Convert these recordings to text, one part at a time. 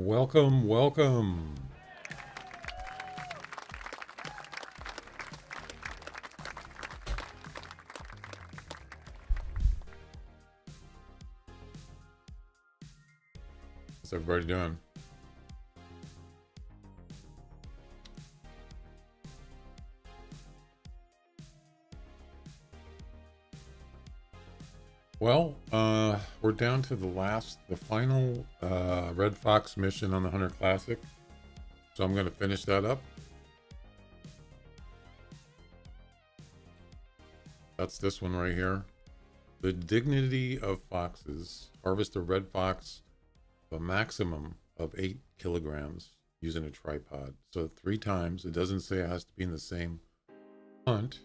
Welcome, welcome. How's everybody doing? Well, we're down to the final Red Fox mission on the Hunter Classic. So I'm going to finish that up. That's this one right here. The dignity of foxes. Harvest a red fox a maximum of 8 kilograms using a tripod. So 3 times. It doesn't say it has to be in the same hunt.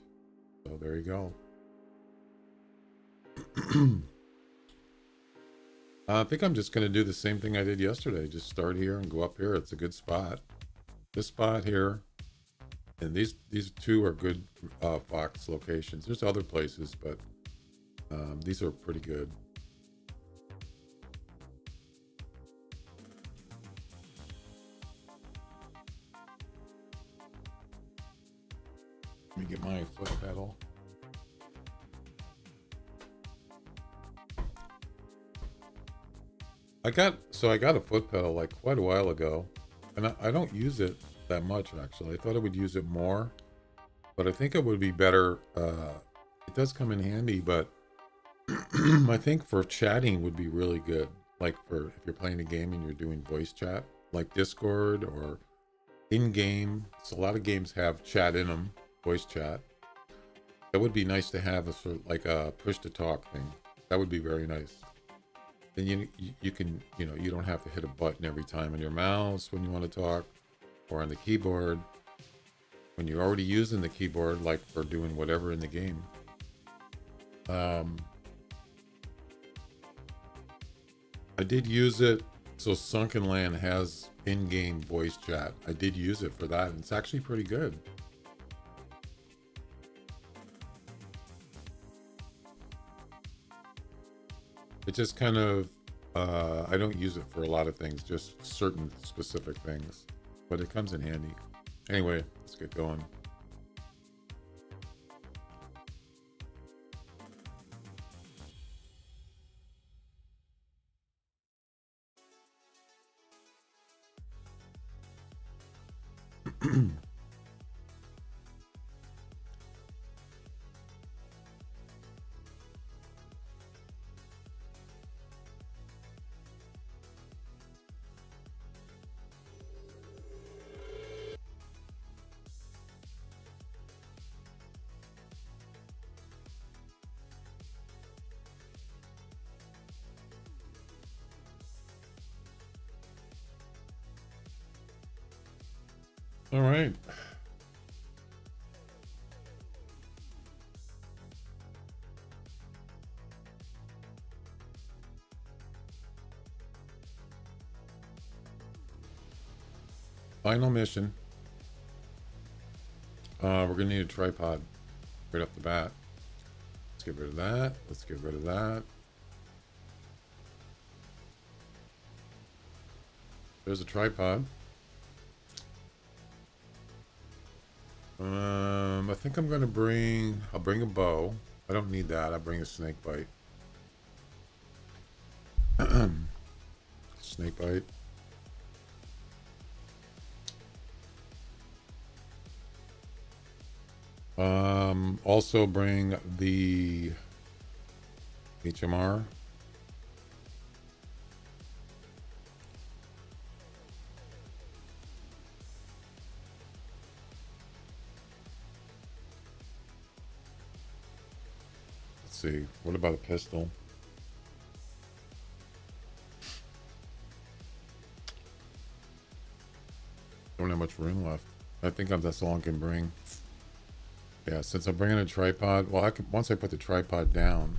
So there you go. I think I'm just going to do the same thing I did yesterday. Just start here and go up here. It's a good spot. This spot here. And these two are good fox locations. There's other places, but these are pretty good. Let me get my foot pedal. I got a foot pedal like quite a while ago, and I don't use it that much actually. I thought I would use it more, but I think it would be better. It does come in handy, but I think for chatting would be really good. Like for if you're playing a game and you're doing voice chat, like Discord or in-game. So a lot of games have chat in them, voice chat. That would be nice to have a sort of like a push to talk thing. That would be very nice. Then you can, you don't have to hit a button every time on your mouse when you want to talk, or on the keyboard when you're already using the keyboard, like for doing whatever in the game. I did use it. So Sunken Land has in-game voice chat. I did use it for that, and it's actually pretty good. It just kind of, I don't use it for a lot of things, just certain specific things, but it comes in handy. Anyway, let's get going. All right. Final mission. We're gonna need a tripod right off the bat. Let's get rid of that. Let's get rid of that. There's a tripod. I think I'm gonna I'll bring a bow. I don't need that. I'll bring a snake bite. Snake bite. Also bring the HMR. Let's see. What about a pistol? Don't have much room left. I think that's all I can bring. Yeah, since I'm bringing a tripod, well, once I put the tripod down,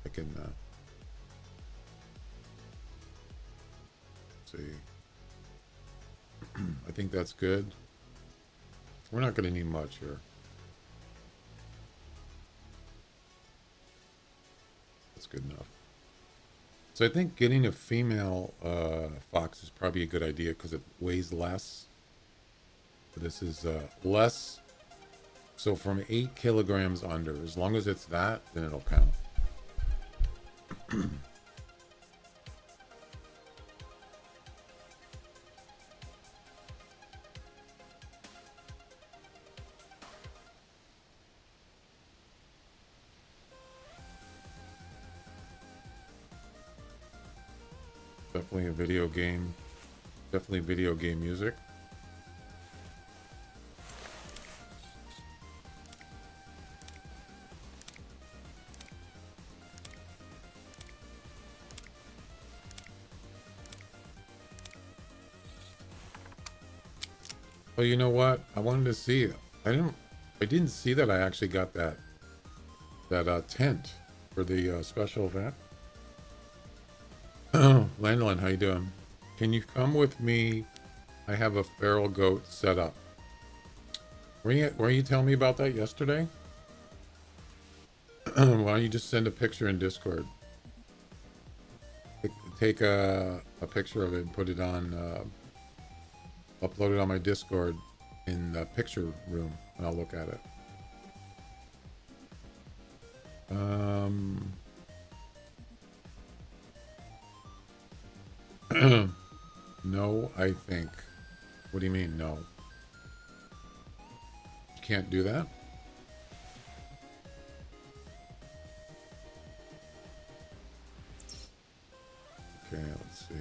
I can see. I think that's good. We're not going to need much here. That's good enough. So I think getting a female fox is probably a good idea because it weighs less. This is less. So from 8 kilograms under, as long as it's that, then it'll count. Definitely a video game. Definitely video game music. Well, you know what? I wanted to see it. I didn't see that I actually got that tent for the special event. Landline, how you doing? Can you come with me? I have a feral goat set up. Were you telling me about that yesterday? Why don't you just send a picture in Discord? Take a picture of it and put it on, upload it on my Discord in the picture room, and I'll look at it. No, I think. What do you mean, no? You can't do that? Okay, let's see.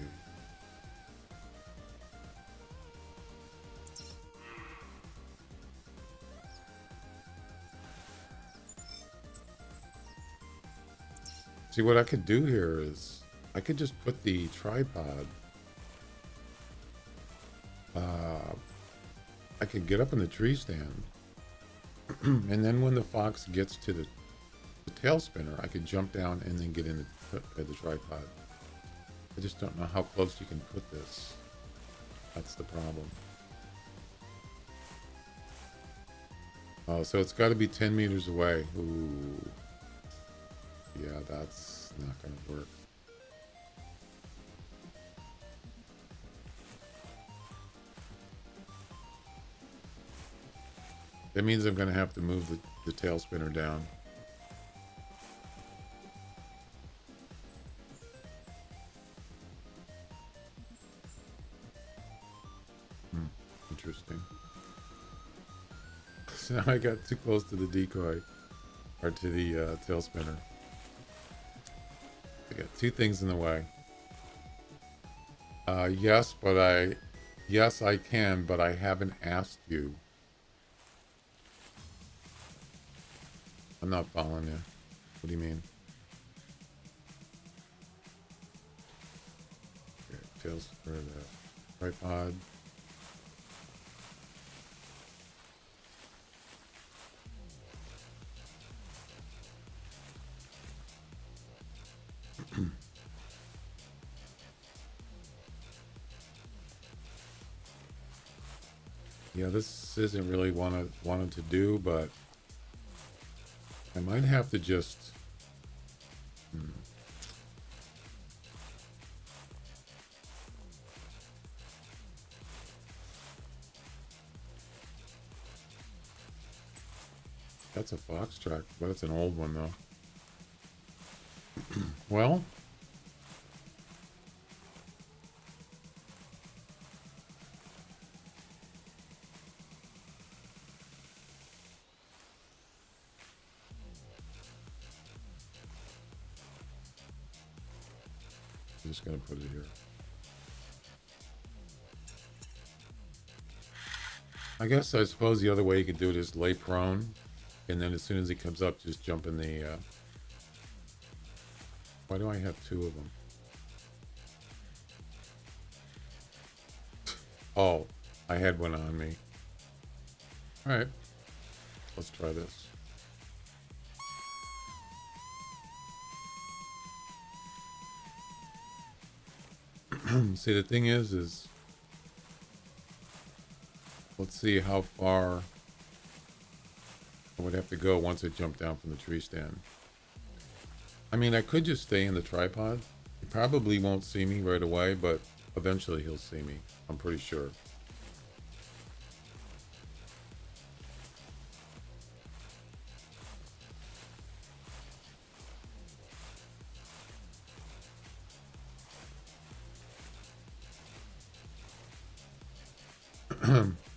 See, what I could do here is I could just put the tripod. I could get up in the tree stand, and then when the fox gets to the tail spinner, I could jump down and then get in the tripod. I just don't know how close you can put this. That's the problem. Oh, so it's got to be 10 meters away. Ooh. Yeah, that's not going to work. That means I'm going to have to move the tail spinner down. Interesting. So now I got too close to the decoy, or to the tail spinner. I got two things in the way. Yes, I can, but I haven't asked you. I'm not following you. What do you mean? Okay, tails for the tripod. Yeah, this isn't really wanted to do, but I might have to just That's a fox track, but it's an old one though. Well, I'm just gonna put it here. I suppose the other way you could do it is lay prone, and then as soon as he comes up, just jump in the. Why do I have two of them? Oh, I had one on me. All right, let's try this. See, the thing is let's see how far I would have to go once I jump down from the tree stand. I mean, I could just stay in the tripod. Probably won't see me right away, but eventually he'll see me. I'm pretty sure.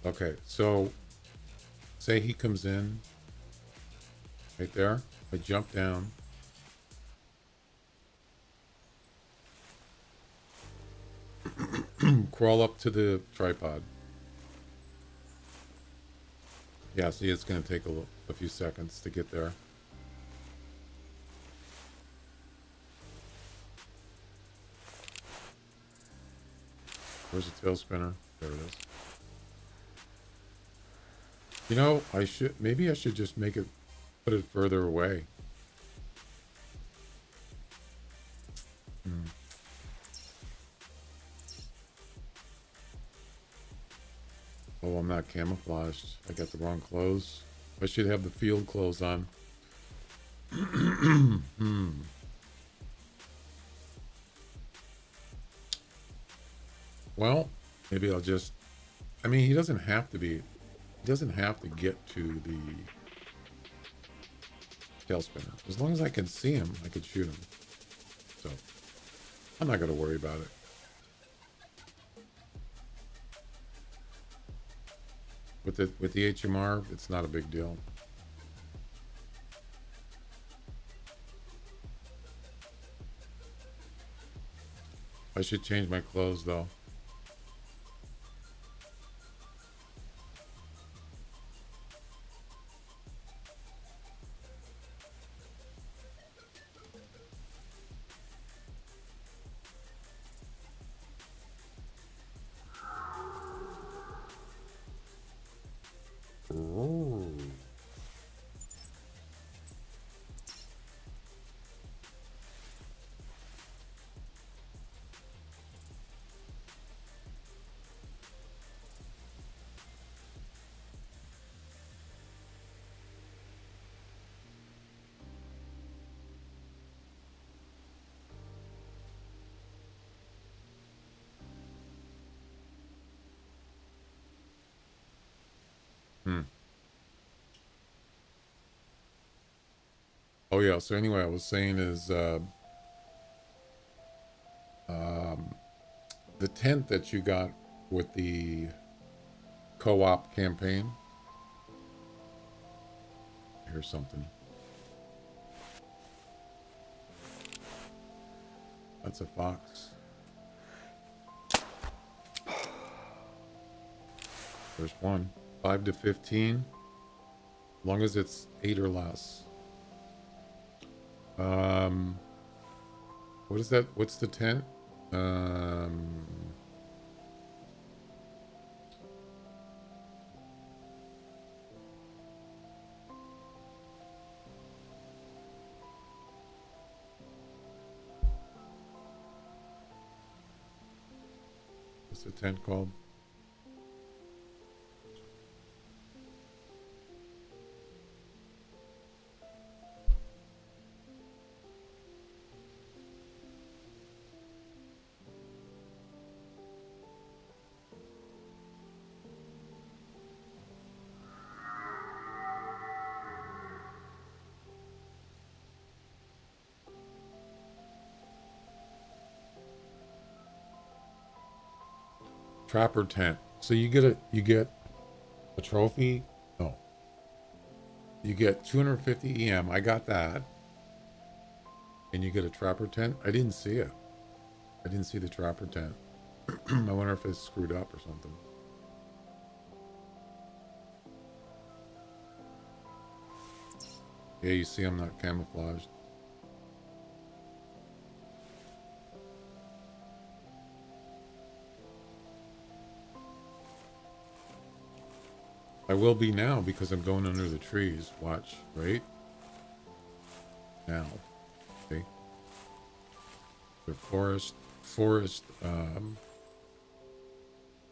Okay, so say he comes in right there. I jump down. Crawl up to the tripod. Yeah, see, it's going to take a few seconds to get there. Where's the tail spinner? There it is. You know, maybe I should just put it further away. Oh, I'm not camouflaged. I got the wrong clothes. I should have the field clothes on. Well, maybe I'll just... I mean, he doesn't have to get to the tail spinner. As long as I can see him, I could shoot him. So, I'm not going to worry about it. With the HMR, it's not a big deal. I should change my clothes though. Ooh. Oh yeah. So anyway, I was saying is the tent that you got with the co-op campaign. Here's something. That's a fox. There's one. 5 to 15. As long as it's 8 or less. What is that? What's the tent? What's the tent called? Trapper tent. So you get a trophy. No, you get 250 EM. I got that, and you get a trapper tent. I didn't see it. I didn't see the trapper tent. I wonder if it's screwed up or something. Yeah, you see, I'm not camouflaged. I will be now because I'm going under the trees. Watch, right? Now. See? The forest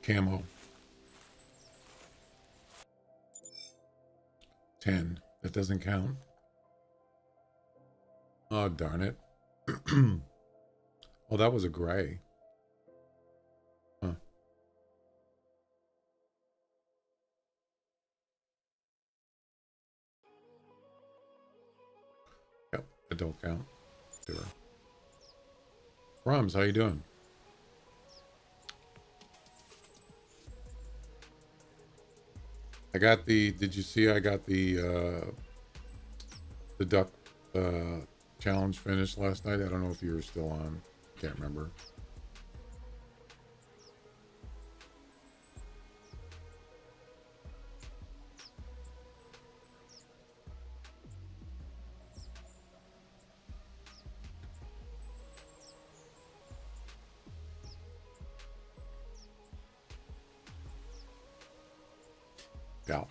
camo. 10. That doesn't count. Oh, darn it. Oh, that was a gray. Huh. Yep, it don't count. Zero. Rums, how you doing? I got the, did you see I got the duck challenge finished last night? I don't know if you were still on. Can't remember. Yeah.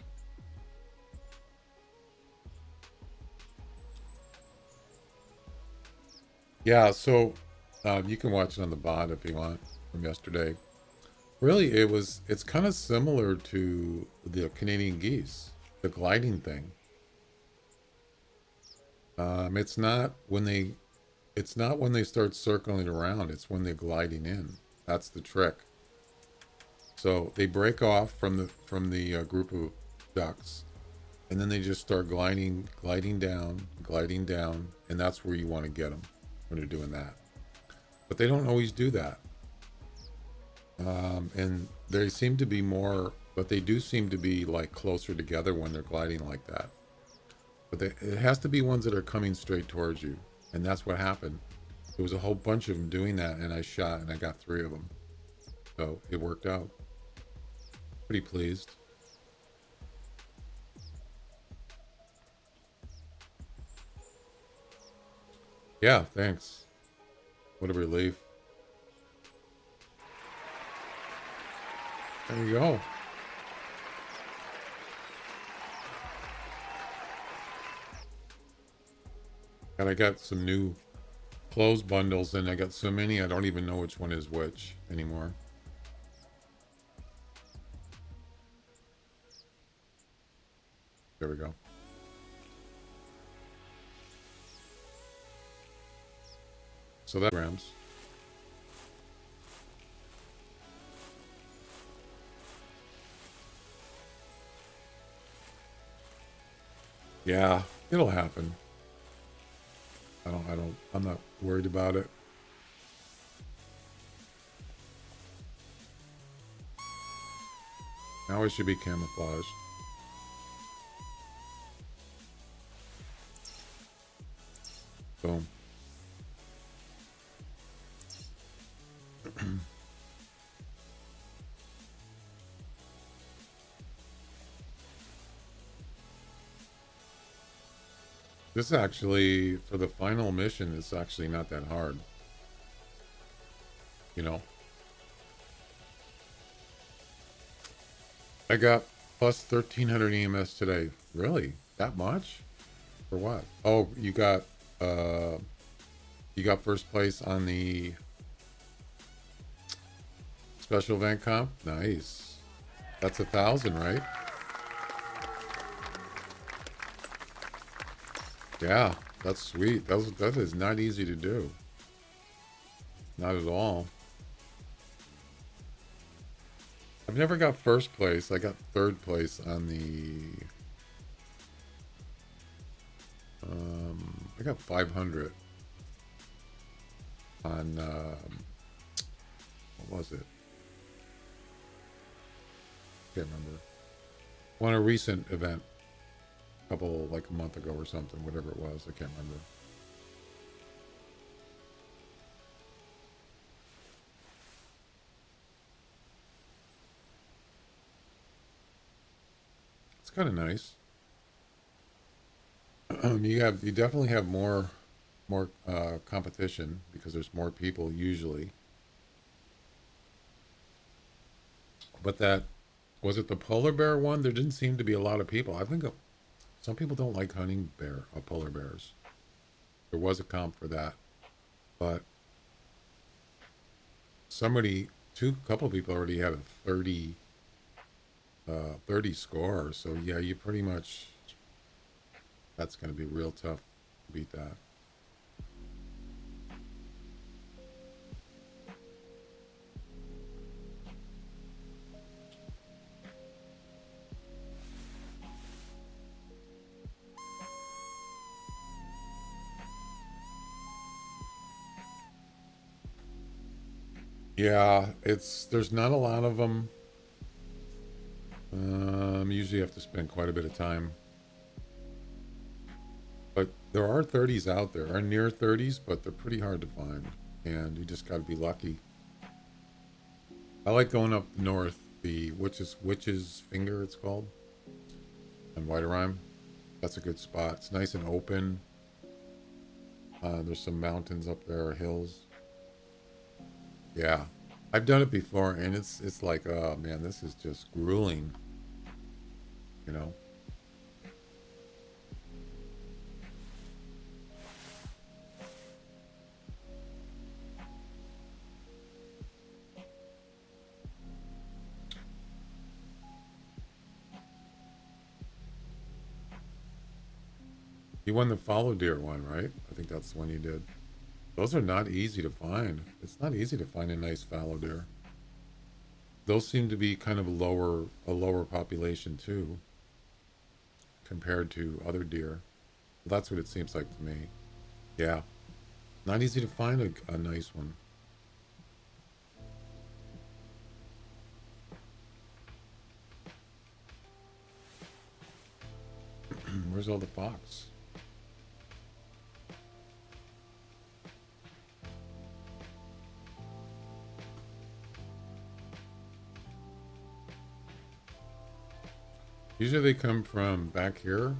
Yeah, so you can watch it on the bot if you want from yesterday. Really, it's kind of similar to the Canadian geese, the gliding thing. It's not when they start circling around, it's when they're gliding in. That's the trick. So they break off from the group of ducks, and then they just start gliding down, and that's where you want to get them when they're doing that. But they don't always do that, and they seem to be more, but they do seem to be like closer together when they're gliding like that. But it has to be ones that are coming straight towards you, and that's what happened. There was a whole bunch of them doing that, and I shot, and I got 3 of them, so it worked out. Pretty pleased. Yeah, thanks. What a relief. There you go. And I got some new clothes bundles, and I got so many I don't even know which one is which anymore. There we go. So that grams. Yeah, it'll happen. I'm not worried about it. Now it should be camouflage. Boom. This actually, for the final mission, it's actually not that hard. You know, I got plus 1300 EMS today. Really? That much? For what? Oh, you got first place on the special event comp? Nice. That's 1,000, right? Yeah, that's sweet. That is not easy to do. Not at all. I've never got first place. I got third place on the I got 500 on what was it? Can't remember. On a recent event, like a month ago or something, whatever it was. I can't remember. It's kind of nice. You definitely have more competition because there's more people usually. But that was it the polar bear one? There didn't seem to be a lot of people. I think some people don't like hunting polar bears. There was a comp for that, but couple people already had a 30 score. So yeah, you pretty much, that's going to be real tough to beat that. Yeah, there's not a lot of them. Usually you have to spend quite a bit of time, but there are 30s out there, or near 30s, but they're pretty hard to find, and you just got to be lucky. I like going up north, the Witch's Finger, it's called, on Whiterime. That's a good spot. It's nice and open. There's some mountains up there, hills. Yeah, I've done it before, and it's like, oh man, this is just grueling. You know, you won the fallow deer one, right? I think that's the one you did. Those are not easy to find. It's not easy to find a nice fallow deer. Those seem to be kind of a lower population too, compared to other deer. That's what it seems like to me. Yeah, not easy to find a nice one. Where's all the fox? Usually they come from back here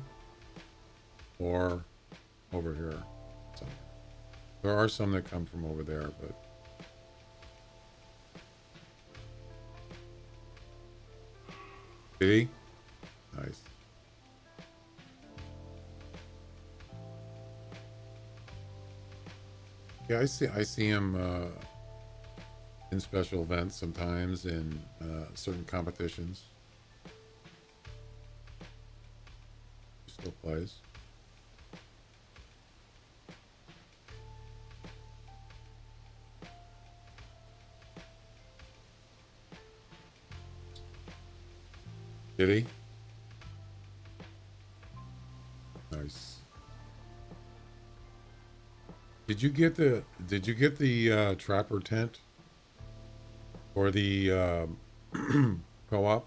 or over here. So there are some that come from over there, but did he? Nice. Yeah, I see him in special events sometimes in certain competitions. He still plays. Did he? Nice. Did you get the trapper tent or the co-op?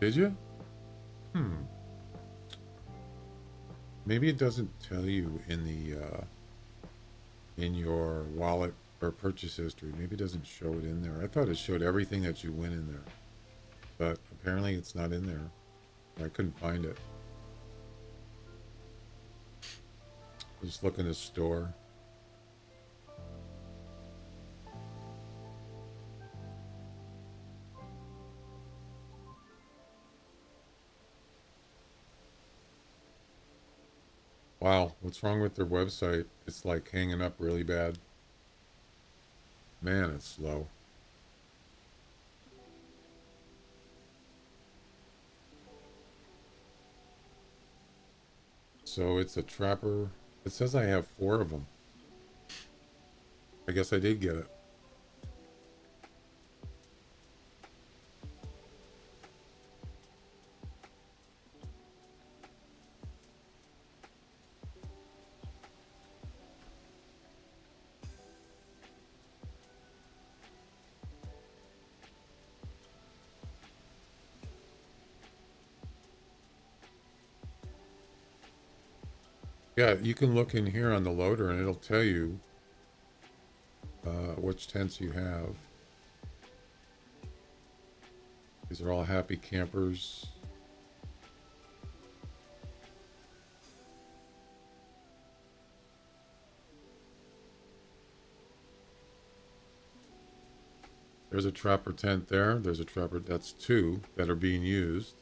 Did you? Hmm. Maybe it doesn't tell you in the in your wallet or purchase history. Maybe it doesn't show it in there. I thought it showed everything that you win in there, but apparently it's not in there. I couldn't find it. Just look in the store. Wow, what's wrong with their website? It's like hanging up really bad. Man, it's slow. So it's a trapper. It says I have 4 of them. I guess I did get it. Yeah, you can look in here on the loader and it'll tell you which tents you have. These are all happy campers. There's a trapper tent there. There's a trapper. That's 2 that are being used.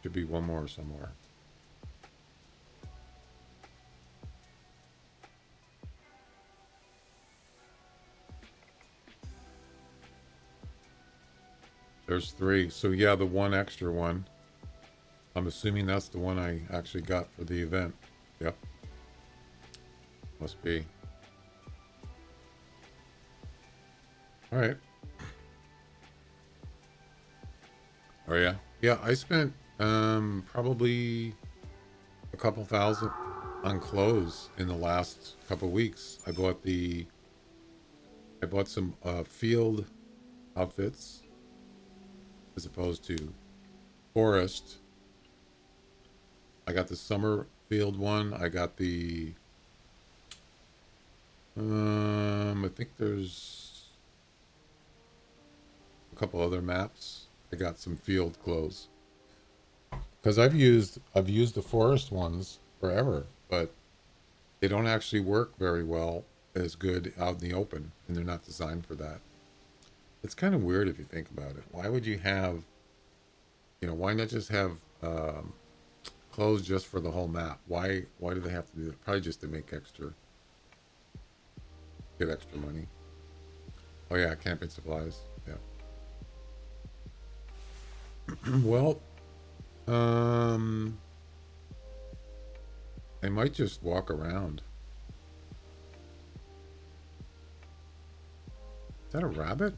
Should be one more somewhere. There's 3. So yeah, the one extra one. I'm assuming that's the one I actually got for the event. Yep. Must be. All right. Oh yeah. Yeah, I spent probably a couple thousand on clothes in the last couple weeks. I bought some field outfits as opposed to forest. I got the summer field one. I got the I think there's a couple other maps. I got some field clothes because I've used the forest ones forever, but they don't actually work very well as good out in the open, and they're not designed for that. It's kind of weird if you think about it. Why would you have, why not just have clothes just for the whole map? Why do they have to do that? Probably just to get extra money. Oh yeah, camping supplies. Yeah. Well, um, I might just walk around. Is that a rabbit?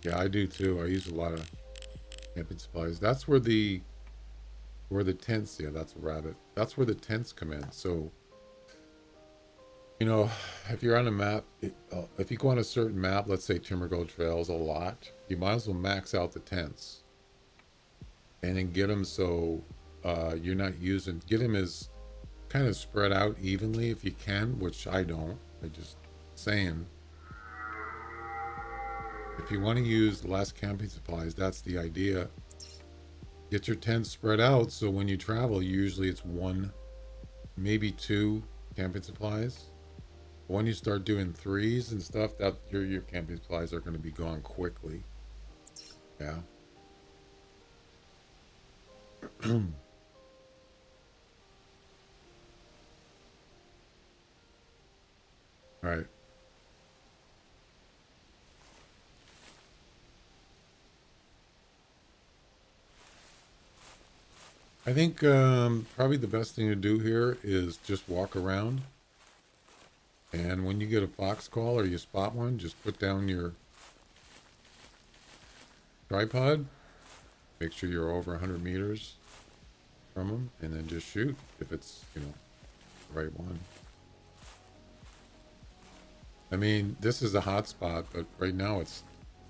Yeah, I do too. I use a lot of camping supplies. That's where the tents. Yeah, that's a rabbit. That's where the tents come in. So you know, if you're on a map, if you go on a certain map, let's say Timbergold Trails a lot, you might as well max out the tents and then get them so you're not get them as kind of spread out evenly if you can, which I don't. I just saying, if you want to use less camping supplies, that's the idea. Get your tents spread out so when you travel, usually it's 1, maybe 2 camping supplies. When you start doing 3s and stuff, that your camping supplies are going to be gone quickly. Yeah. All right. I think probably the best thing to do here is just walk around. And when you get a fox call or you spot one, just put down your tripod. Make sure you're over 100 meters from them, and then just shoot if it's, the right one. I mean, this is a hot spot, but right now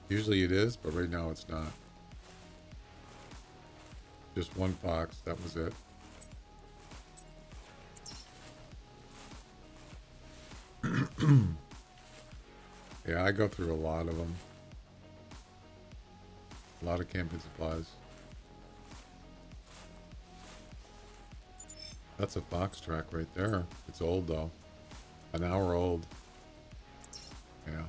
usually it is, but right now it's not. Just one fox, that was it. Yeah, I go through a lot of them. A lot of camping supplies. That's a fox track right there. It's old though. An hour old. Yeah.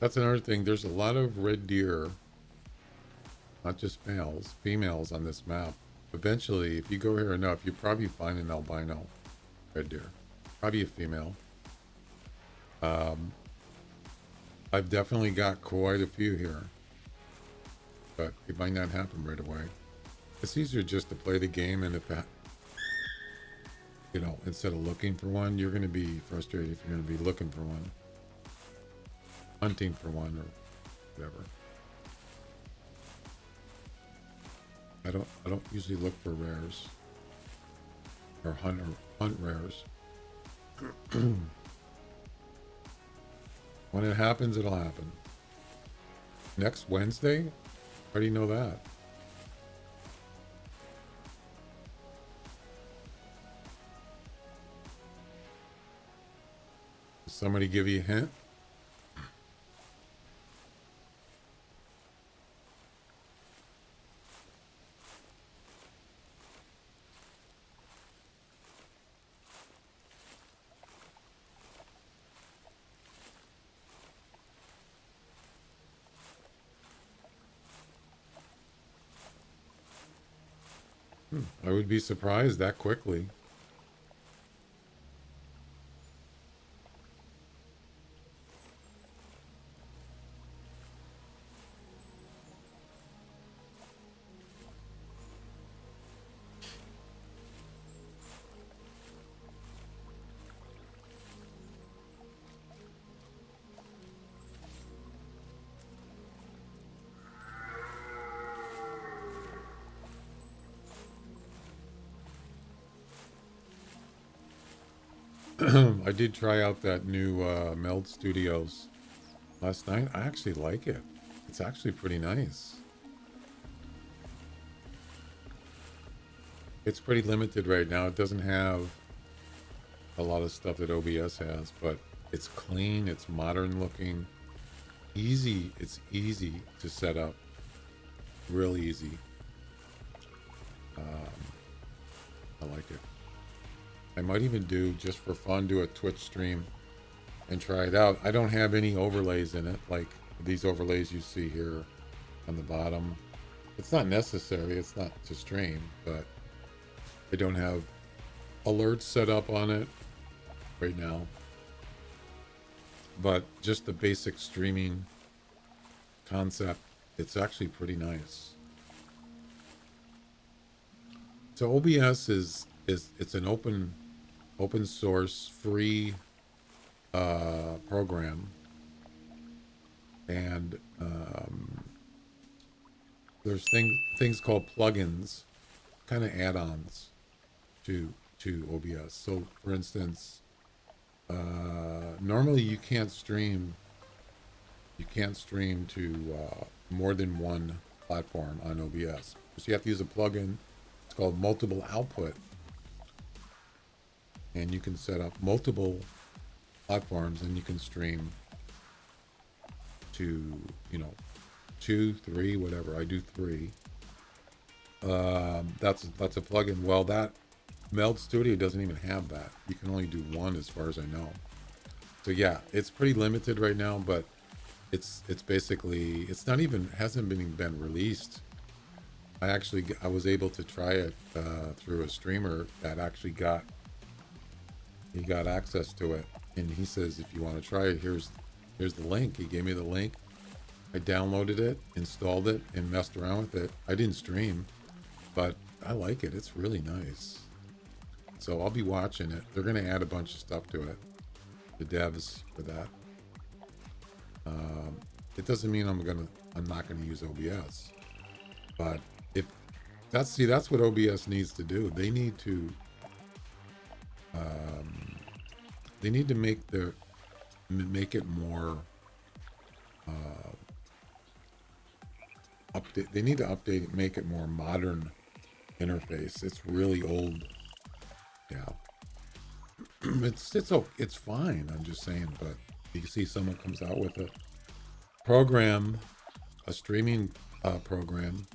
That's another thing. There's a lot of red deer, not just males, females on this map. Eventually, if you go here enough, you probably find an albino red deer. Probably a female. I've definitely got quite a few here, but it might not happen right away. It's easier just to play the game, and if that, instead of looking for one, you're going to be frustrated if you're going to be looking for one, hunting for one, or whatever. I don't usually look for rares or hunt rares. When it happens, it'll happen. Next Wednesday? How do you know that? Does somebody give you a hint? I would be surprised that quickly. I did try out that new Meld Studios last night. I actually like it. It's actually pretty nice. It's pretty limited right now. It doesn't have a lot of stuff that OBS has, but it's clean, it's modern looking, easy. It's easy to set up, real easy. I like it. I might even do, just for fun, do a Twitch stream and try it out. I don't have any overlays in it, like these overlays you see here on the bottom. It's not necessary, it's not to stream, but I don't have alerts set up on it right now. But just the basic streaming concept, it's actually pretty nice. So OBS is it's an open source free program, and there's things called plugins, kind of add-ons to OBS. So for instance, normally you can't stream to more than one platform on OBS. So you have to use a plugin. It's called multiple output, and you can set up multiple platforms, and you can stream to 2, 3, whatever. I do 3. That's a plugin. Well, that Meld Studio doesn't even have that. You can only do 1 as far as I know. So yeah, it's pretty limited right now, but it's basically, it's not even, hasn't been released. I was able to try it through a streamer that actually got access to it, and he says, if you want to try it, here's the link. He gave me the link. I downloaded it, installed it, and messed around with it. I didn't stream, but I like it. It's really nice. So I'll be watching it. They're going to add a bunch of stuff to it, the devs for that. It doesn't mean I'm not gonna use OBS, but if that's what OBS needs to do. They need to make it more update. They need to update it, make it more modern interface. It's really old. Yeah. It's fine. I'm just saying, but you see someone comes out with a streaming program,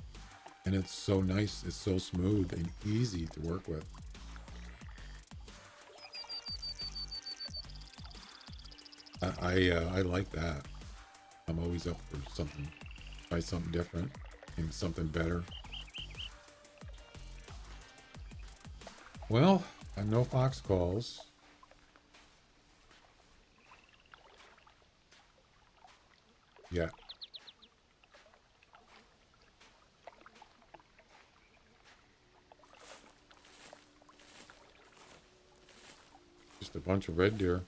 and it's so nice. It's so smooth and easy to work with. I like that. I'm always up for try something different and something better. Well, no Fox calls. Yeah. Just a bunch of red deer.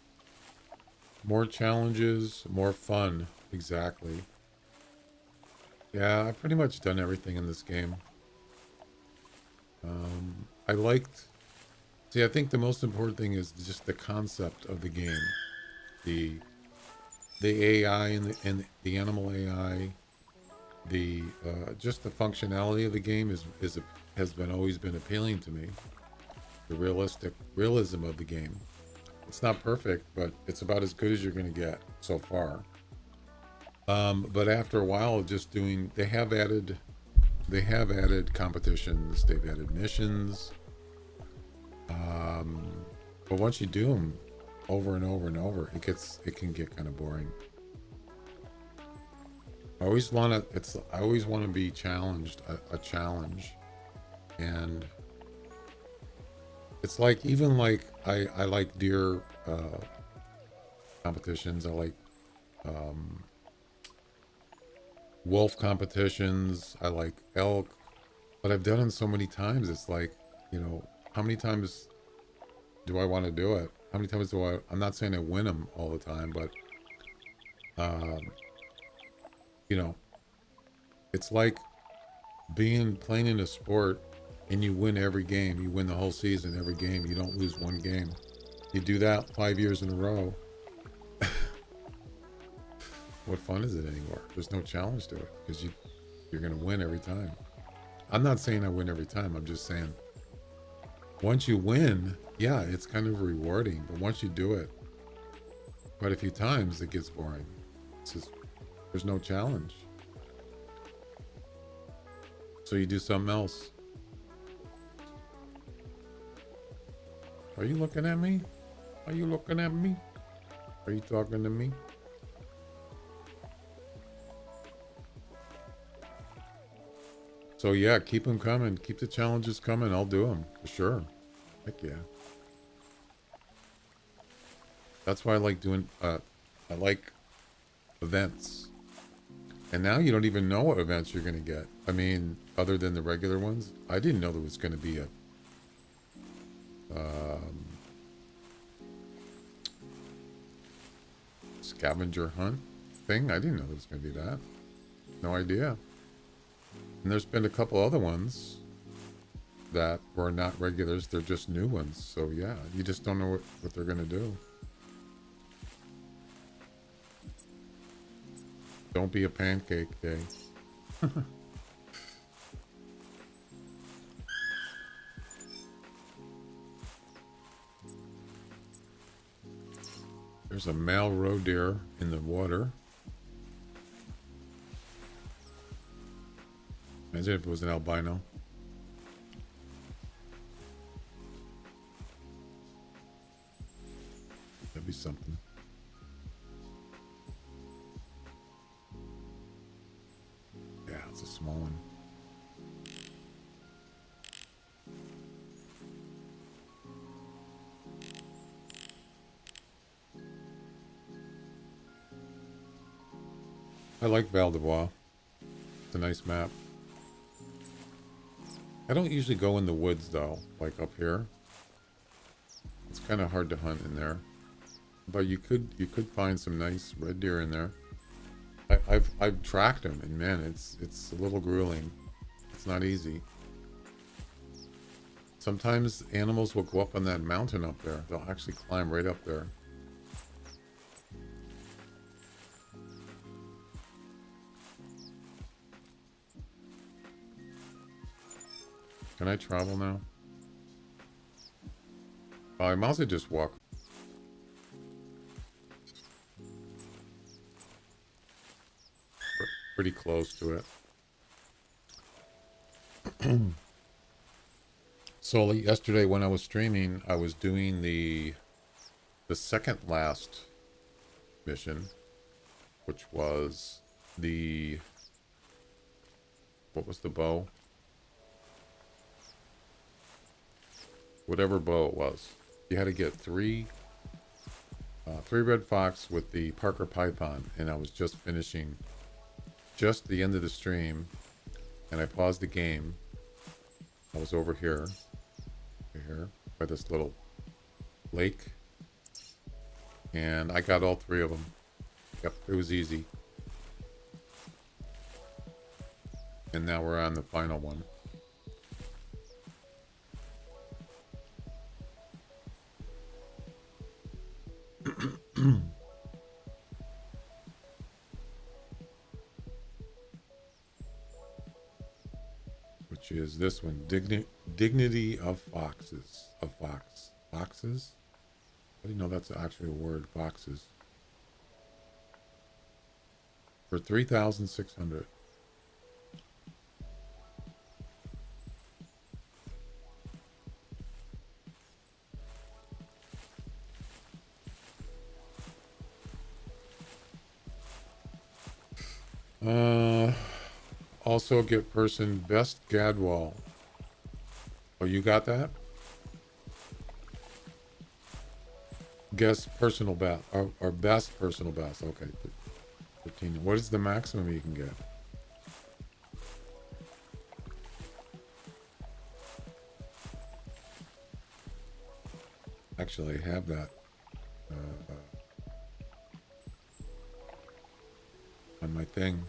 More challenges, more fun. Exactly. Yeah, I've pretty much done everything in this game. I think the most important thing is just the concept of the game. The AI and the animal AI, just the functionality of the game has always been appealing to me. The realism of the game. It's not perfect, but it's about as good as you're going to get so far. But after a while, they have added competitions, they've added missions. But once you do them over and over and over, it can get kind of boring. I always want to be challenged, a challenge, and It's like, even like I like deer competitions. I like um, wolf competitions. I like elk, but I've done it so many times. It's like, how many times do I want to do it? How many times do I? I'm not saying I win them all the time, but um, you know, it's like playing in a sport, and you win every game. You win the whole season, every game. You don't lose one game. You do that 5 years in a row. What fun is it anymore? There's no challenge to it because you're gonna win every time. I'm not saying I win every time. I'm just saying once you win, yeah, it's kind of rewarding. But once you do it quite a few times, it gets boring. It's just, there's no challenge. So you do something else. Are you looking at me? Are you looking at me? Are you talking to me? So yeah, keep them coming. Keep the challenges coming. I'll do them for sure. Heck yeah. That's why I like doing. I like events. And now you don't even know what events you're going to get. I mean, other than the regular ones, I didn't know there was going to be a scavenger hunt thing. I didn't know there was going to be that. No idea. And there's been a couple other ones that were not regulars. They're just new ones. So yeah, you just don't know what they're going to do. Don't be a pancake day. There's a male roe deer in the water. Imagine if it was an albino. That'd be something. Yeah, it's a small one. I like Val d'Ivoire. It's a nice map. I don't usually go in the woods though, like up here. It's kind of hard to hunt in there. But you could find some nice red deer in there. I've tracked them, and man, it's a little grueling. It's not easy. Sometimes animals will go up on that mountain up there. They'll actually climb right up there. Can I travel now? I might as well just walk. Pretty close to it. So yesterday when I was streaming, I was doing the second last mission, which was what was the bow? Whatever bow it was. You had to get three red fox with the Parker Python, and I was just finishing just the end of the stream, and I paused the game. I was over here by this little lake, and I got all three of them. Yep, it was easy. And now we're on the final one. Which is this one, dignity of foxes. Foxes? I didn't know that's actually a word, foxes. For 3,600. Also get person best Gadwall. Oh, you got that? guess personal best, our best personal best. Okay, 15. What is the maximum you can get? Actually, I have that on my thing.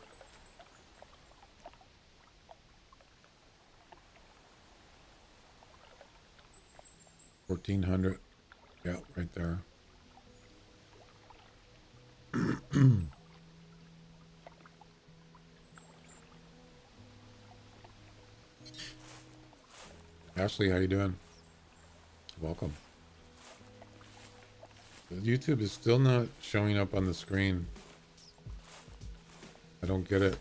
$1,400. Yeah, right there. Ashley, how you doing? Welcome. YouTube is still not showing up on the screen. I don't get it.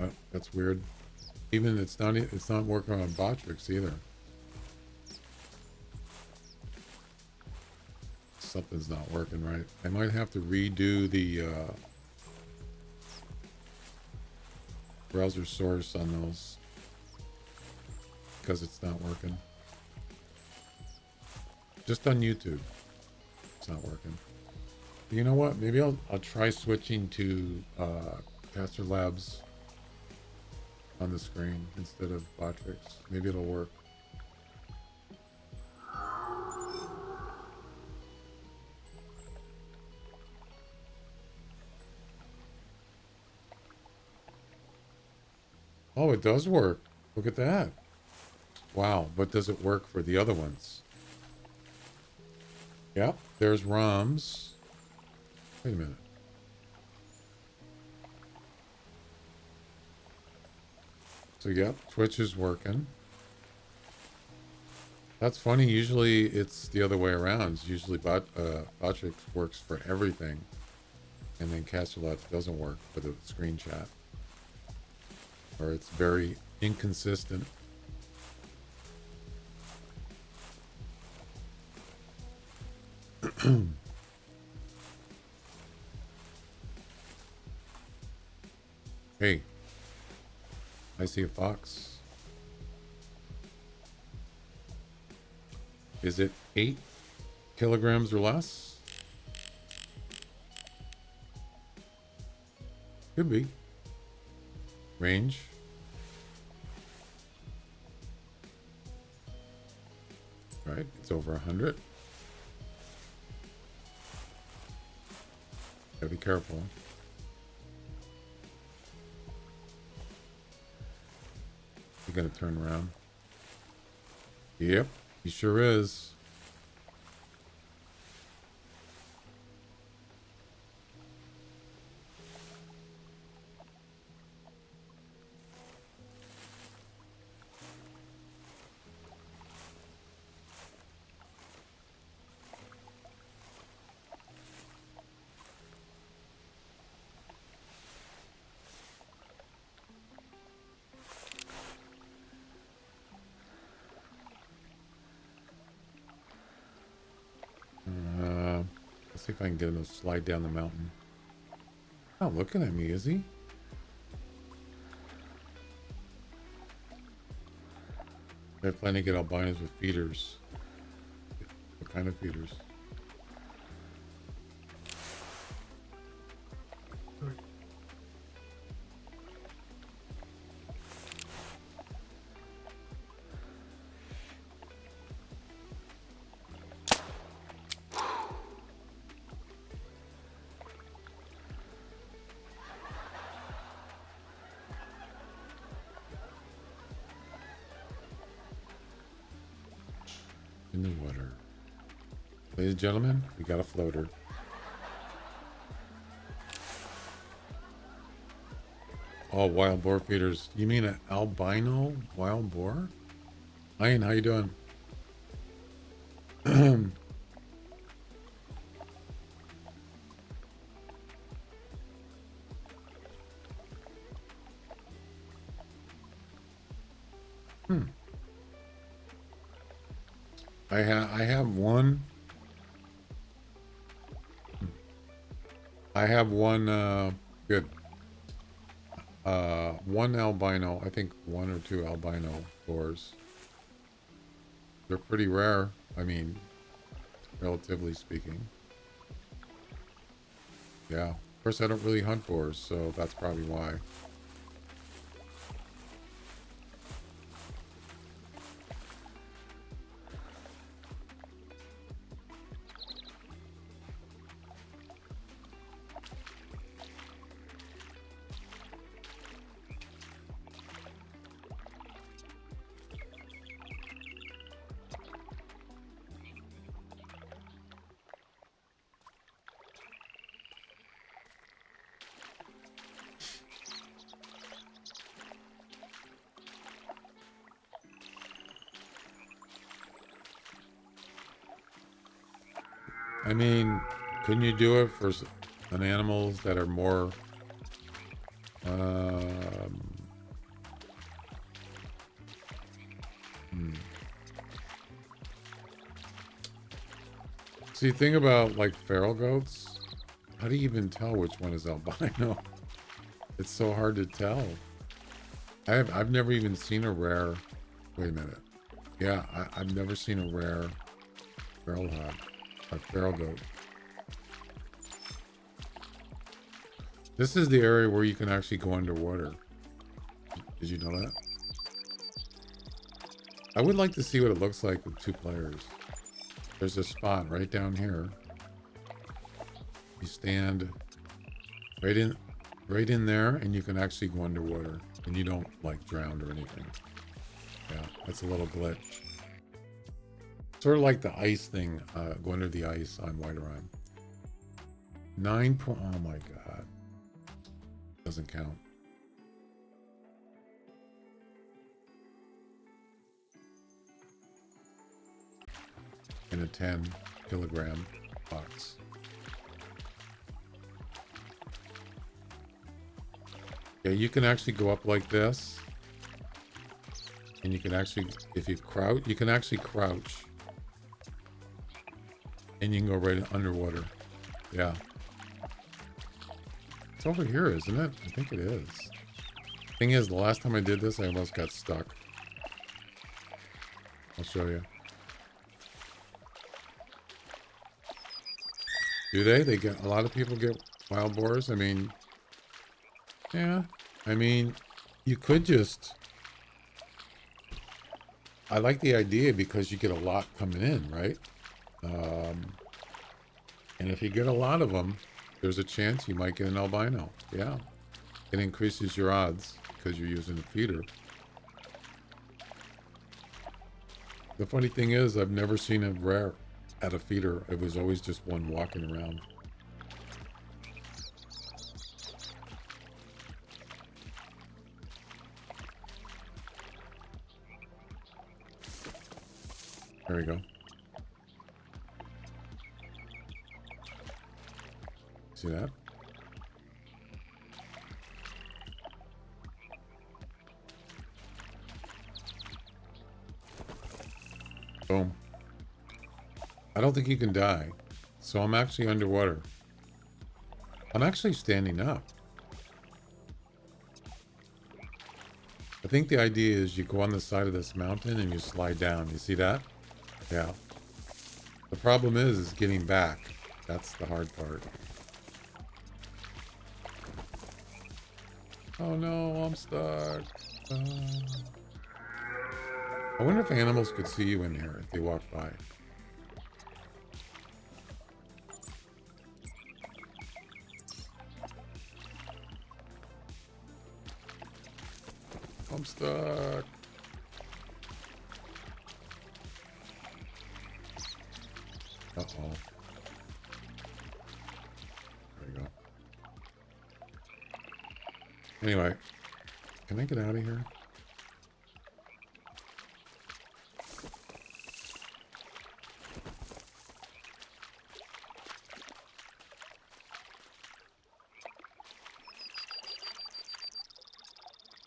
Oh, that's weird. Even it's not working on Botrix either. Something's not working right. I might have to redo the browser source on those because it's not working. Just on YouTube, it's not working. You know what? Maybe I'll try switching to Caster Labs on the screen instead of Botrix. Maybe it'll work. Oh, it does work. Look at that. Wow, but does it work for the other ones? Yep, there's ROMs. Wait a minute. So, yep, Twitch is working. That's funny. Usually it's the other way around. It's usually Botrix works for everything. And then Casterlot doesn't work for the screen chat. Or it's very inconsistent. Hey, I see a fox. Is it 8 kilograms or less? Could be. Range. Right, it's over 100. Gotta be careful. You gotta turn around. Yep, he sure is. Let's see if I can get him to slide down the mountain. Not looking at me, is he? They're planning to get albinos with feeders. What kind of feeders? In the water. Ladies and gentlemen, we got a floater. Oh, wild boar feeders. You mean an albino wild boar? Ian, how you doing? I have one. I have one. Good. One albino, I think one or two albino boars. They're pretty rare. I mean, relatively speaking. Yeah. Of course, I don't really hunt boars, so that's probably why. I mean, couldn't you do it for an animals that are more um, hmm. See, think about like feral goats. How do you even tell which one is albino? It's so hard to tell. I've never even seen a rare. Wait a minute. Yeah, I've never seen a rare feral hog, a feral goat. This is the area where you can actually go underwater. Did you know that? I would like to see what it looks like with two players. There's a spot right down here. You stand right in there, and you can actually go underwater, and you don't like drown or anything. Yeah, that's a little glitch. Sort of like the ice thing, go under the ice on White Rhyme. 9 point. Oh my god, doesn't count. In a 10-kilogram box. Yeah, you can actually go up like this, and you can actually, if you crouch, you can actually crouch, and you can go right underwater. Yeah. It's over here, isn't it? I think it is. Thing is, the last time I did this, I almost got stuck. I'll show you. Do they? They get, a lot of people get wild boars. I mean, yeah. I mean, you could just, I like the idea because you get a lot coming in, right? And if you get a lot of them, there's a chance you might get an albino. Yeah. It increases your odds because you're using a feeder. The funny thing is, I've never seen a rare at a feeder. It was always just one walking around. There we go. See that? Boom. I don't think you can die. So I'm actually underwater. I'm actually standing up. I think the idea is you go on the side of this mountain and you slide down. You see that? Yeah. The problem is getting back. That's the hard part. Oh no, I'm stuck. I wonder if animals could see you in here if they walk by. I'm stuck. Uh-oh. There we go. Anyway, can I get out of here?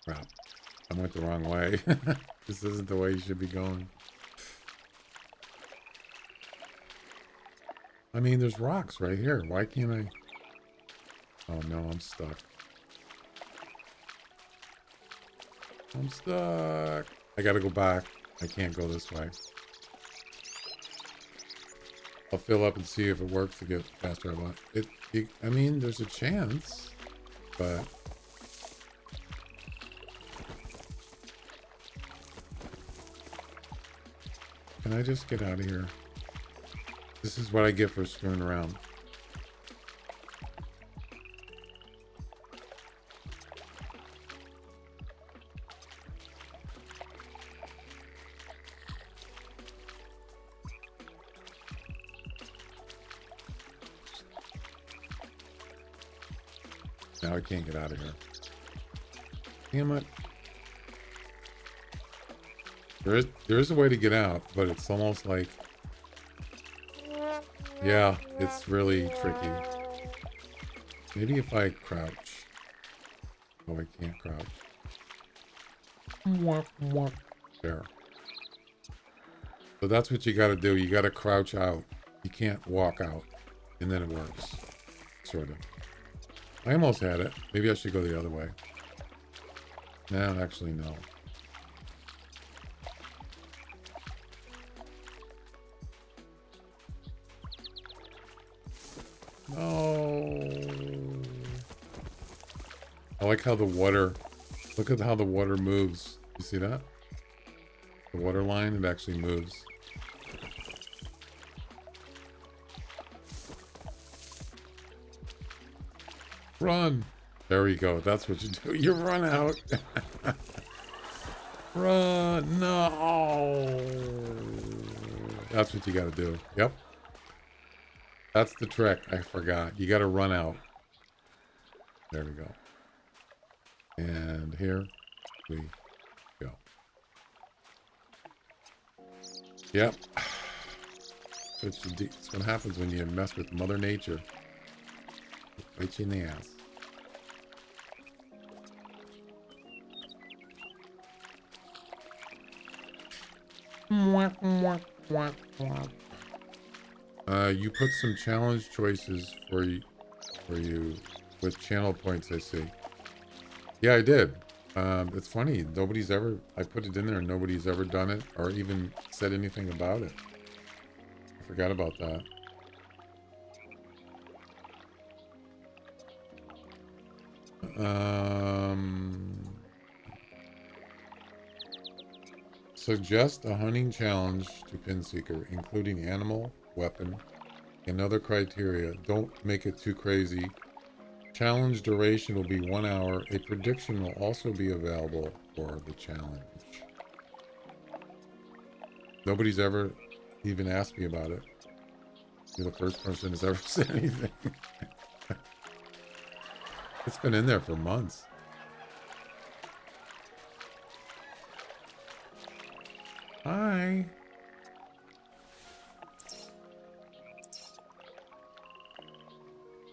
Crap. I went the wrong way. This isn't the way you should be going. I mean, there's rocks right here. Why can't I? Oh no, I'm stuck. I'm stuck. I gotta go back. I can't go this way. I'll fill up and see if it works to get faster. I mean, there's a chance, but can I just get out of here? This is what I get for screwing around. Now I can't get out of here. Damn it. There is a way to get out, but it's almost like, yeah, it's really tricky. Maybe if I crouch. Oh, I can't crouch. There. So that's what you got to do. You got to crouch out. You can't walk out, and then it works. Sort of. I almost had it. Maybe I should go the other way. No, actually, no. No. I like how the water, look at how the water moves. You see that? The water line, it actually moves. Run. There you go. That's what you do. You run out. Run. No. That's what you got to do. Yep. That's the trick. I forgot. You got to run out. There we go. And here we go. Yep. That's what happens when you mess with Mother Nature. Bite you in the ass. You put some challenge choices for you with channel points, I see. Yeah, I did. It's funny. I put it in there and nobody's ever done it or even said anything about it. I forgot about that. Suggest a hunting challenge to Pinseeker, including animal, weapon, and other criteria. Don't make it too crazy. Challenge duration will be 1 hour. A prediction will also be available for the challenge. Nobody's ever even asked me about it. You're the first person who's ever said anything. It's been in there for months. Hi.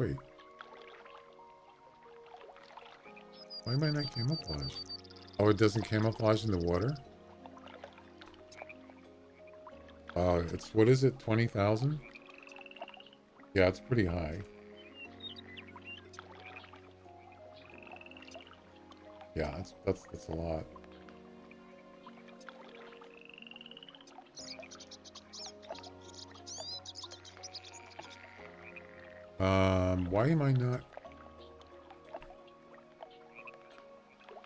Wait. Why am I not camouflaged? Oh, it doesn't camouflage in the water? It's, what is it, 20,000? Yeah, it's pretty high. Yeah, that's a lot. Why am I not?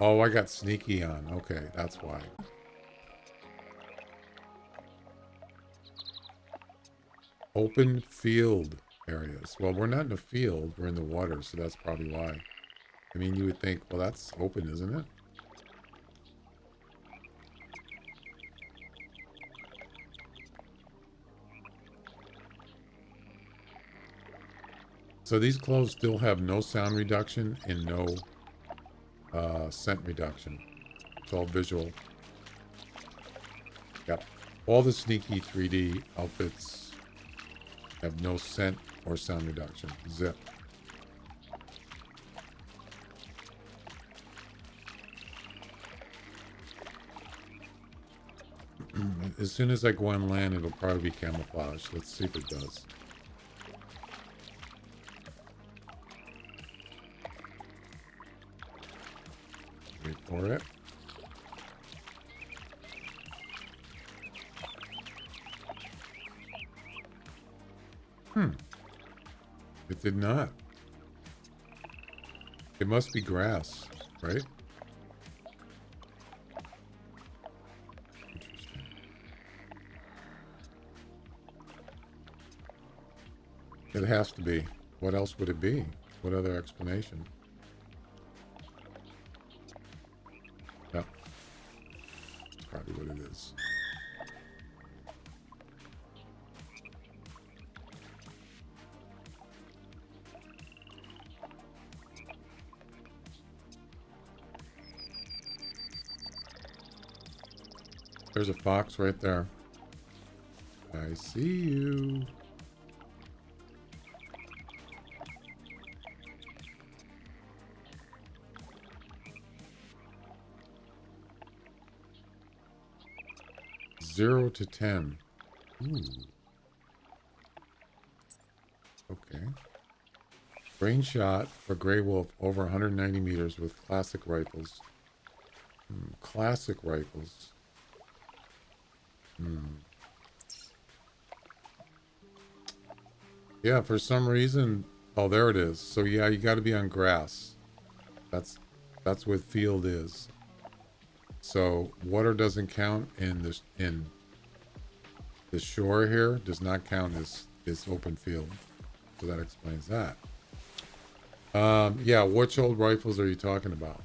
Oh, I got sneaky on. Okay, that's why. Open field areas. Well, we're not in a field. We're in the water, so that's probably why. I mean, you would think, well, that's open, isn't it? So these clothes still have no sound reduction and no scent reduction. It's all visual. Yep. All the sneaky 3D outfits have no scent or sound reduction. Zip. As soon as I go on land, it'll probably be camouflage. Let's see if it does. Wait for it. Hmm. It did not. It must be grass, right? Interesting. It has to be. What else would it be? What other explanation? Yeah, that's probably what it is. There's a fox right there. I see you. Zero to 10. Ooh. Okay. Range shot for gray wolf over 190 meters with classic rifles. Classic rifles. Yeah, for some reason. Oh, there it is. So yeah, you got to be on grass. That's what field is. So water doesn't count in the shore here. Does not count as open field. So that explains that. Yeah, which old rifles are you talking about?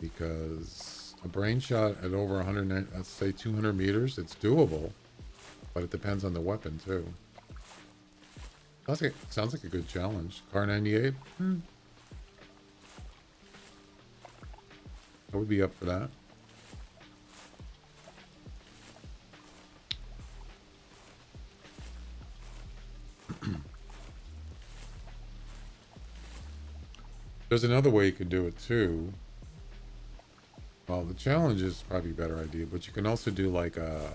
Because a brain shot at over 100, let's say 200 meters, it's doable, but it depends on the weapon too. Sounds like a good challenge. Car 98? I would be up for that. There's another way you could do it too. Well, the challenge is probably a better idea, but you can also do like a...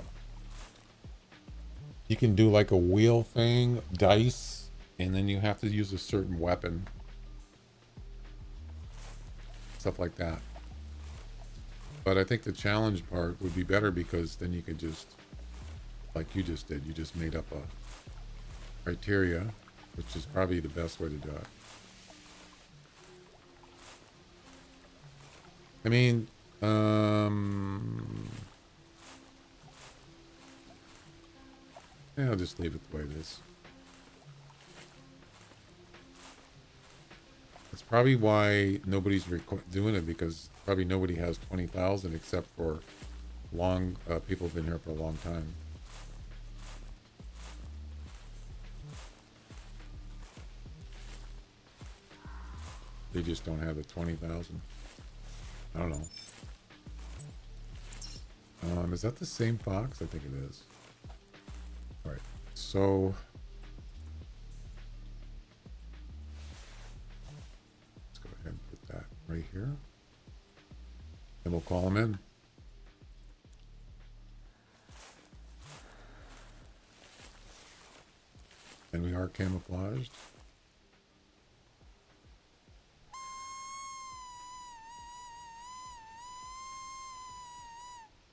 You can do like a wheel thing, dice, and then you have to use a certain weapon. Stuff like that. But I think the challenge part would be better because then you could just, like you just did, you just made up a criteria, which is probably the best way to do it. I mean, yeah, I'll just leave it the way it is. That's probably why nobody's doing it, because probably nobody has 20,000 except for people have been here for a long time. They just don't have the 20,000. I don't know. Is that the same fox? I think it is. All right. So let's go ahead and put that right here. And we'll call him in. And we are camouflaged.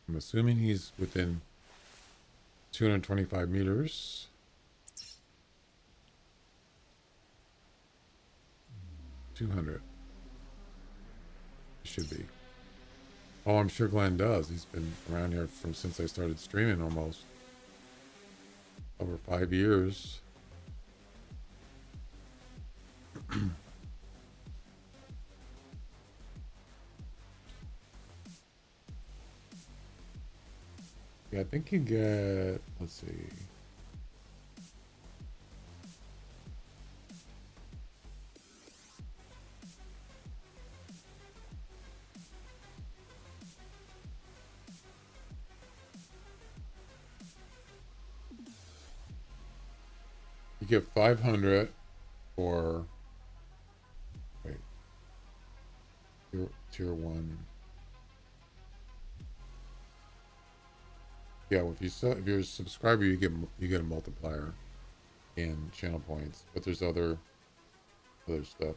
I'm assuming he's within 225 meters. 200. Should be. Oh, I'm sure Glenn does. He's been around here since I started streaming, almost over 5 years. Yeah, I think you get, let's see. You get 500 for, wait, tier 1. Yeah, well, if you're a subscriber, you get a multiplier in channel points, but there's other stuff.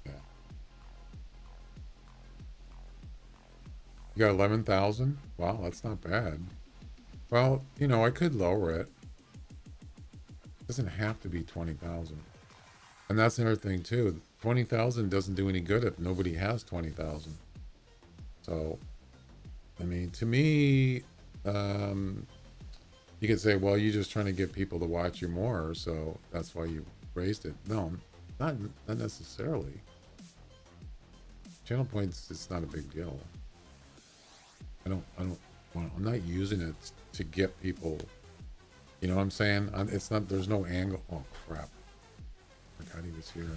Yeah. You got 11,000? Wow, that's not bad. Well, you know, I could lower it. It doesn't have to be 20,000. And that's another thing too. 20,000 doesn't do any good if nobody has 20,000. So, I mean, to me, um, you could say, well, you're just trying to get people to watch you more, so that's why you raised it. No, not necessarily. Channel points, it's not a big deal. I'm not using it to get people. You know what I'm saying? It's not. There's no angle. Oh crap! I forgot he was here.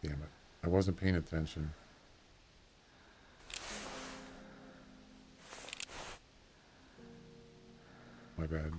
Damn it! I wasn't paying attention. My bad.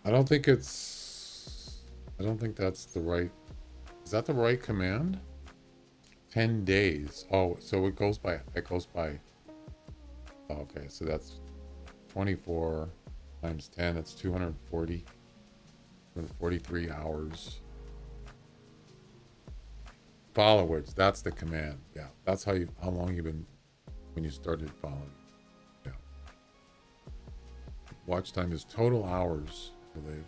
I don't think it's. I don't think that's the right. Is that the right command? 10 days. Oh, so it goes by. It goes by. Oh, okay, so that's 24 times 10. That's 240. 43 hours. Followers. That's the command. Yeah, that's how long you've been when you started following. Yeah. Watch time is total hours, I believe.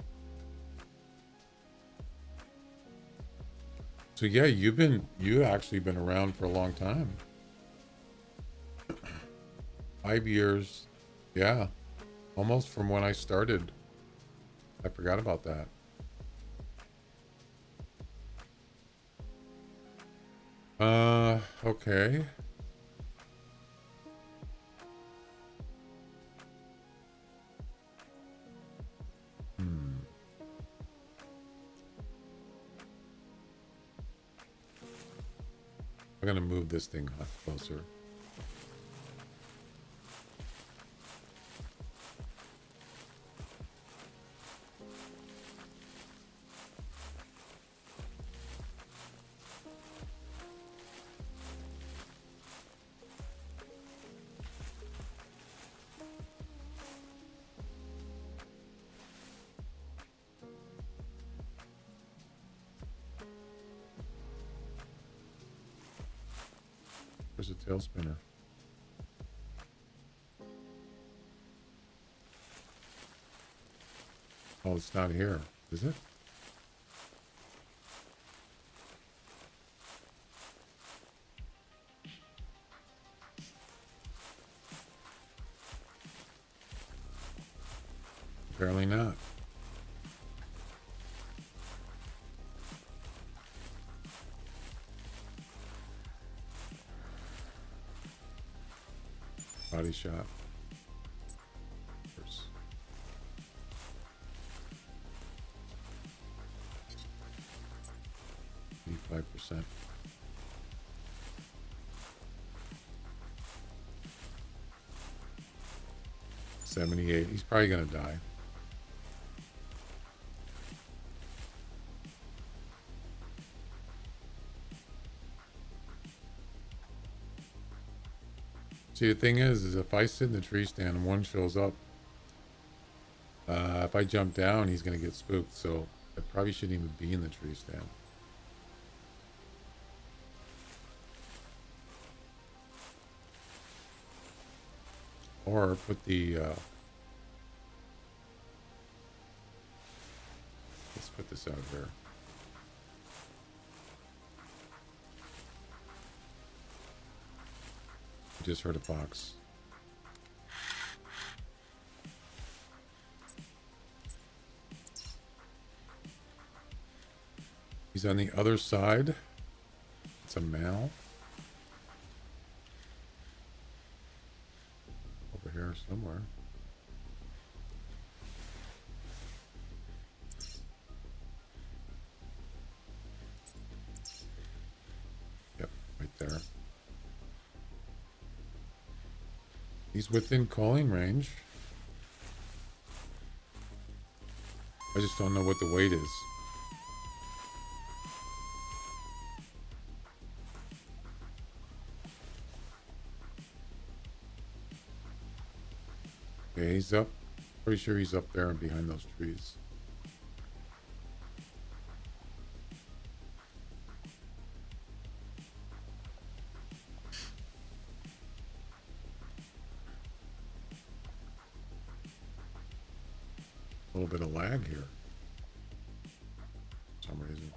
So yeah, you actually been around for a long time. 5 years. Yeah. Almost from when I started. I forgot about that. Okay. I'm gonna move this thing closer. Where's the tail spinner? Oh, it's not here, is it? Apparently not. Body shot. 85%. $78. He's probably gonna die. See, the thing is if I sit in the tree stand and one shows up, if I jump down, he's gonna get spooked. So I probably shouldn't even be in the tree stand. Or put the, let's put this out here. I just heard a fox. He's on the other side. It's a male. Over here somewhere. Yep, right there. He's within calling range. I just don't know what the weight is. Okay, he's up. Pretty sure he's up there and behind those trees. A little bit of lag here. For some reason.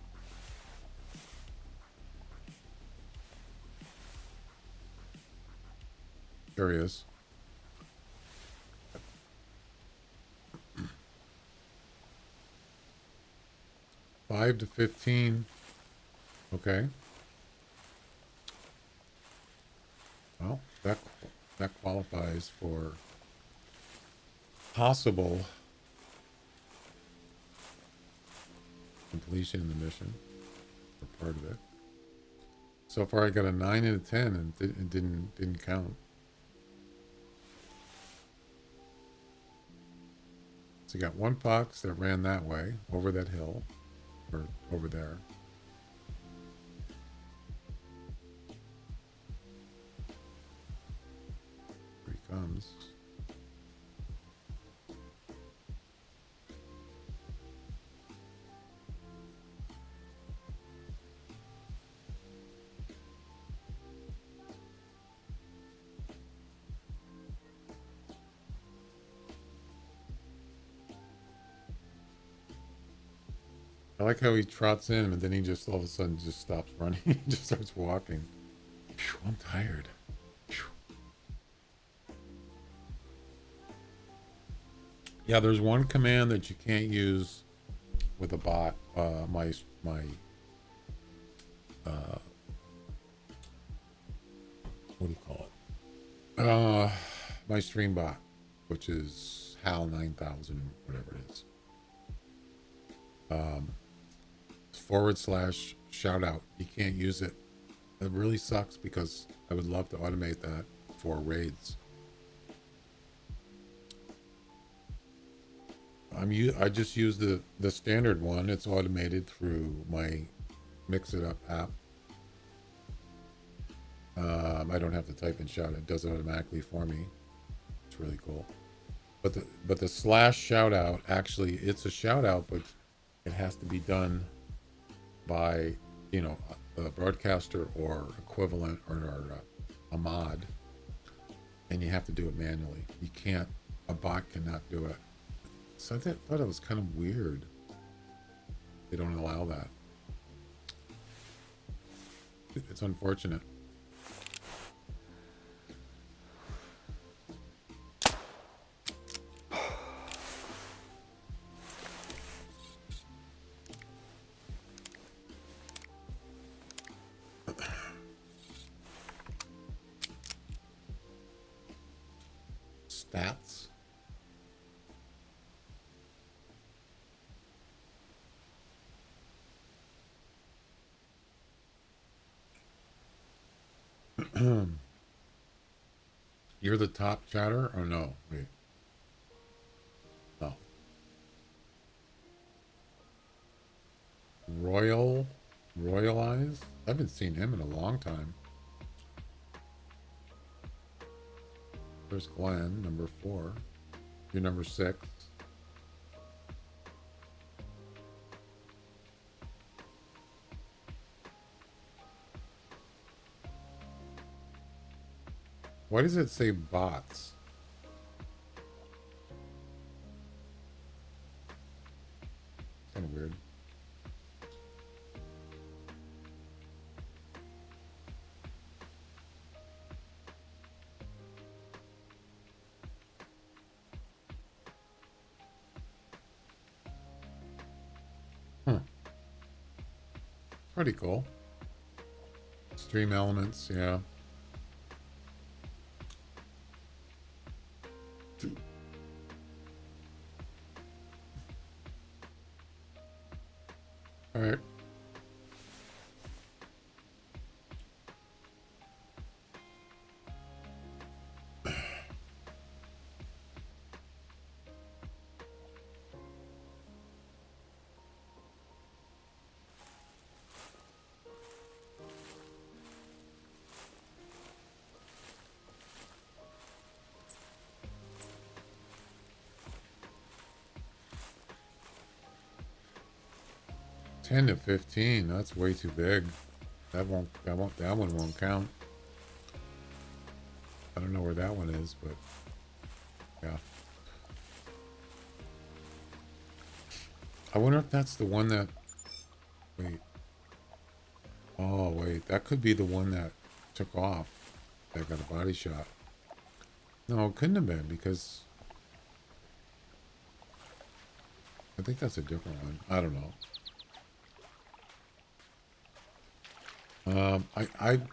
There he is. Five to 15. Okay. Well, that qualifies for possible completion of the mission, or part of it. So far, I got a 9 and a 10, and it didn't count. So you got one fox that ran that way, over that hill, or over there. Here he comes. I like how he trots in and then he just all of a sudden just stops running. He just starts walking. Phew, I'm tired. Phew. Yeah, there's one command that you can't use with a bot. My what do you call it? My stream bot, which is HAL 9000, whatever it is. / shout out. You can't use it. It really sucks because I would love to automate that for raids. I just use the standard one. It's automated through my Mix It Up app. I don't have to type in shout. It does it automatically for me. It's really cool. But the / shout out, actually, it's a shout out, but it has to be done by, you know, a broadcaster or equivalent, or a mod, and you have to do it manually. You can't. A bot cannot do it. So I thought it was kind of weird. They don't allow that. It's unfortunate. Stats. You're the top chatter, or no? Wait. No. Royal Eyes? I haven't seen him in a long time. There's Glenn, number 4. You're number 6. Why does it say bots? Kind of weird. Pretty cool. Stream elements, yeah. All right. 10 to 15. That's way too big. That one won't count. I don't know where that one is, but yeah. I wonder if that's the one that, wait. Oh, wait, that could be the one that took off. That got a body shot. No, it couldn't have been, because I think that's a different one. I don't know.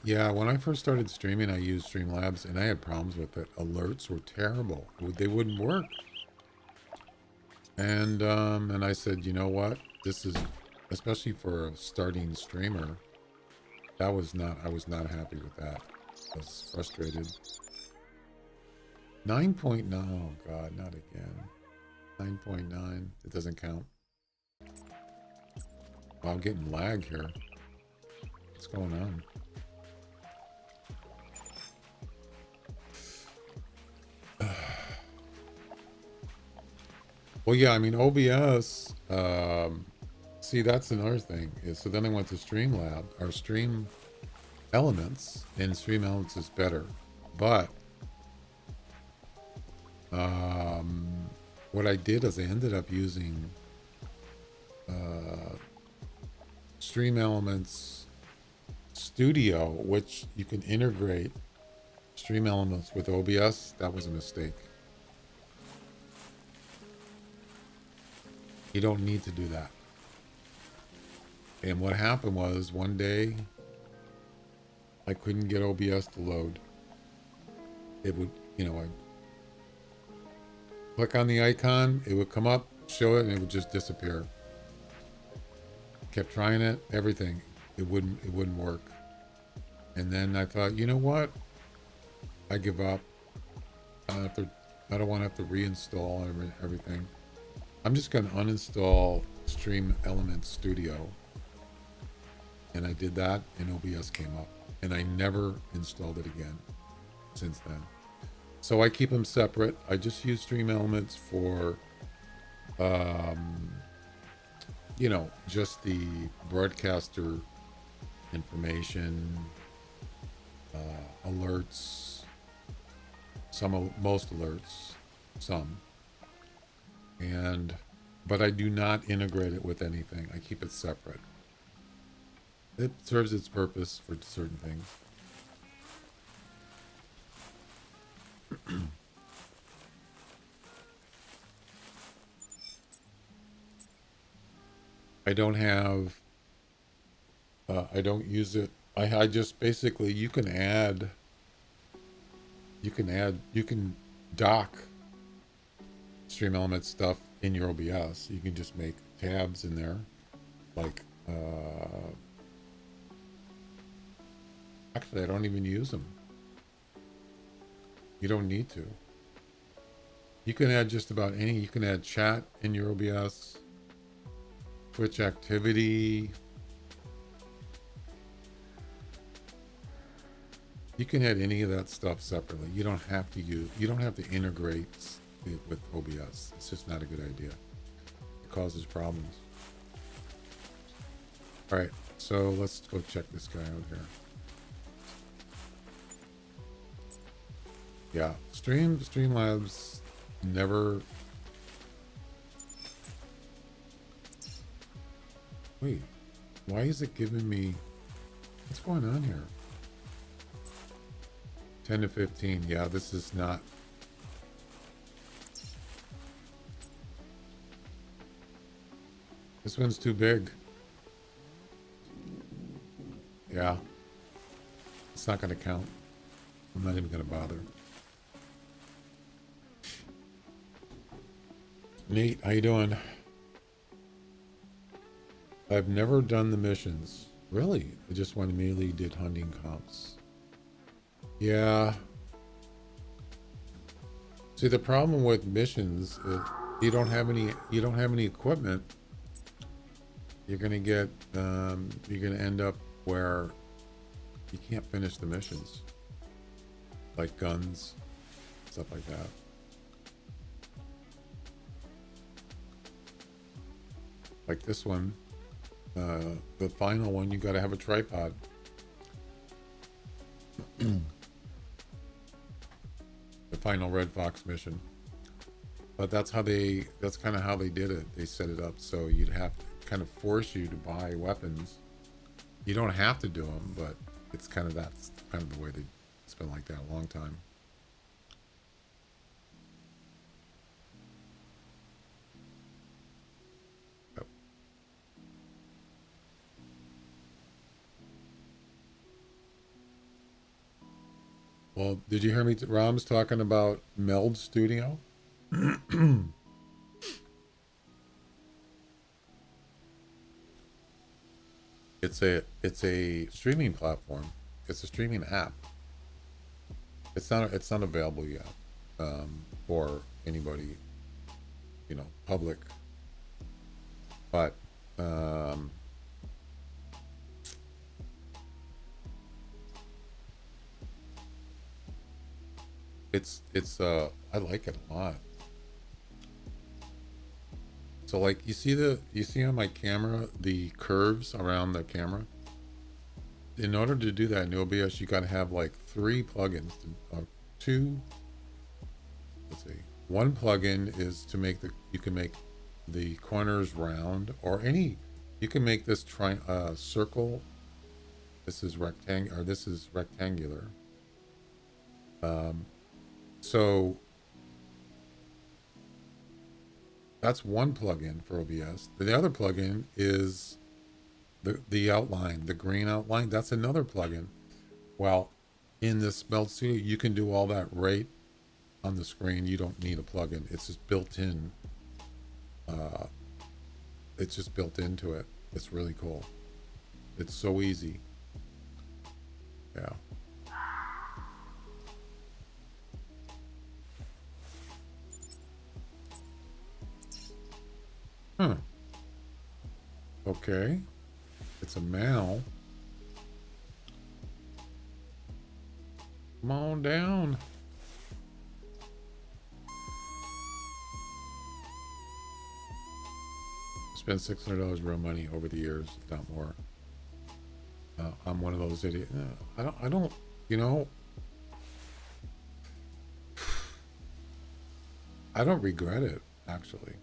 Yeah, when I first started streaming, I used Streamlabs, and I had problems with it. Alerts were terrible. They wouldn't work. And I said, you know what? This is, especially for a starting streamer, I was not happy with that. I was frustrated. 9.9, oh God, not again. 9.9, it doesn't count. Wow, I'm getting lag here. What's going on? Well, yeah, I mean, OBS, see, that's another thing. So then I went to Streamlab, or Stream Elements, and Stream Elements is better. But what I did is I ended up using Stream Elements Studio, which you can integrate Stream Elements with OBS. That was a mistake. You don't need to do that. And what happened was, one day I couldn't get OBS to load. It would, you know, I click on the icon, it would come up, show it, and it would just disappear. Kept trying it, everything. It wouldn't work. And then I thought, you know what? I give up. I don't want to have to reinstall everything. I'm just going to uninstall Stream Elements Studio. And I did that, and OBS came up. And I never installed it again since then. So I keep them separate. I just use Stream Elements for, you know, just the broadcaster information, alerts, most alerts, some. But I do not integrate it with anything. I keep it separate. It serves its purpose for certain things. I don't have, I don't use it. I just basically, you can dock Stream Elements stuff in your OBS. You can just make tabs in there. Like, actually, I don't even use them. You don't need to. You can add just about any, you can add chat in your OBS, Twitch activity. You can add any of that stuff separately. You don't have to integrate it with OBS. It's just not a good idea. It causes problems. All right, so let's go check this guy out here. Yeah, Streamlabs never. Wait, why is it giving me? What's going on here? 10 to 15. Yeah, this is not. This one's too big. Yeah. It's not going to count. I'm not even going to bother. Nate, how you doing? I've never done the missions. Really? I just went immediately did hunting comps. Yeah. See, the problem with missions is you don't have any equipment. You're gonna get you're gonna end up where you can't finish the missions. Like guns, stuff like that. Like this one, The final one, you got to have a tripod. The final Red Fox mission. But that's kind of how they did it. They set it up so you'd have to kind of force you to buy weapons. You don't have to do them, but that's kind of the way it's been like that a long time. Yep. Well, did you hear me? Rom's talking about Meld Studio. It's a streaming platform. It's a streaming app. It's not available yet for anybody, public. But it's I like it a lot. So like you see on my camera the curves around the camera. In order to do that in OBS, you got to have like 3 plugins. Two. Let's see. One plugin is to make you can make the corners round, or you can make this circle. This is rectangular. So that's one plugin for OBS. The other plugin is the outline, the green outline. That's another plugin. Well, in this Meld Studio, you can do all that right on the screen. You don't need a plugin. It's just built in. It's just built into it. It's really cool. It's so easy. Yeah. Huh. Okay. It's a Mal. Come on down. Spent $600 real money over the years, if not more. I'm one of those idiots. I don't, I don't regret it, actually.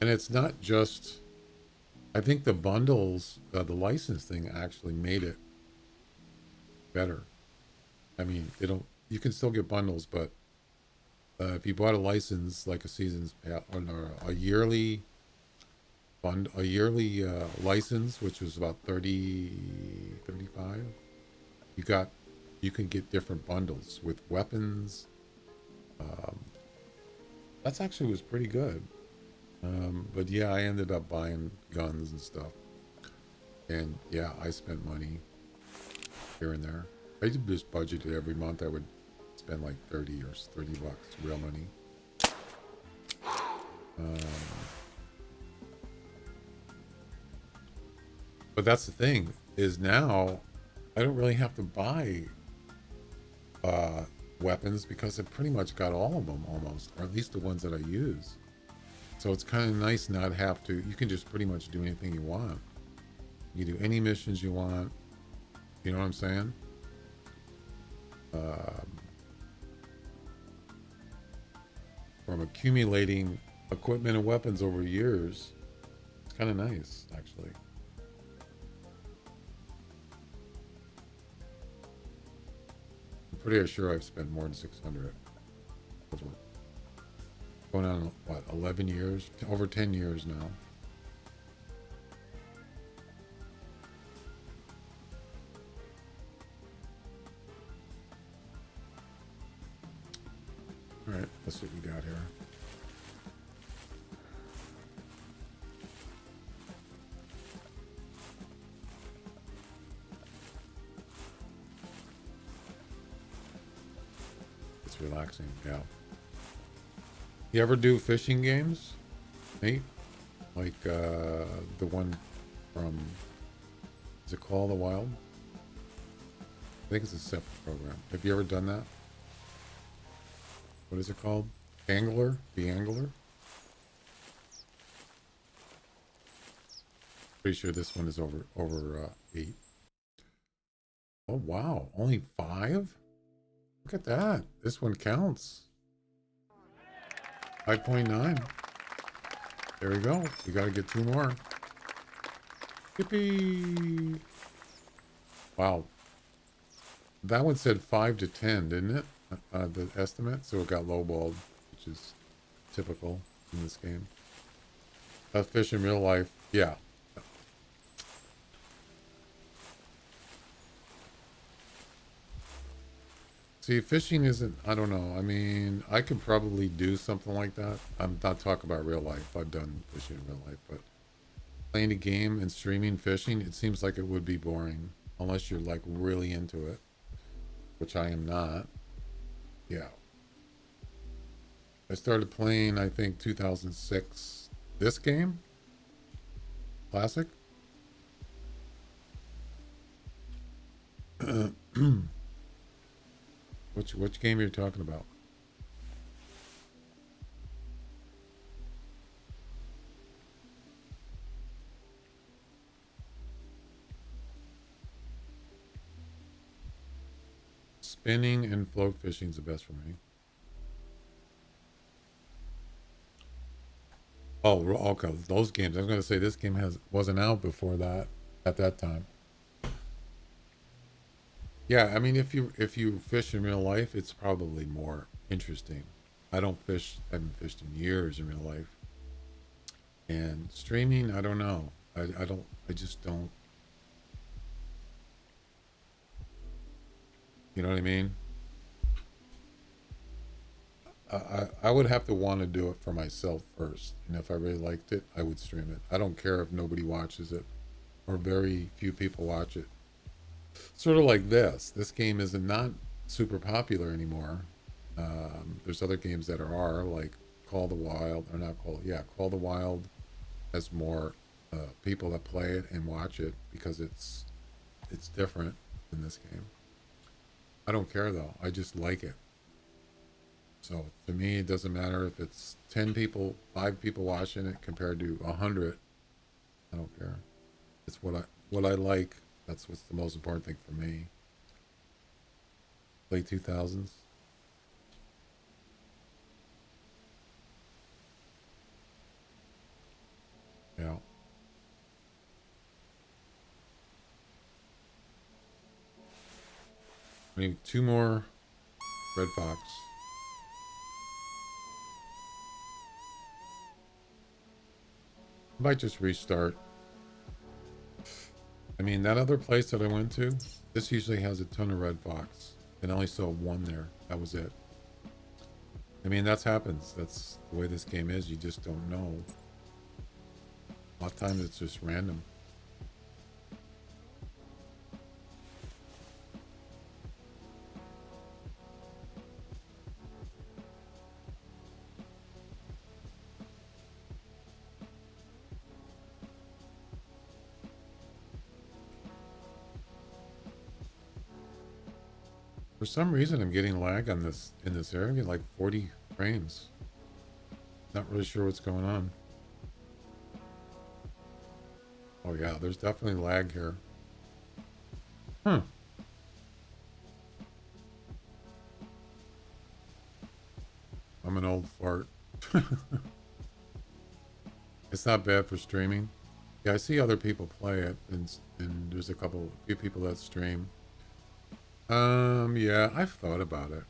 And it's not just, I think the bundles, the license thing actually made it better. I mean, you can still get bundles, but if you bought a license, like a season's or a yearly license, which was about 35, you can get different bundles with weapons. That's actually was pretty good. But yeah, I ended up buying guns and stuff. And yeah, I spent money here and there. I just budgeted every month. I would spend like 30 or 30 bucks, real money. But that's the thing, is now I don't really have to buy weapons because I pretty much got all of them almost, or at least the ones that I use. So it's kind of nice not have to. You can just pretty much do anything you want. You can do any missions you want. You know what I'm saying? From accumulating equipment and weapons over years, it's kind of nice, actually. I'm pretty sure I've spent more than 600. Going on, what, 11 years? Over 10 years now. All right, let's see what we got here. It's relaxing, yeah. You ever do fishing games, Nate? Like the one from, is it called The Wild? I think it's a separate program. Have you ever done that? What is it called? Angler? The Angler? Pretty sure this one is over 8. Oh wow, only 5? Look at that. This one counts. 5.9. There we go. We got to get 2 more. Yippee! Wow. That one said 5 to 10, didn't it? The estimate, so it got lowballed, which is typical in this game. Fish in real life, yeah. See, fishing isn't, I don't know. I mean, I could probably do something like that. I'm not talking about real life. I've done fishing in real life, but playing a game and streaming fishing, it seems like it would be boring unless you're like really into it, which I am not. Yeah. I started playing, I think, 2006. This game? Classic? Which game are you talking about? Spinning and float fishing is the best for me. Oh, okay. Those games. I was going to say this game wasn't out before that at that time. Yeah, I mean, if you fish in real life, it's probably more interesting. I don't fish. I haven't fished in years in real life. And streaming, I don't know. I don't. I just don't. You know what I mean? I would have to want to do it for myself first. And if I really liked it, I would stream it. I don't care if nobody watches it or very few people watch it. Sort of like this. This game is not super popular anymore. There's other games that are like Call the Wild, or not Call. Yeah, Call the Wild has more people that play it and watch it because it's different in this game. I don't care though. I just like it. So to me, it doesn't matter if it's 10 people, 5 people watching it compared to 100. I don't care. It's what I like. That's what's the most important thing for me. Late 2000s. Yeah. I need 2 more Red Fox. I might just restart. I mean, that other place that I went to, this usually has a ton of Red Fox. And I only saw 1 there. That was it. I mean, that happens. That's the way this game is. You just don't know. A lot of times it's just random. For some reason, I'm getting lag on this in this area. I get like 40 frames. Not really sure what's going on. Oh yeah, there's definitely lag here. Huh. I'm an old fart. It's not bad for streaming. Yeah, I see other people play it, and there's a few people that stream. Yeah, I've thought about it.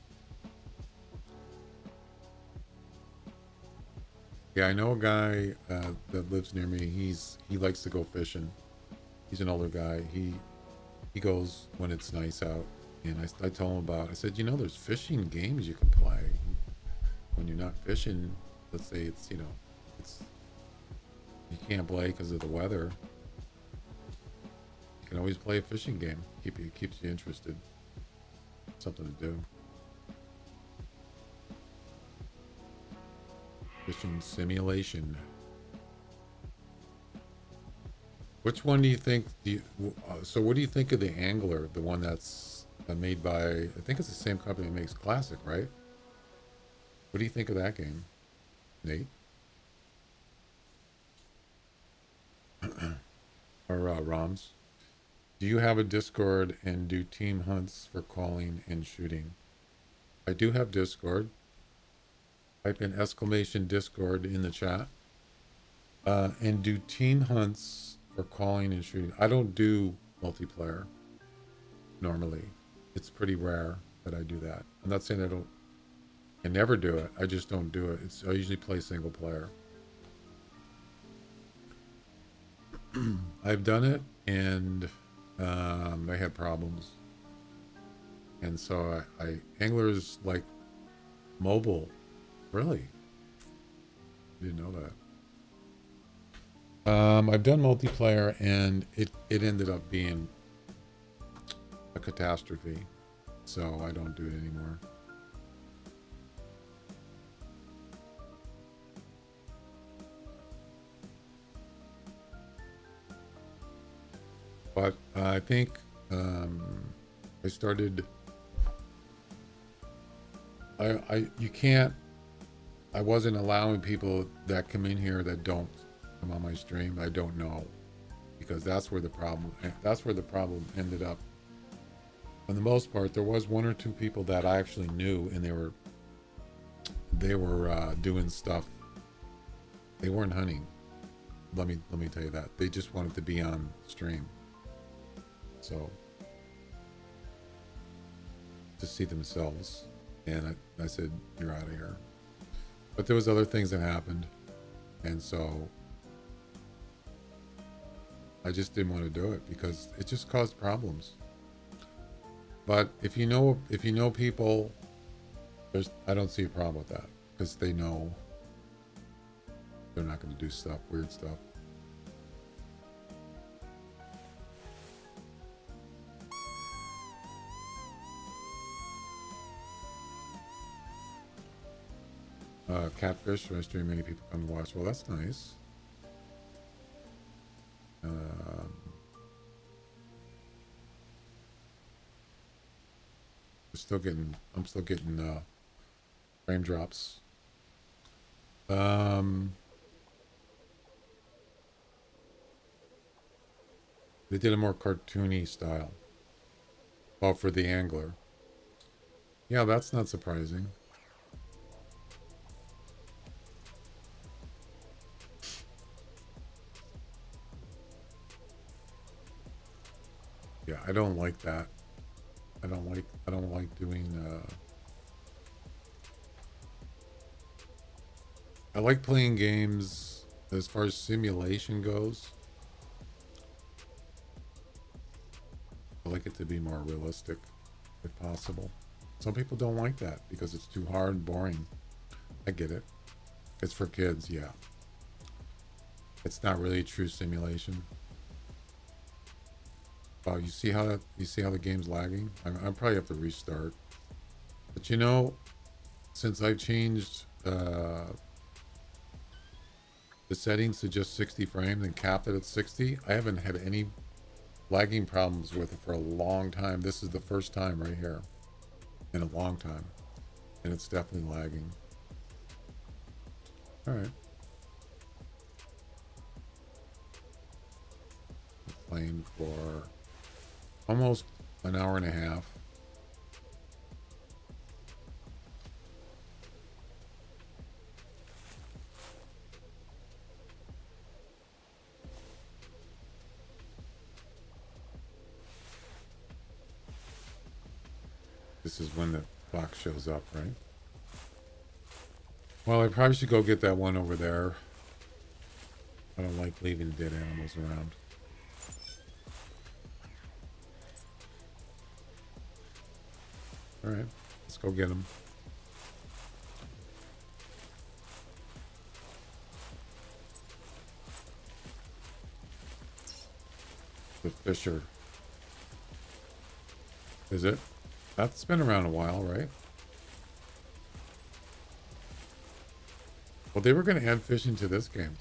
Yeah, I know a guy that lives near me. He likes to go fishing. He's an older guy. He goes when it's nice out, and I told him about. I said, there's fishing games you can play when you're not fishing. Let's say it's you can't play because of the weather. You can always play a fishing game. Keeps you interested. Something to do. Fishing simulation. Which one do you think? So what do you think of the Angler? The one that's made by, I think it's the same company that makes Classic, right? What do you think of that game, Nate? or ROMs. Do you have a Discord and do team hunts for calling and shooting? I do have Discord. Type in exclamation Discord in the chat. And do team hunts for calling and shooting. I don't do multiplayer normally. It's pretty rare that I do that. I'm not saying I never do it. I just don't do it. I usually play single player. I've done it and I had problems. And so anglers like mobile. Really? Didn't know that. I've done multiplayer and it ended up being a catastrophe. So I don't do it anymore. But I think I started. I wasn't allowing people that come in here that don't come on my stream. I don't know, because that's where the problem ended up. For the most part, there was one or two people that I actually knew, and they were doing stuff. They weren't hunting. Let me tell you that. They just wanted to be on stream. So to see themselves, and I said, you're out of here. But there was other things that happened, and so I just didn't want to do it because it just caused problems. But if you know people, I don't see a problem with that, because they know they're not going to do weird stuff. Catfish, when I stream, many people come to watch. Well, that's nice. I'm still getting frame drops. They did a more cartoony style. Well, for the angler. Yeah, that's not surprising. Yeah, I don't like that. I don't like doing I like playing games as far as simulation goes. I like it to be more realistic if possible. Some people don't like that because it's too hard and boring. I get it. It's for kids, yeah. It's not really a true simulation. Wow, you see how the game's lagging? I probably have to restart. But you know, since I've changed the settings to just 60 frames and capped it at 60, I haven't had any lagging problems with it for a long time. This is the first time right here in a long time, and it's definitely lagging. All right. Playing for almost an hour and a half. This is when the box shows up, right? Well, I probably should go get that one over there. I don't like leaving dead animals around. All right, let's go get them. The Fisher. Is it? That's been around a while, right? Well, they were going to add fishing to this game.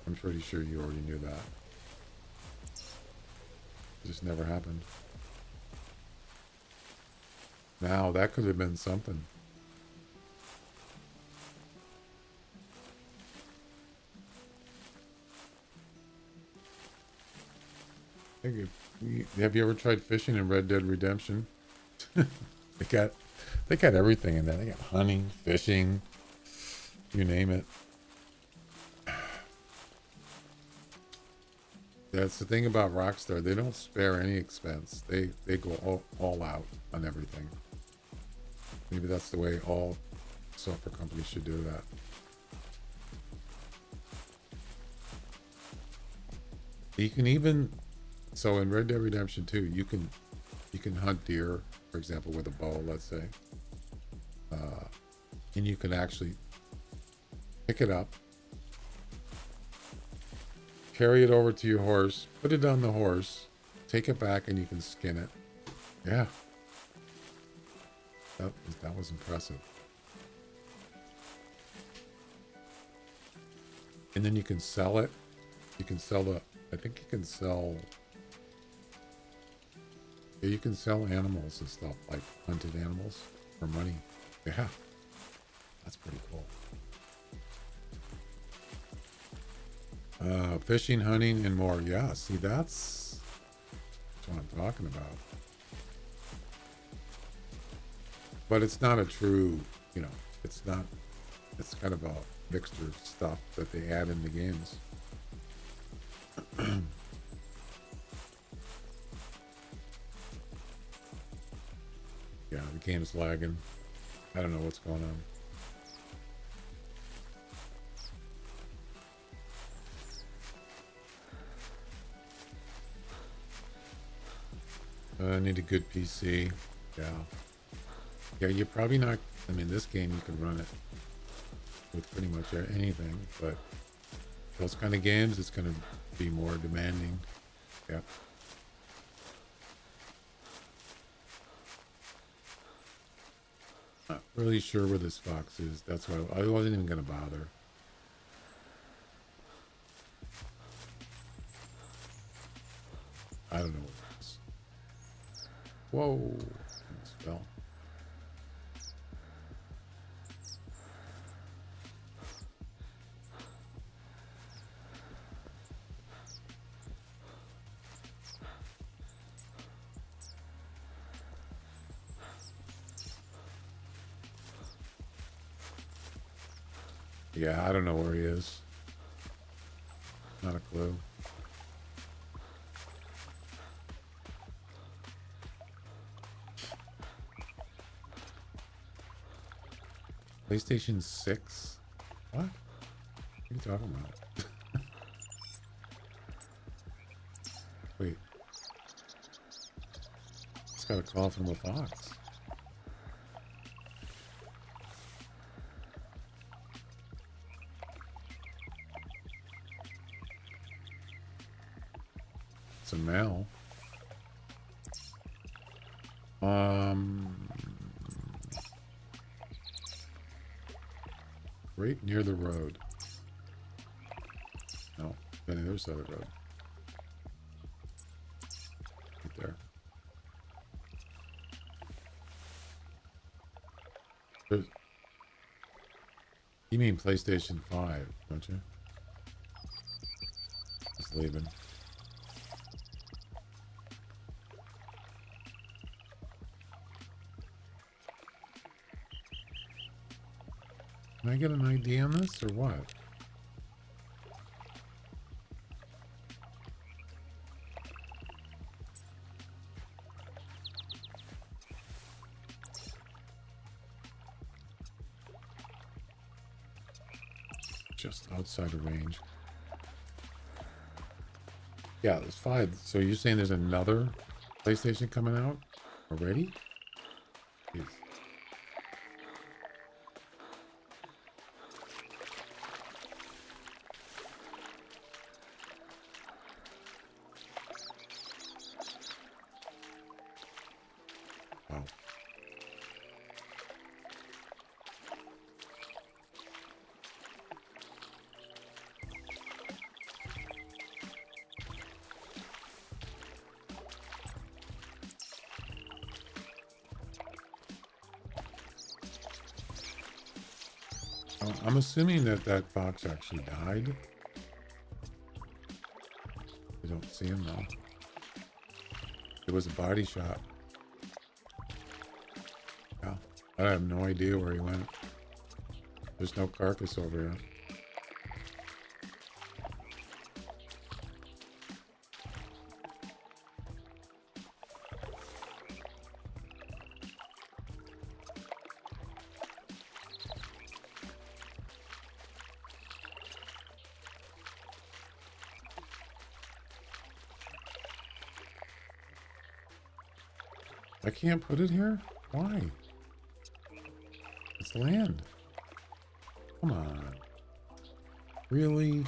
I'm pretty sure you already knew that. It just never happened. Now, that could have been something. think have you ever tried fishing in Red Dead Redemption? they got they got everything in there. They got hunting, fishing, you name it. That's the thing about Rockstar. They don't spare any expense. They go all out on everything. Maybe that's the way all software companies should do that. You can even, so in Red Dead Redemption 2, you can hunt deer, for example, with a bow, let's say, and you can actually pick it up, carry it over to your horse, put it on the horse, take it back, and you can skin it. Yeah, that was impressive. And then you can sell it. You can sell the. I think you can sell. Yeah, you can sell animals and stuff, like hunted animals, for money. Yeah, that's pretty cool. Fishing, hunting, and more. Yeah, see, that's what I'm talking about. But it's not a true, it's not. It's kind of a mixture of stuff that they add in the games. Yeah, the game's lagging. I don't know what's going on. I need a good PC. Yeah. Yeah, you're probably not. I mean, this game you can run it with pretty much anything, but those kind of games, it's going to be more demanding. Yeah. Not really sure where this fox is. That's why I wasn't even going to bother. I don't know what it is. Whoa. Almost fell. Yeah, I don't know where he is. Not a clue. PlayStation 6? What? What are you talking about? Wait. It's got a call from a fox. It's a male. Right near the road. No, on the other side of the road. Right there. You mean PlayStation 5, don't you? Just leaving. Can I get an ID on this or what? Just outside of range. Yeah, there's 5. So you're saying there's another PlayStation coming out already? Jeez. Wow. I'm assuming that that fox actually died. I don't see him now. It was a body shot. Yeah. I have no idea where he went. There's no carcass over here. I can't put it here? Why? It's land. Come on. Really?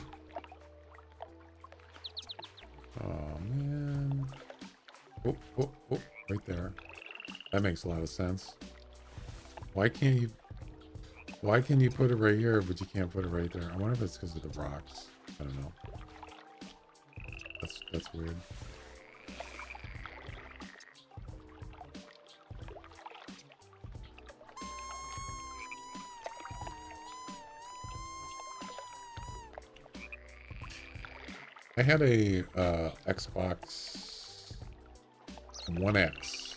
Oh, man. Oh, oh, oh, right there. That makes a lot of sense. Why can you put it right here, but you can't put it right there? I wonder if it's because of the rocks. I don't know. That's weird. I had a Xbox One X,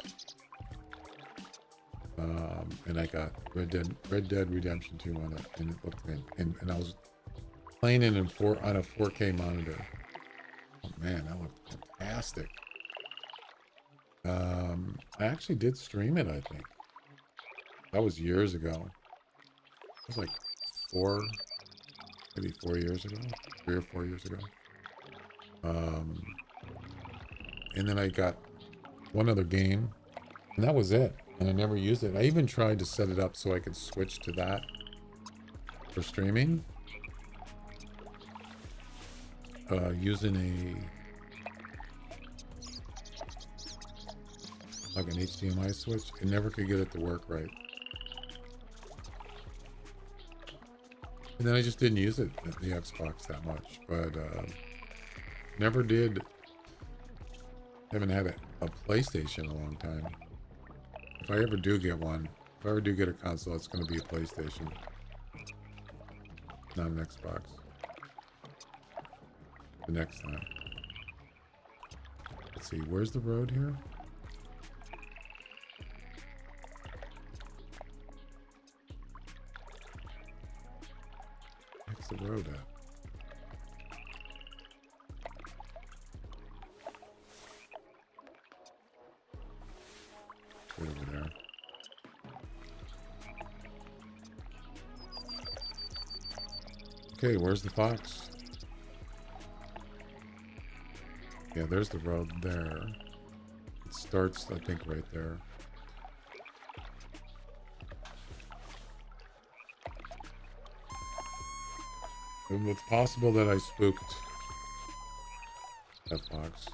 and I got Red Dead Redemption 2 on it, and it looked and I was playing it on a 4K monitor. Oh man, that looked fantastic. I actually did stream it. I think that was years ago. It was like maybe 4 years ago, 3 or 4 years ago. And then I got one other game, and that was it. And I never used it. I even tried to set it up so I could switch to that for streaming, using like an HDMI switch. I never could get it to work right. And then I just didn't use it at the Xbox that much, but never did. Haven't had a PlayStation in a long time. If I ever do get one, if I ever do get a console, it's going to be a PlayStation, not an Xbox. The next time. Let's see, where's the road here? Where's the road at? Over there. Okay, where's the fox? Yeah, there's the road there. It starts, I think, right there. And it's possible that I spooked that fox.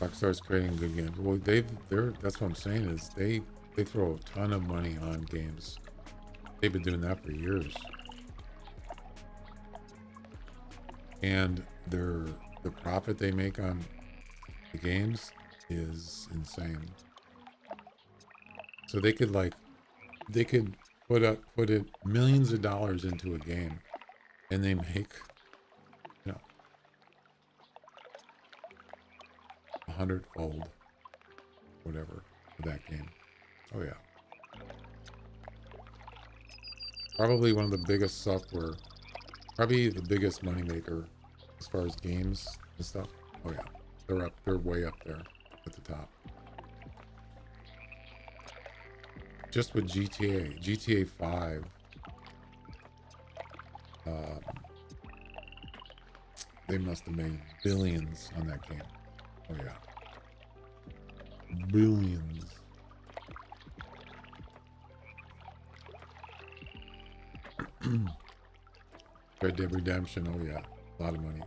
Rockstar's creating good games. Well, that's what I'm saying is they throw a ton of money on games. They've been doing that for years. And the profit they make on the games is insane. So they could put it millions of dollars into a game, and they make, you know, 100-fold, whatever, for that game. Oh yeah. Probably one of the biggest software, probably the biggest moneymaker as far as games and stuff. Oh yeah, they're way up there at the top. Just with GTA 5, they must have made billions on that game. Oh yeah, billions. Red Dead Redemption, oh yeah, a lot of money.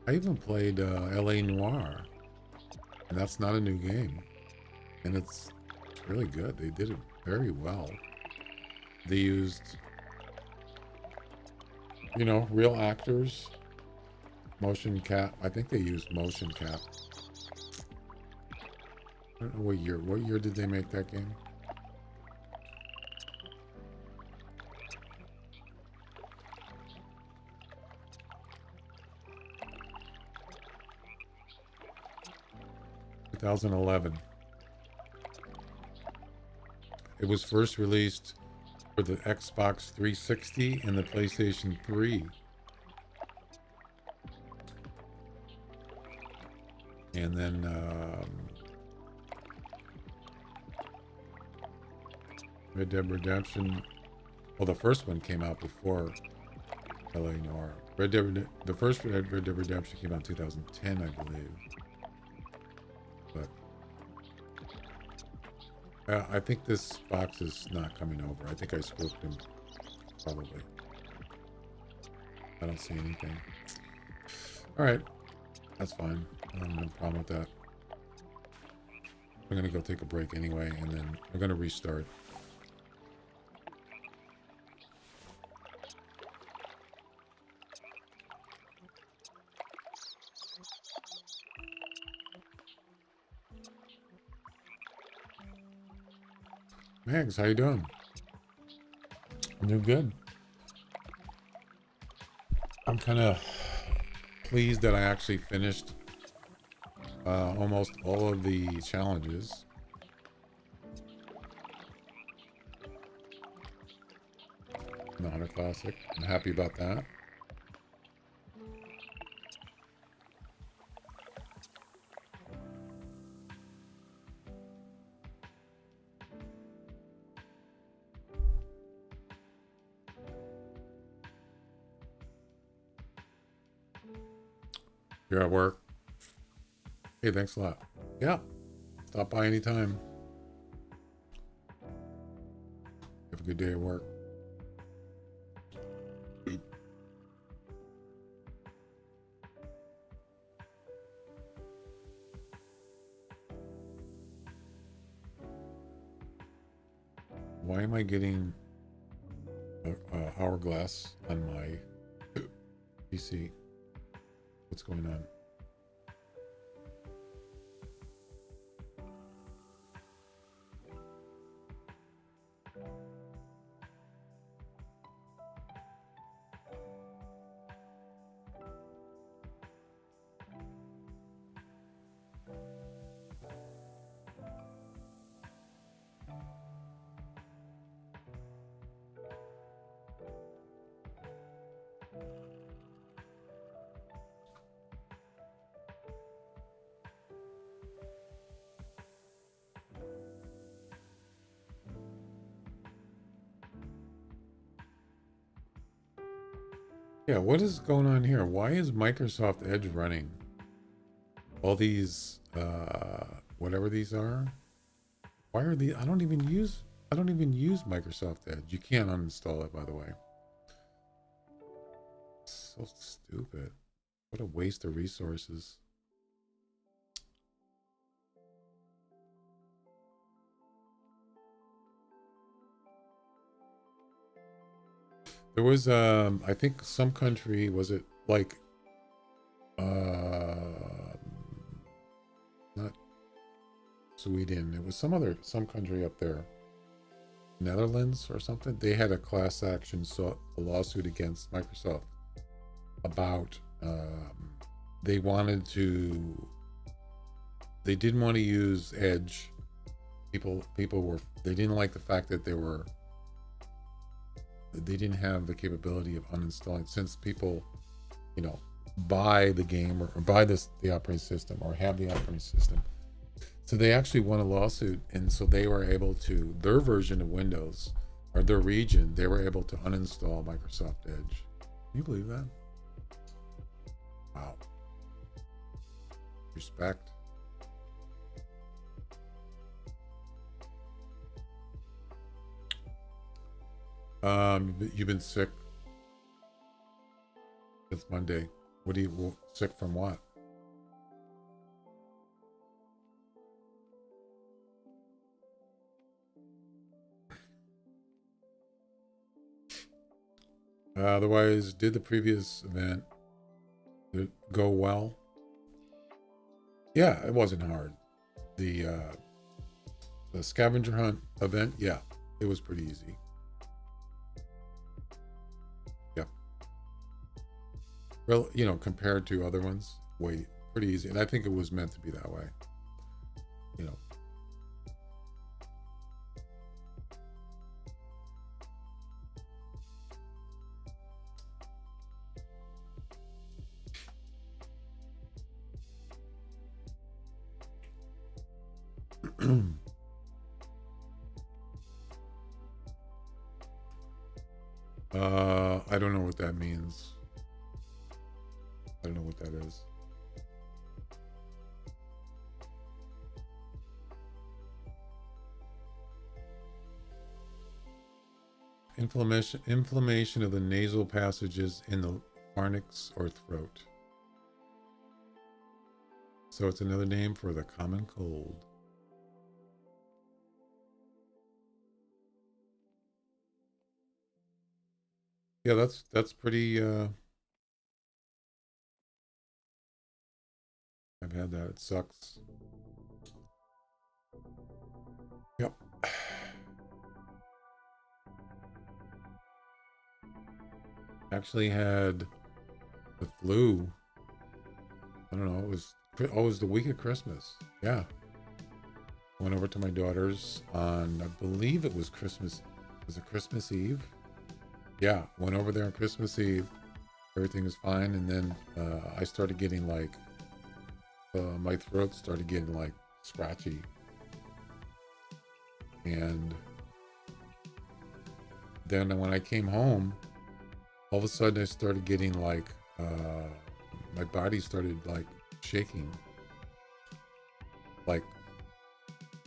I even played LA Noire, and that's not a new game, and it's really good. They did it very well. They used, you know, real actors, motion cap. I think they used motion cap. I don't know what year. What year did they make that game? 2011. It was first released for the Xbox 360 and the PlayStation 3. And then Red Dead Redemption. Well, the first one came out before LA Noire. The first Red Dead Redemption came out in 2010, I believe. But I think this box is not coming over. I think I spooked him, probably. I don't see anything. All right, that's fine. I don't have a problem with that. I'm gonna go take a break anyway, and then we're gonna restart. Mags, how you doing? I'm doing good. I'm kind of pleased that I actually finished almost all of the challenges. The Hunter Classic. I'm happy about that. You're at work? Hey, thanks a lot. Yeah, stop by anytime. Have a good day at work. Why am I getting a hourglass on my PC? What's going on? Yeah, what is going on here? Why is Microsoft Edge running? All these, whatever these are. Why are these? I don't even use Microsoft Edge. You can't uninstall it, by the way. So stupid. What a waste of resources. There was, I think some country, was it like, not Sweden, it was some country up there, Netherlands or something. They had a class action, a lawsuit against Microsoft about, they didn't want to use Edge. They didn't like the fact that they didn't have the capability of uninstalling, since people, buy the game or buy the operating system or have the operating system. So they actually won a lawsuit, and so they were able to, their version of Windows or their region, they were able to uninstall Microsoft Edge. Can you believe that? Wow. Respect. You've been sick since Monday. Sick from what? Otherwise, did the previous event go well? Yeah, it wasn't hard. The scavenger hunt event, yeah, it was pretty easy. Yeah. Well, compared to other ones, pretty easy. And I think it was meant to be that way. I don't know what that means. I don't know what that is. Inflammation of the nasal passages in the pharynx or throat. So it's another name for the common cold. Yeah, that's pretty I've had that. It sucks. Yep. Actually had the flu. I don't know, it was the week of Christmas. Yeah. Went over to my daughter's on, I believe it was Christmas. Was it Christmas Eve? Yeah, went over there on Christmas Eve. Everything was fine, and then I started getting like my throat started getting like scratchy, and then when I came home, all of a sudden I started getting like my body started like shaking, like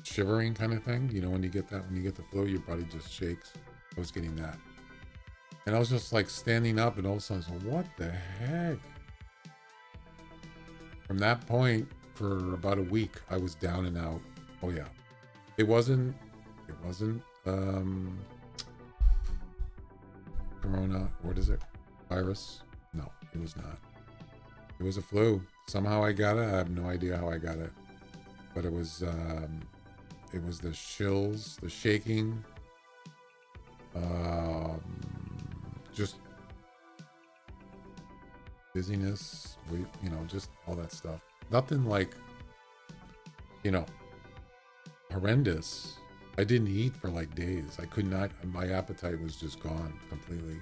shivering kind of thing. You know, when you get the flu, your body just shakes. I was getting that, and I was just like standing up, and all of a sudden I was like, what the heck? From that point, for about a week, I was down and out. Oh yeah, it wasn't corona. What is it? Virus? No, it was not. It was a flu. Somehow I got it. I have no idea how I got it, but it was the chills, the shaking, just dizziness, you know, just all that stuff. Nothing like, you know, horrendous. I didn't eat for like days. I could not, my appetite was just gone completely.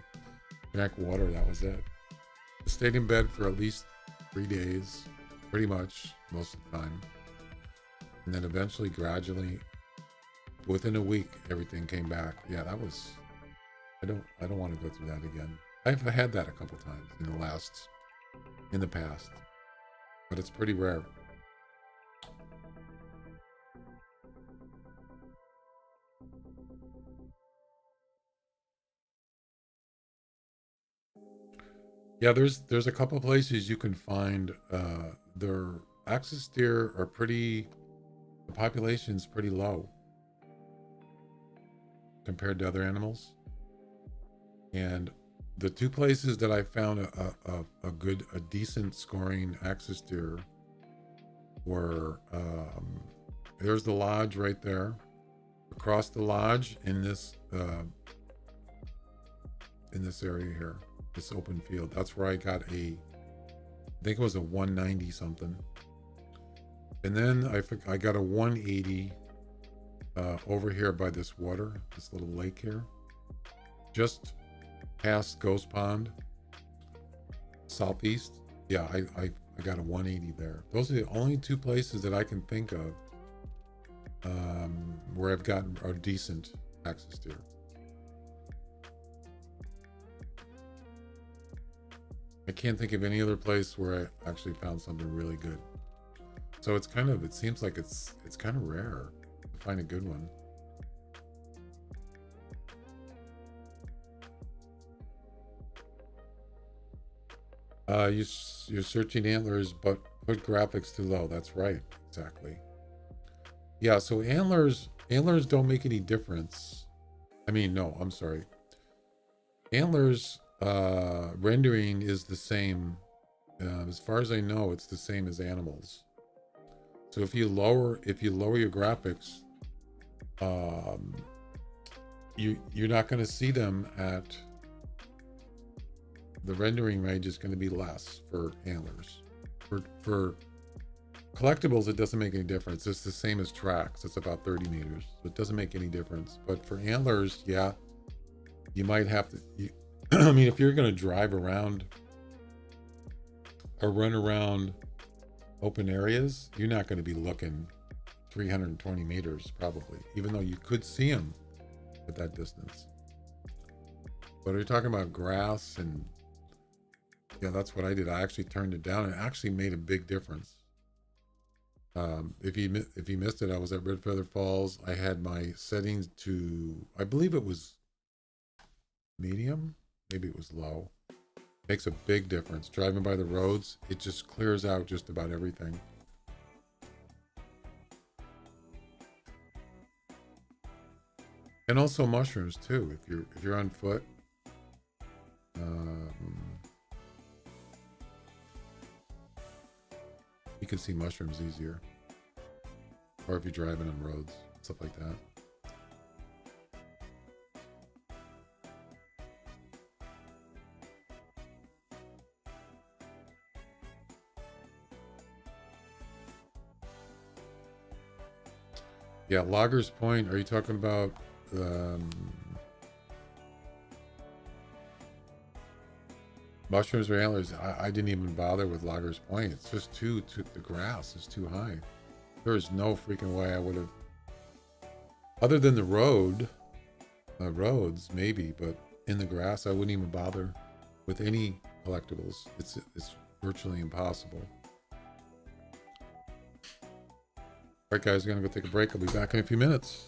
Drank water, that was it. I stayed in bed for at least 3 days, pretty much most of the time. And then eventually, gradually, within a week, everything came back. Yeah, that was, I don't want to go through that again. I've had that a couple times in the past, but it's pretty rare. Yeah, there's a couple places you can find their axis deer are pretty, the population's pretty low compared to other animals. And the two places that I found a decent scoring axis deer were there's the lodge right there. Across the lodge in this area here, this open field. That's where I got I think it was a 190 something. And then I got a 180 over here by this water, this little lake here, just past Ghost Pond, southeast. Yeah, I got a 180 there. Those are the only two places that I can think of where I've gotten a decent axis deer. I can't think of any other place where I actually found something really good. So it's kind of, it seems like it's kind of rare to find a good one. You're searching antlers, but put graphics too low. That's right, exactly. Yeah, so antlers don't make any difference. I mean, no, I'm sorry. Antlers rendering is the same. As far as I know, it's the same as animals. So if you lower your graphics, you're not going to see them at the rendering range is going to be less for antlers. For collectibles, it doesn't make any difference. It's the same as tracks. It's about 30 meters. So it doesn't make any difference. But for antlers, yeah, you might have to. I mean, if you're going to drive around or run around open areas, you're not going to be looking 320 meters probably, even though you could see them at that distance. But are you talking about grass? And yeah, that's what I did. I actually turned it down, and it actually made a big difference. If you missed it, I was at Red Feather Falls. I had my settings to, I believe it was medium, maybe it was low. Makes a big difference. Driving by the roads, it just clears out just about everything. And also mushrooms too. If you're on foot, um, you can see mushrooms easier. Or if you're driving on roads, stuff like that. Yeah, Loggers Point. Are you talking about mushrooms or antlers? I didn't even bother with Loggers Point. It's just the grass is too high. There is no freaking way I would have, other than the roads maybe, but in the grass I wouldn't even bother with any collectibles. It's virtually impossible. All right, guys, I'm gonna go take a break. I'll be back in a few minutes.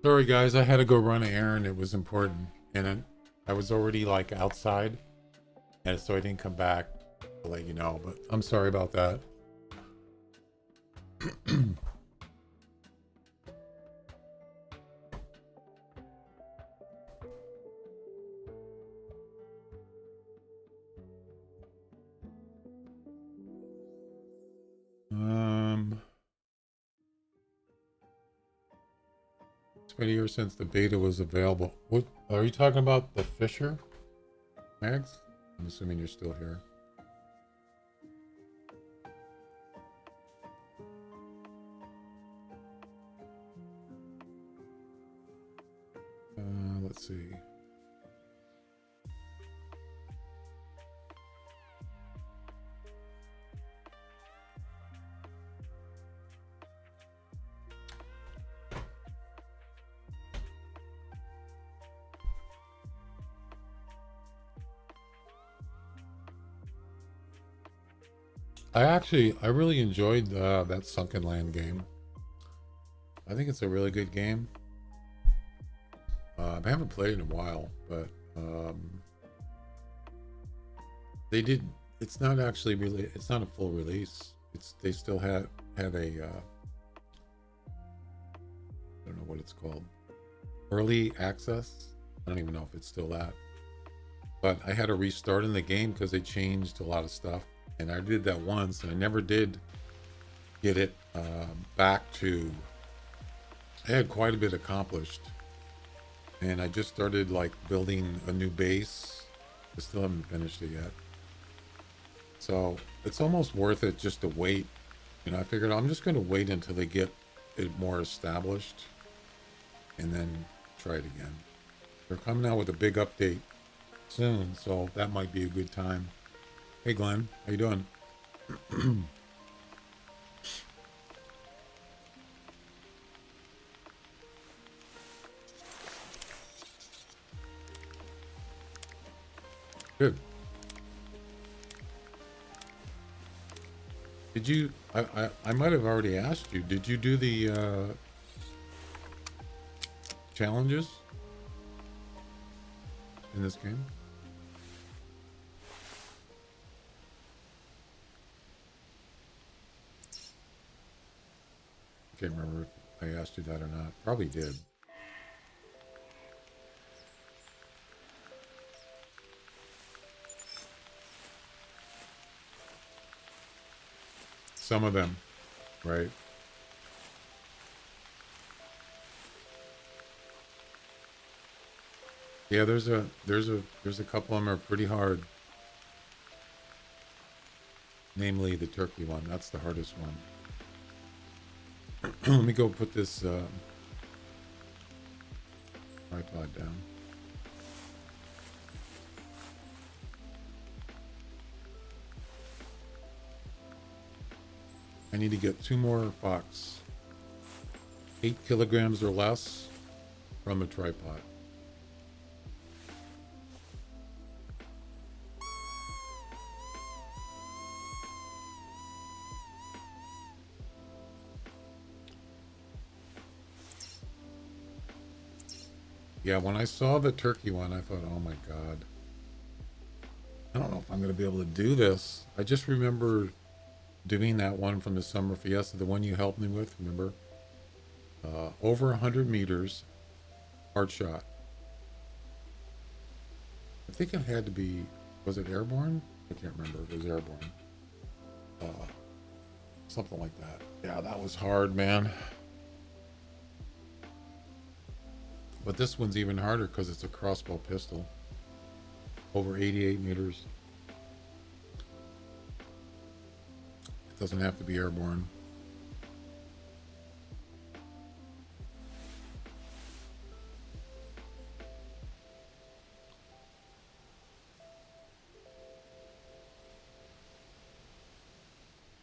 Sorry guys, I had to go run an errand. It was important, and I was already like outside, and so I didn't come back to let you know. But I'm sorry about that. It's been a year since the beta was available. What are you talking about? The Fisher Mags? I'm assuming you're still here. Let's see. I really enjoyed that Sunken Land game. I think it's a really good game. I haven't played it in a while, but they did. It's not actually really. It's not a full release. They still had a. I don't know what it's called. Early access. I don't even know if it's still that. But I had to restart in the game because they changed a lot of stuff, and I did that once, and I never did get it back to. I had quite a bit accomplished, and I just started like building a new base. I still haven't finished it yet. So it's almost worth it just to wait. You know, I figured I'm just going to wait until they get it more established and then try it again. They're coming out with a big update soon, so that might be a good time. Hey Glenn, how you doing? Good. Did you, I might have already asked you, did you do the challenges in this game? I can't remember if I asked you that or not. Probably did. Some of them, right? Yeah, there's a couple of them are pretty hard. Namely the turkey one. That's the hardest one. Let me go put this tripod down. I need to get 2 more fox. 8 kilograms or less from a tripod. Yeah, when I saw the turkey one, I thought, oh my God. I don't know if I'm going to be able to do this. I just remember doing that one from the Summer Fiesta, the one you helped me with, remember? Over 100 meters, hard shot. I think it had to be, was it airborne? I can't remember if it was airborne. Something like that. Yeah, that was hard, man. But this one's even harder because it's a crossbow pistol. Over 88 meters. It doesn't have to be airborne.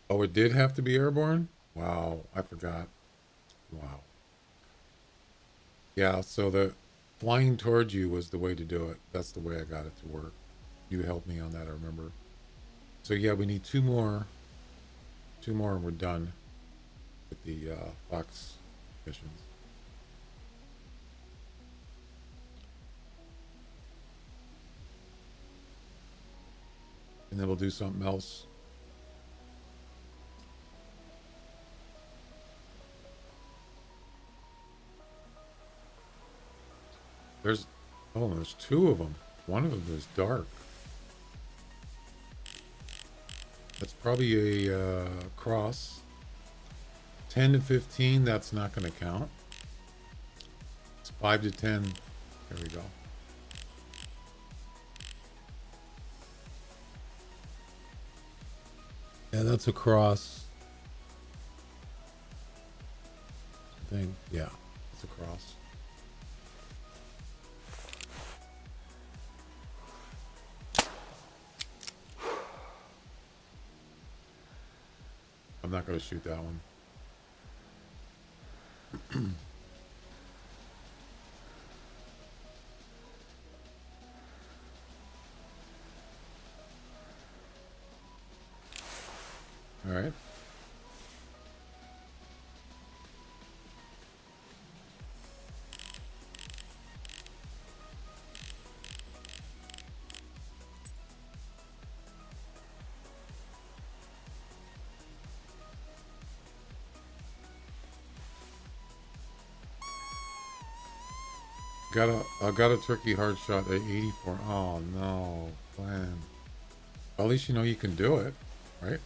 Oh, it did have to be airborne? Wow, I forgot. Wow. Yeah, so the flying towards you was the way to do it. That's the way I got it to work. You helped me on that, I remember. So yeah, we need 2 more. 2 more and we're done with the Fox missions. then we'll do something else. There's 2 of them. One of them is dark. That's probably a cross. 10 to 15, that's not going to count. It's 5 to 10. There we go. Yeah, that's a cross. I think, yeah, it's a cross. I'm not going to shoot that one. All right. I got a turkey hard shot at 84. Oh no, plan. At least you know you can do it, right?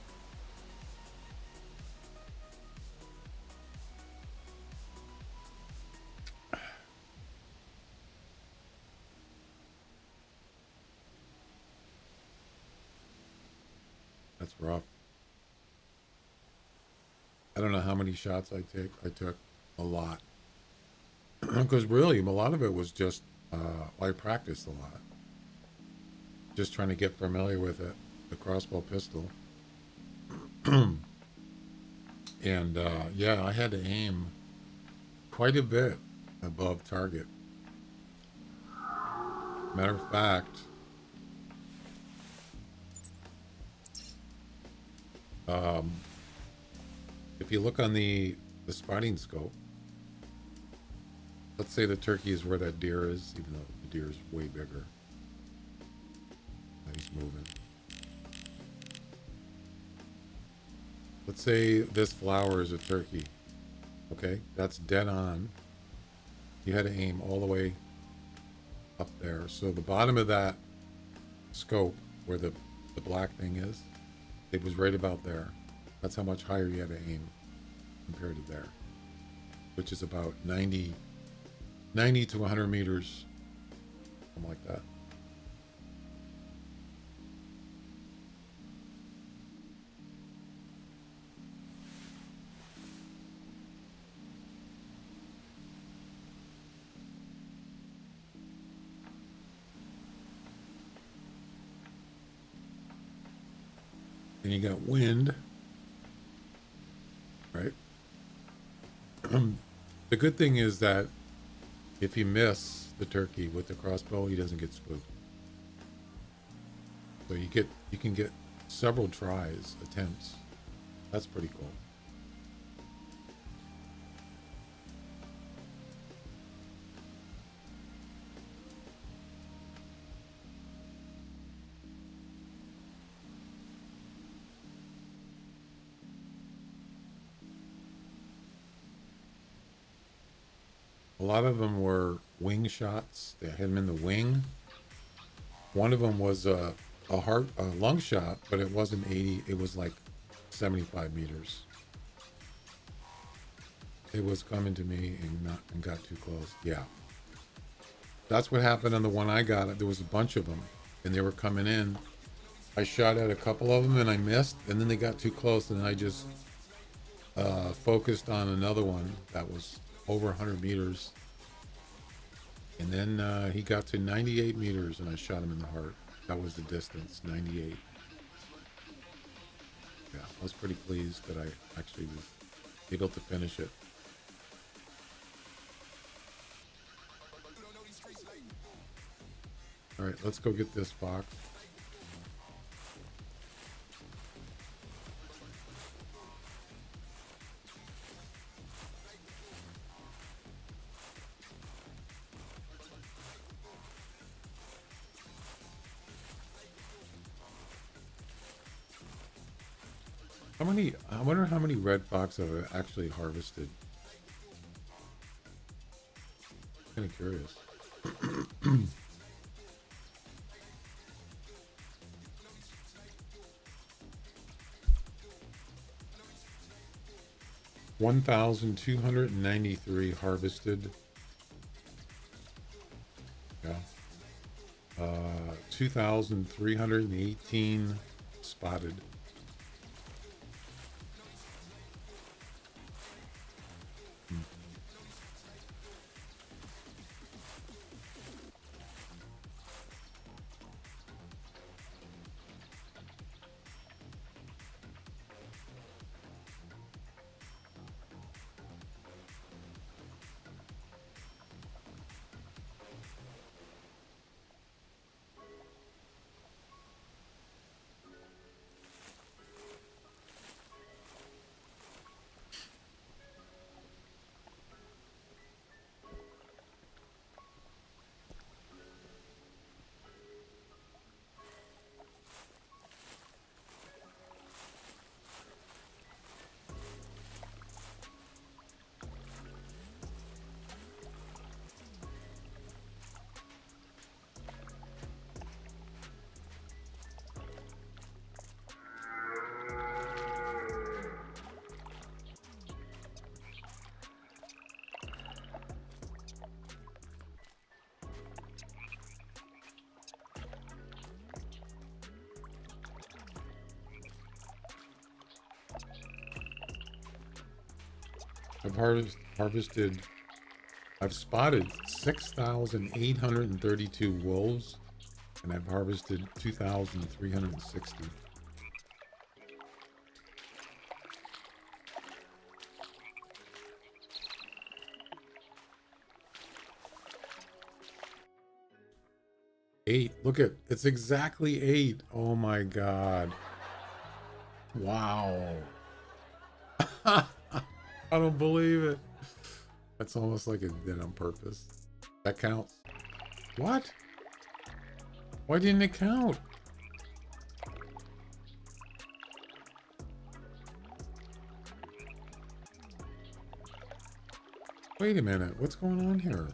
That's rough. I don't know how many shots I took a lot. Because really, a lot of it was just, I practiced a lot. Just trying to get familiar with it, the crossbow pistol. And, yeah, I had to aim quite a bit above target. Matter of fact, if you look on the spotting scope, let's say the turkey is where that deer is, even though the deer is way bigger. He's moving. Let's say this flower is a turkey. Okay, that's dead on. You had to aim all the way up there. So the bottom of that scope, where the black thing is, it was right about there. That's how much higher you had to aim compared to there, which is about 90 to 100 meters, something like that. And you got wind, right? The good thing is that if you miss the turkey with the crossbow, he doesn't get spooked. So you can get several attempts. That's pretty cool. A lot of them were wing shots. They had him in the wing. One of them was a lung shot, but it wasn't 80. It was like 75 meters. It was coming to me and got too close. Yeah, that's what happened on the one I got. There was a bunch of them, and they were coming in. I shot at a couple of them and I missed, and then they got too close, and I just focused on another one that was over 100 meters. And then he got to 98 meters, and I shot him in the heart. That was the distance, 98. Yeah, I was pretty pleased that I actually was able to finish it. All right, let's go get this fox. How many? I wonder how many red fox have actually harvested. Kind of curious. 1,293 harvested. Yeah. 2,318 spotted. I've harvested. I've spotted 6,832 wolves, and I've harvested 2,360. Eight. Look at it's exactly 8. Oh my god! Wow! I don't believe it. That's almost like it did on purpose. That counts. What? Why didn't it count? Wait a minute. What's going on here?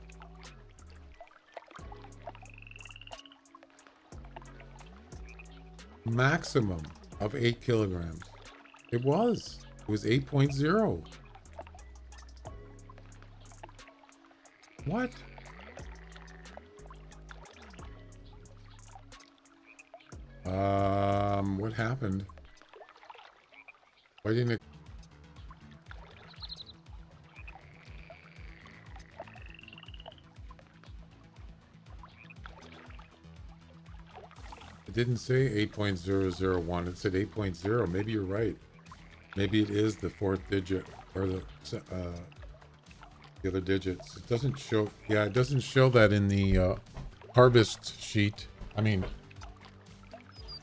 Maximum of 8 kilograms. It was. It was 8.0. What? What happened? Why didn't it? It didn't say 8.001. It said 8.0. Maybe you're right. Maybe it is the 4th digit or the other digits. It doesn't show. Yeah, it doesn't show that in the harvest sheet. I mean,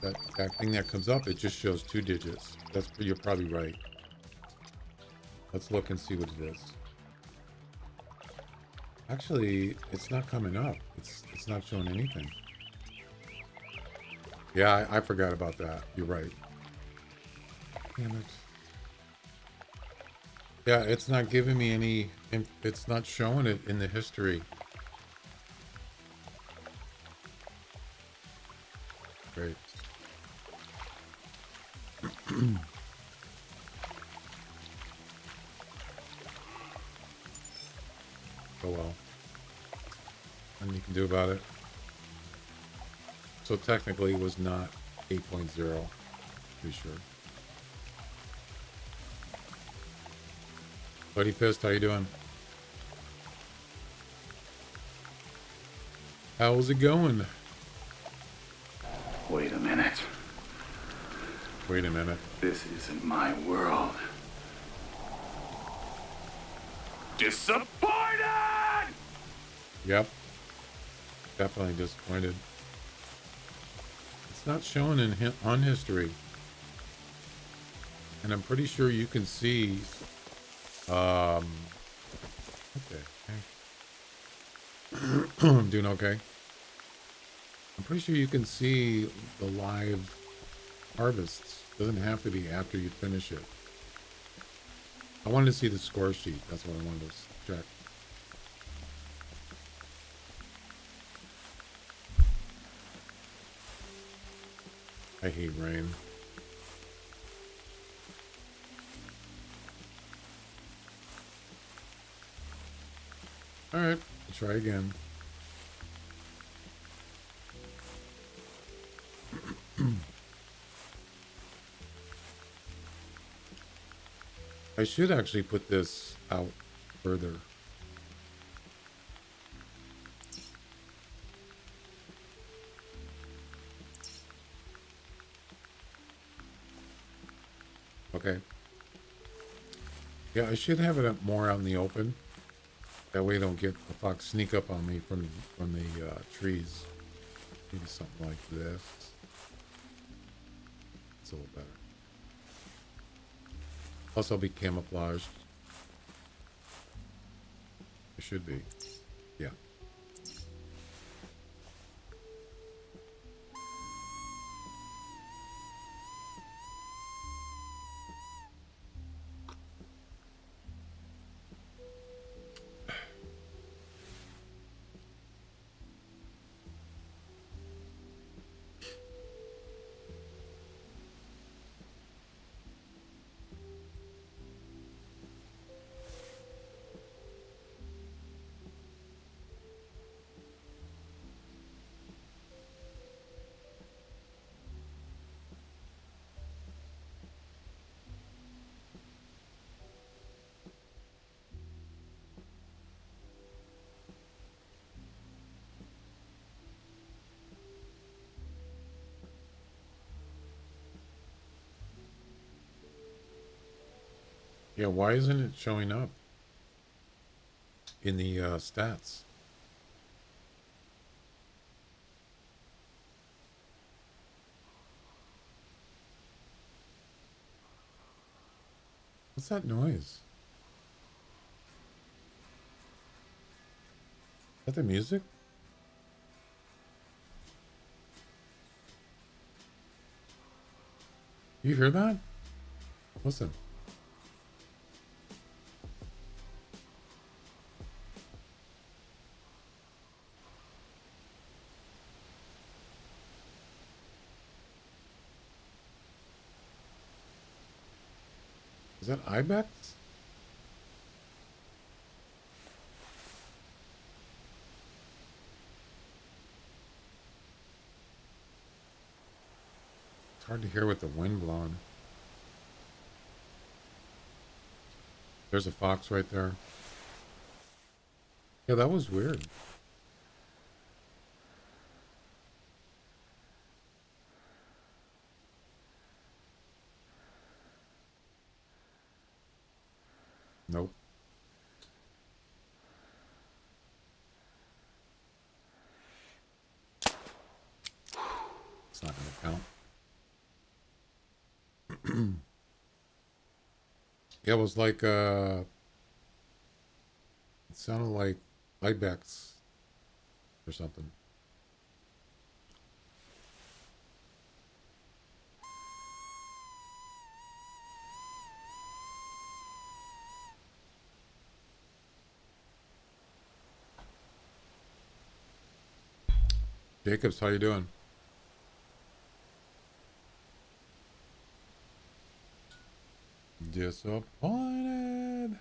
that thing that comes up, it just shows 2 digits. You're probably right. Let's look and see what it is. Actually, it's not coming up. It's not showing anything. Yeah, I forgot about that. You're right. Damn it. Yeah, it's not giving me any. It's not showing it in the history. Great. Oh well. Nothing you can do about it. So technically it was not 8.0. Be sure. Buddy Fist, how you doing? How's it going? Wait a minute. Wait a minute. This isn't my world. Disappointed! Yep. Definitely disappointed. It's not showing on history. And I'm pretty sure you can see okay. I'm doing okay. I'm pretty sure you can see the live harvests, Doesn't have to be after you finish it. I wanted to see the score sheet. That's what I wanted to check. I hate rain. All right, try again. I should actually put this out further. Okay. Yeah, I should have it up more out in the open. That way I don't get the fox sneak up on me from the trees. Maybe something like this. It's a little better. Plus I'll be camouflaged. It should be. Yeah. Yeah, why isn't it showing up in the stats? What's that noise? Is that the music? You hear that? Listen. Is that ibex? It's hard to hear with the wind blowing. There's a fox right there. Yeah, that was weird. Nope. It's not going to count. Yeah, it was like, it sounded like ibex or something. Jacobs, how you doing? Disappointed.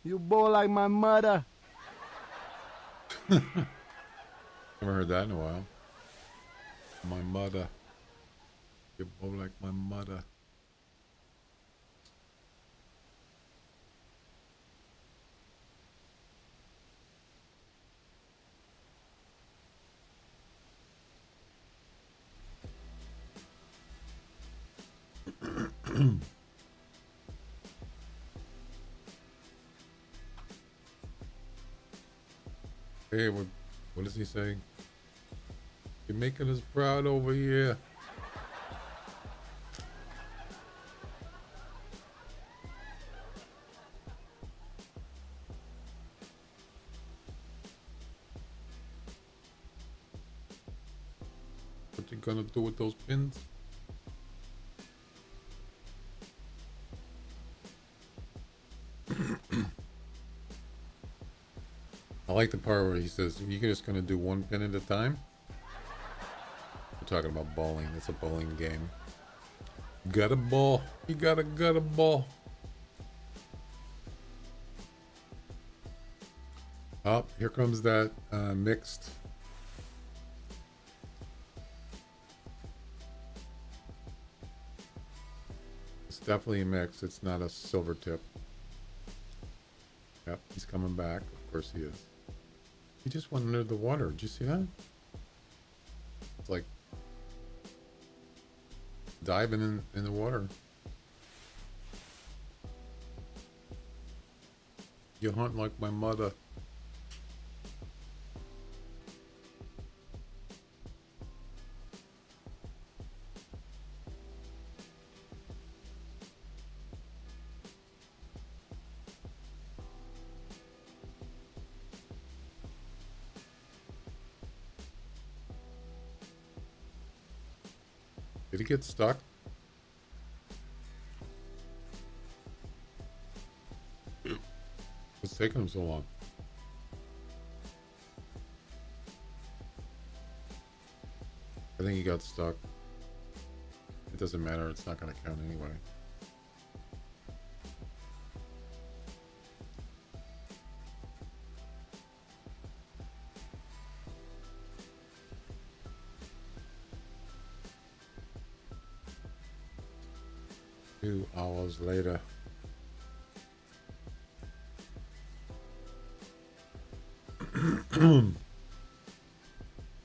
You boy like my mother. Haven't heard that in a while. My mother. You're both like my mother. Hey, What does he say? You're making us proud over here. What you gonna do with those pins? I like the part where he says, "You're just gonna do one pin at a time." We're talking about bowling. It's a bowling game. Got a ball. You got a ball. Oh, here comes that mixed. It's definitely a mix. It's not a silver tip. Yep, he's coming back. Of course he is. He just went under the water. Did you see that? It's like diving in the water. You hunt like my mother. Did he get stuck? What's taking him so long? I think he got stuck. It doesn't matter. It's not going to count anyway. Two hours later.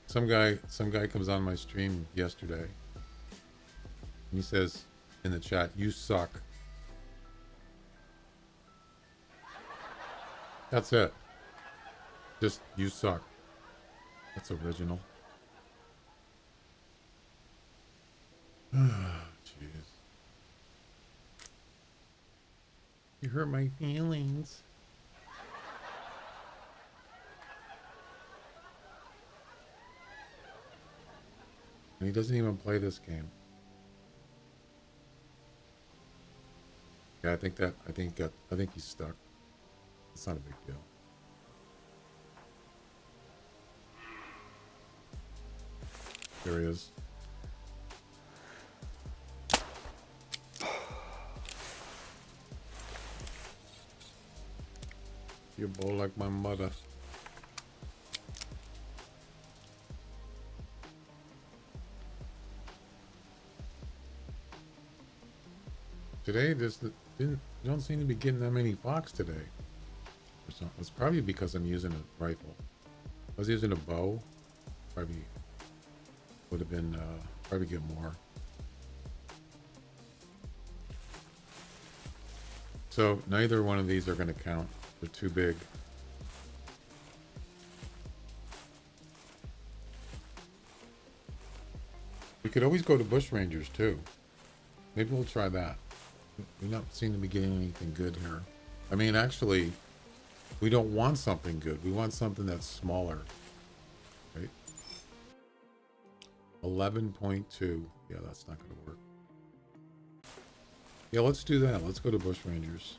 Some guy comes on my stream yesterday. And he says in the chat, "You suck." That's it. Just, "You suck." That's original. Jeez. You hurt my feelings. And he doesn't even play this game. Yeah, I think he's stuck. It's not a big deal. There he is. You bowl like my mother. Today, don't seem to be getting that many fox today. It's probably because I'm using a rifle. If I was using a bow, probably would have been probably get more. So neither one of these are going to count. They're too big. We could always go to bush rangers too. Maybe we'll try that. We don't seem to be getting anything good here. I mean, actually, we don't want something good. We want something that's smaller. Right? 11.2. Yeah, that's not going to work. Yeah, let's do that. Let's go to bush rangers.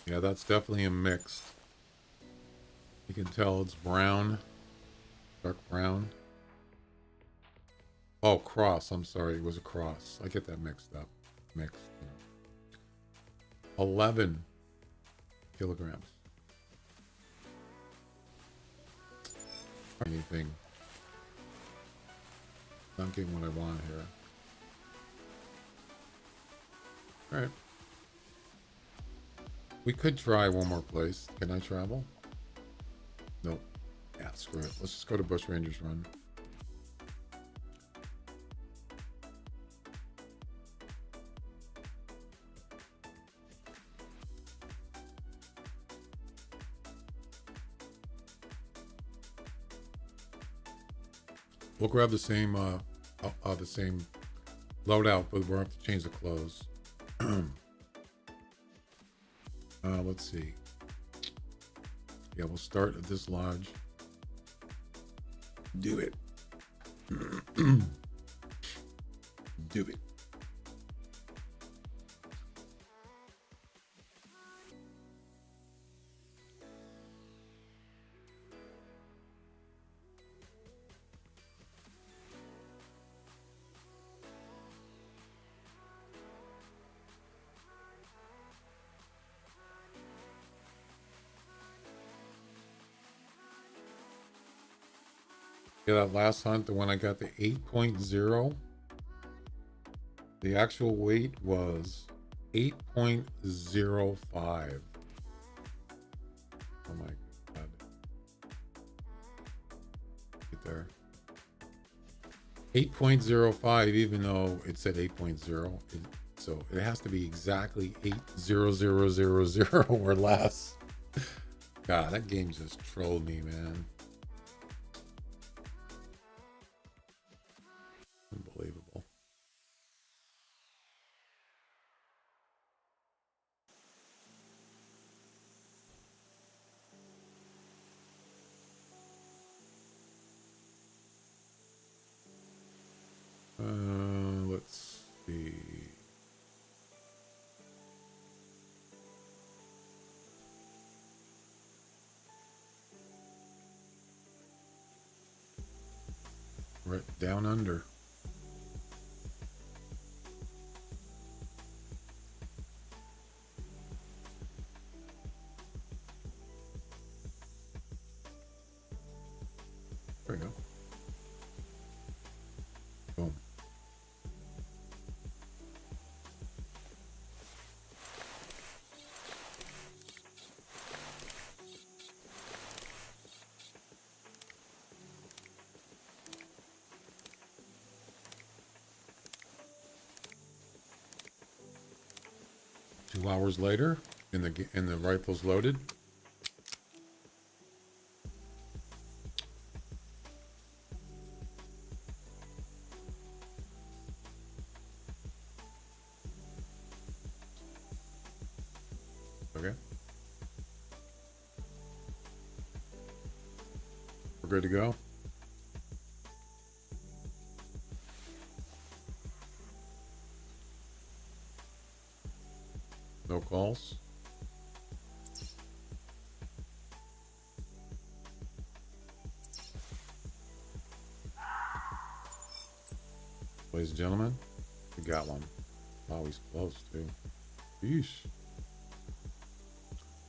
Yeah, that's definitely a mix. You can tell it's brown, dark brown. Oh, cross. I'm sorry, it was a cross. I get that mixed up. Mixed. You know. 11 kilograms. anything. Not getting what I want here. All right. We could try one more place. Can I travel? Nope. Yeah, screw it. Let's just go to Bush Rangers Run. We'll grab the same loadout, but we'll have to change the clothes. Let's see. Yeah, we'll start at this lodge. Do it. Do it. Yeah, that last hunt, the one I got the 8.0, the actual weight was 8.05. Oh my God. Right there. 8.05, even though it said 8.0. So it has to be exactly 80000 or less. God, that game just trolled me, man. Unbelievable. Let's see. Right down under. There we go. Boom. Two hours later, and the rifle's loaded. Okay. We're good to go. No calls. Ladies and gentlemen, we got one. Wow, he's close too. Yeesh.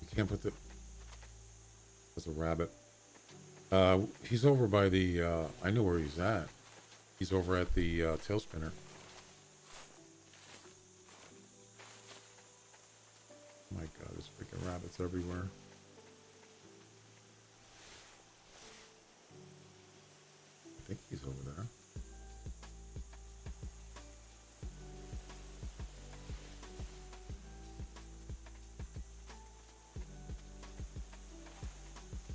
You can't put the... That's a rabbit. He's over by the... I know where he's at. He's over at the tail spinner. Oh my God, there's freaking rabbits everywhere. I think he's over there.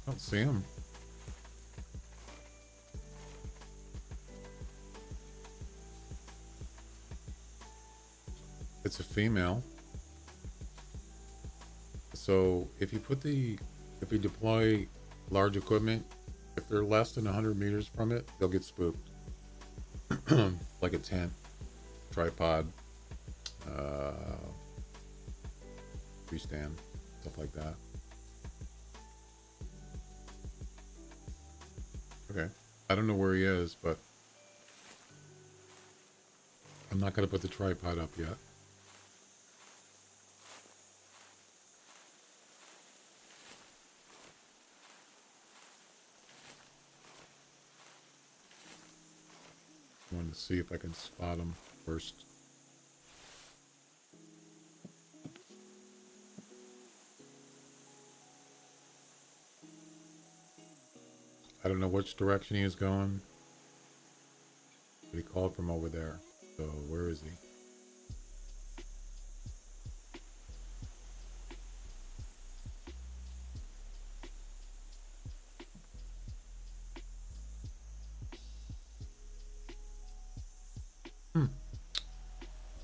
I don't see him. It's a female. So if you deploy large equipment, if they're less than 100 meters from it, they'll get spooked. Like a tent, tripod, freestand, stuff like that. Okay. I don't know where he is, but I'm not going to put the tripod up yet. Let's see if I can spot him first. I don't know which direction he was going, but he called from over there. So where is he?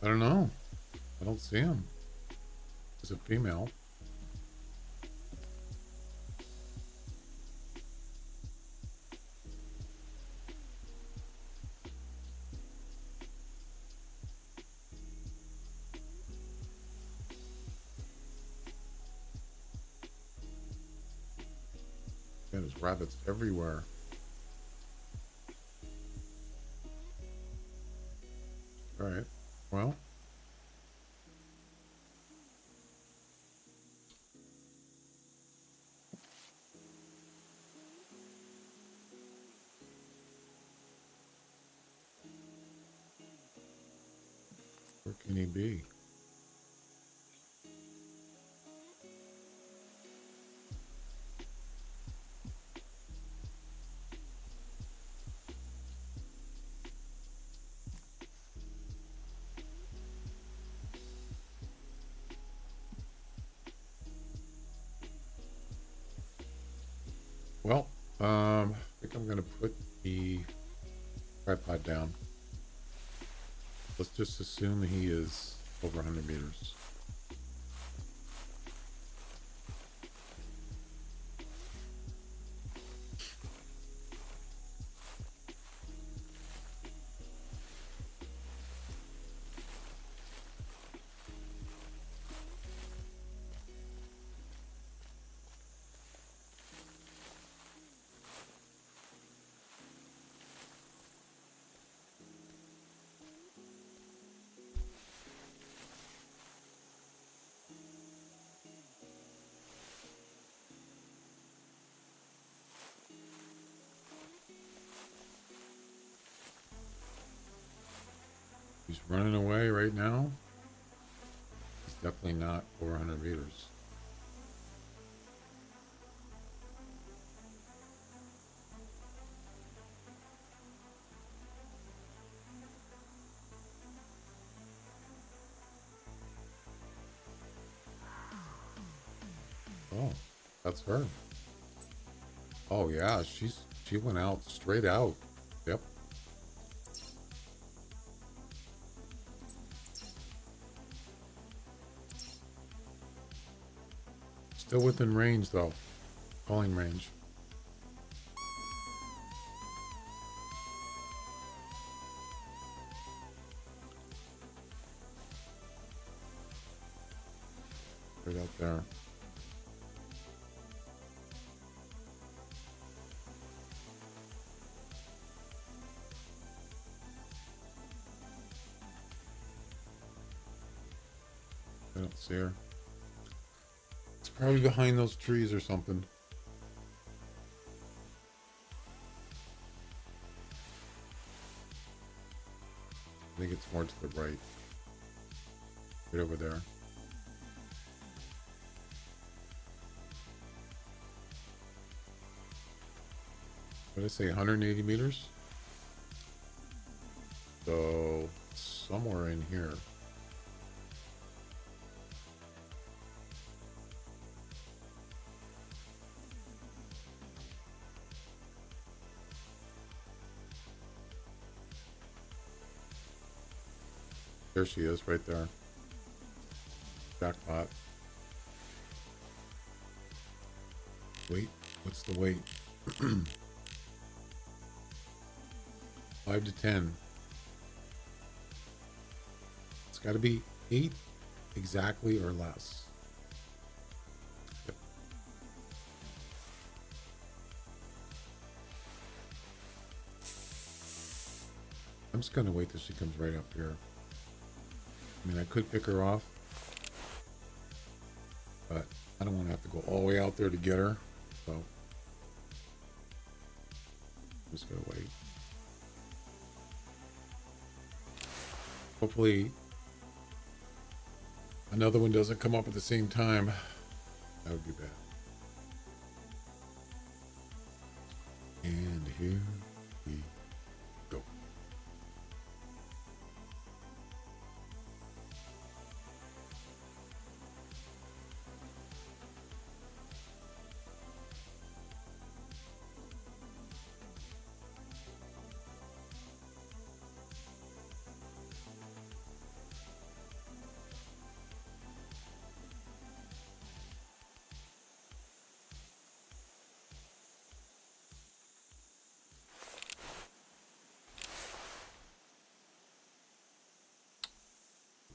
I don't know. I don't see him. It's a female. Man, there's rabbits everywhere. All right. Well. Where can he be? Well, I think I'm gonna put the tripod down. Let's just assume he is over 100 meters. He's running away right now. He's definitely not over 100 meters. Oh, that's her. Oh yeah, she went out straight out. Yep. Still within range though. Calling range. Right out there. I don't see her. It's probably behind those trees or something. I think it's more to the right. Right over there. What did I say? 180 meters? So somewhere in here. There she is, right there. Jackpot. Wait, what's the weight? 5 to 10. It's got to be 8 exactly or less. Yep. I'm just going to wait till she comes right up here. I mean, I could pick her off, but I don't want to have to go all the way out there to get her. So I'm just going to wait. Hopefully another one doesn't come up at the same time. That would be bad. And here we go.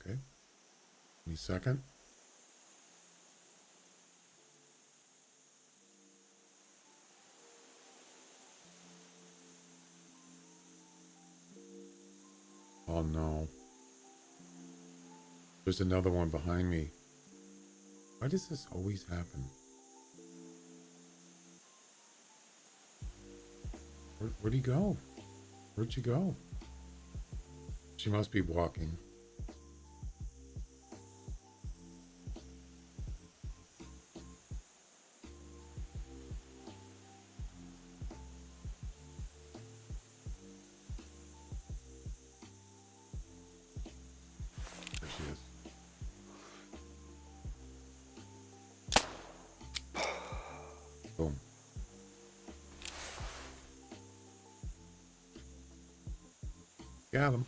Okay. Any second. Oh no. There's another one behind me. Why does this always happen? Where'd he go? Where'd you go? She must be walking. There she is. Boom. Got him.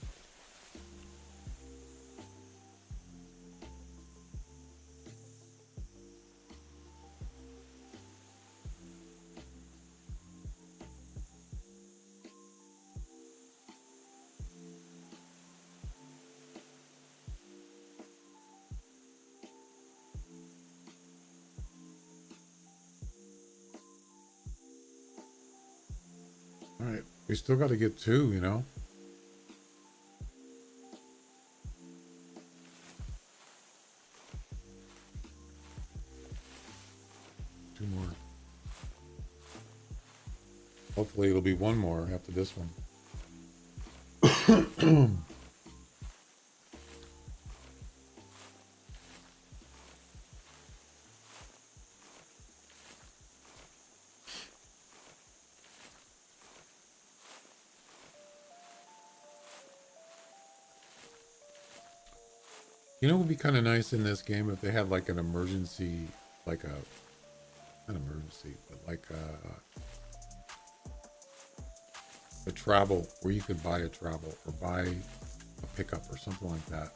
All right. We still got to get two, you know? Two more. Hopefully it'll be one more after this one. You know, it would be kind of nice in this game if they had like an emergency, like a, not emergency, but like a travel where you could buy a travel or buy a pickup or something like that.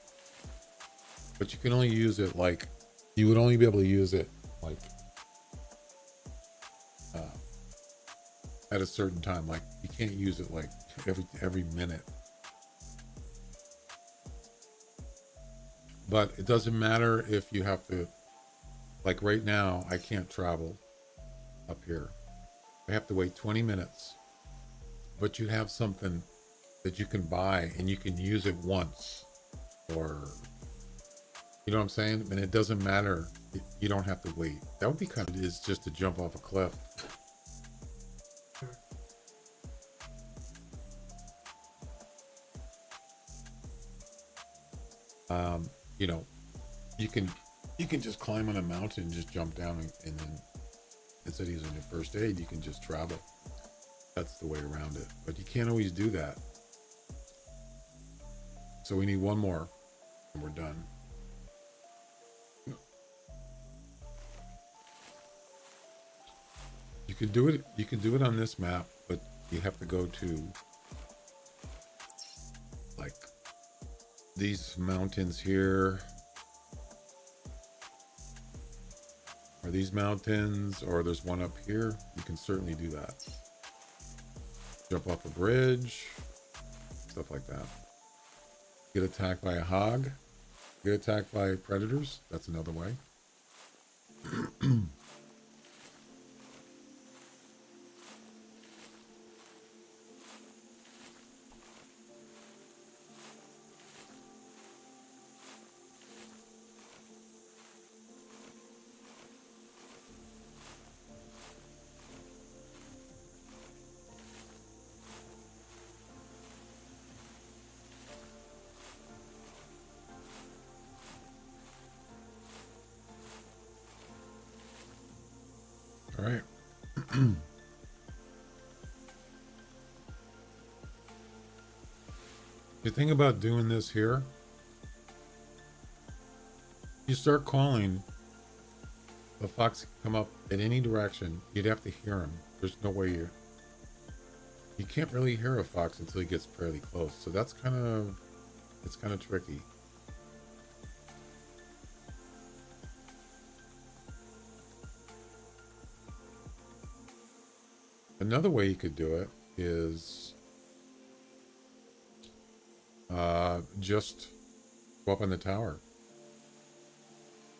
But you can only use it like, you would only be able to use it like at a certain time. Like you can't use it like every minute. But it doesn't matter if you have to, like right now, I can't travel up here. I have to wait 20 minutes. But you have something that you can buy and you can use it once. Or, you know what I'm saying? And it doesn't matter. You don't have to wait. That would be kind of, is just to jump off a cliff. You know, you can just climb on a mountain and just jump down and then instead of using your first aid, you can just travel. That's the way around it. But you can't always do that. So we need one more and we're done. You can do it on this map, but you have to go to like these mountains here. Are these mountains, or there's one up here? You can certainly do that. Jump off a bridge, stuff like that. Get attacked by a hog. Get attacked by predators. That's another way. All right. The thing about doing this here, you start calling, the fox can come up in any direction. You'd have to hear him. There's no way you can't really hear a fox until he gets fairly close. So that's it's kind of tricky. Another way you could do it is just go up on the tower.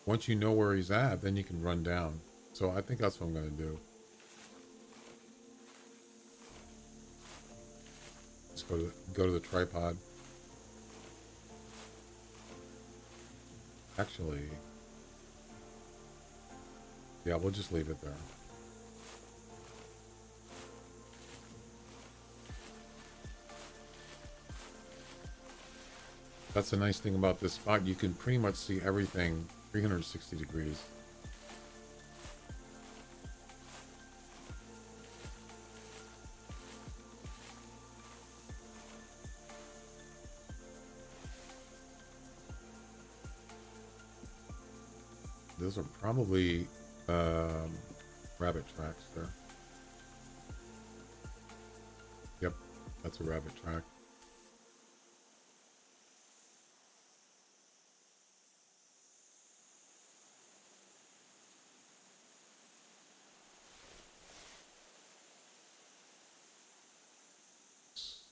Once you know where he's at, then you can run down. So I think that's what I'm going to do. Just go to the tripod. Actually, yeah, we'll just leave it there. That's the nice thing about this spot. You can pretty much see everything 360 degrees. Those are probably rabbit tracks there. Yep, that's a rabbit track.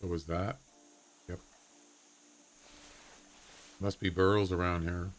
So was that? Yep. Must be burrows around here.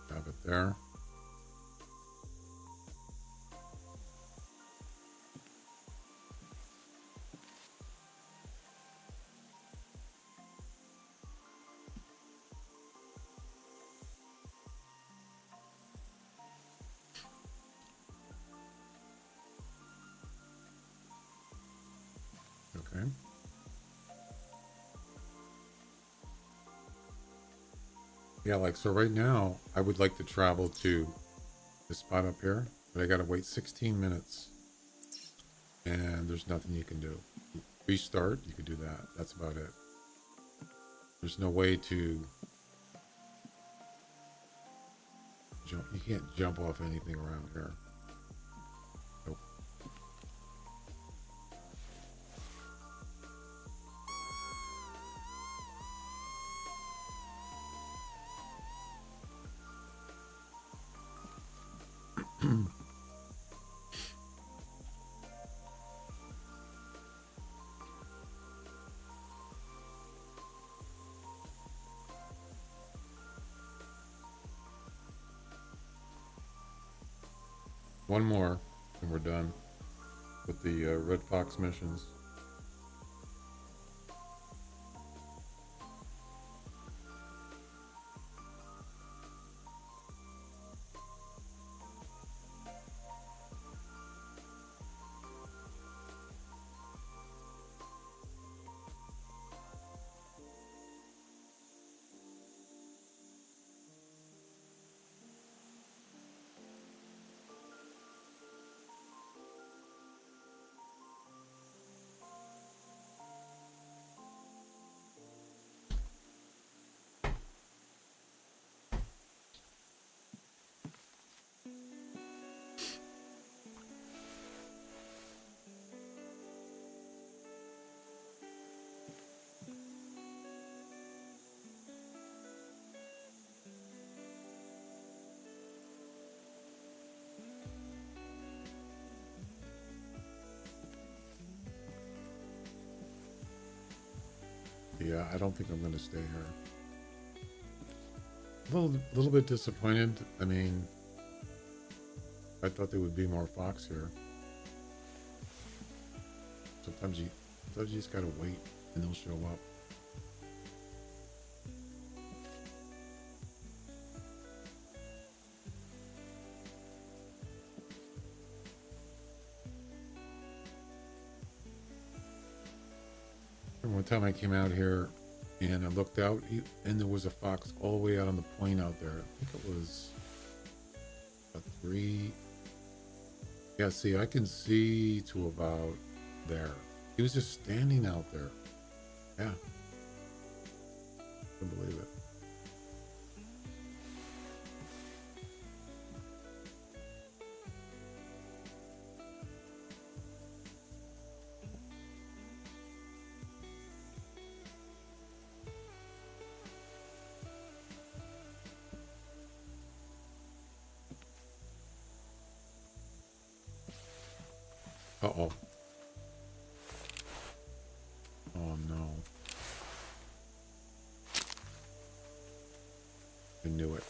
Have it there. Okay. Yeah, like, so right now, I would like to travel to this spot up here, but I gotta wait 16 minutes. And there's nothing you can do. Restart, you could do that. That's about it. There's no way to jump. You can't jump off anything around here. Nope. One more, and we're done with the Red Fox missions. Yeah, I don't think I'm going to stay here. A little bit disappointed. I mean, I thought there would be more fox here. Sometimes you just gotta wait and they'll show up. And one time I came out here and I looked out and there was a fox all the way out on the plain out there. I think it was a 3. Yeah, see, I can see to about there. He was just standing out there. Yeah. I believe it. Uh-oh. Oh, no. I knew it.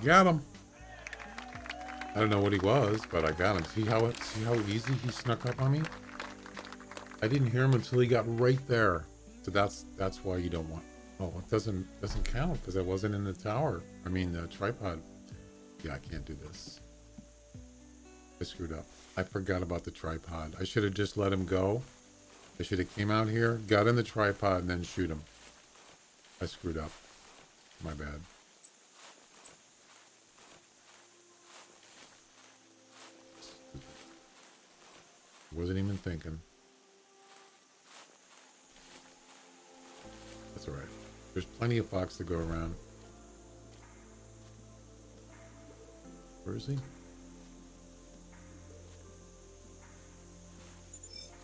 Got him. I don't know what he was, but I got him. See how easy he snuck up on me? I didn't hear him until he got right there. So that's why you don't want. Oh, it doesn't count because I wasn't in the tower. I mean the tripod. Yeah, I can't do this. I screwed up. I forgot about the tripod. I should have just let him go. I should have came out here, got in the tripod, and then shoot him. I screwed up. My bad. Wasn't even thinking. That's all right. There's plenty of fox to go around. Where is he?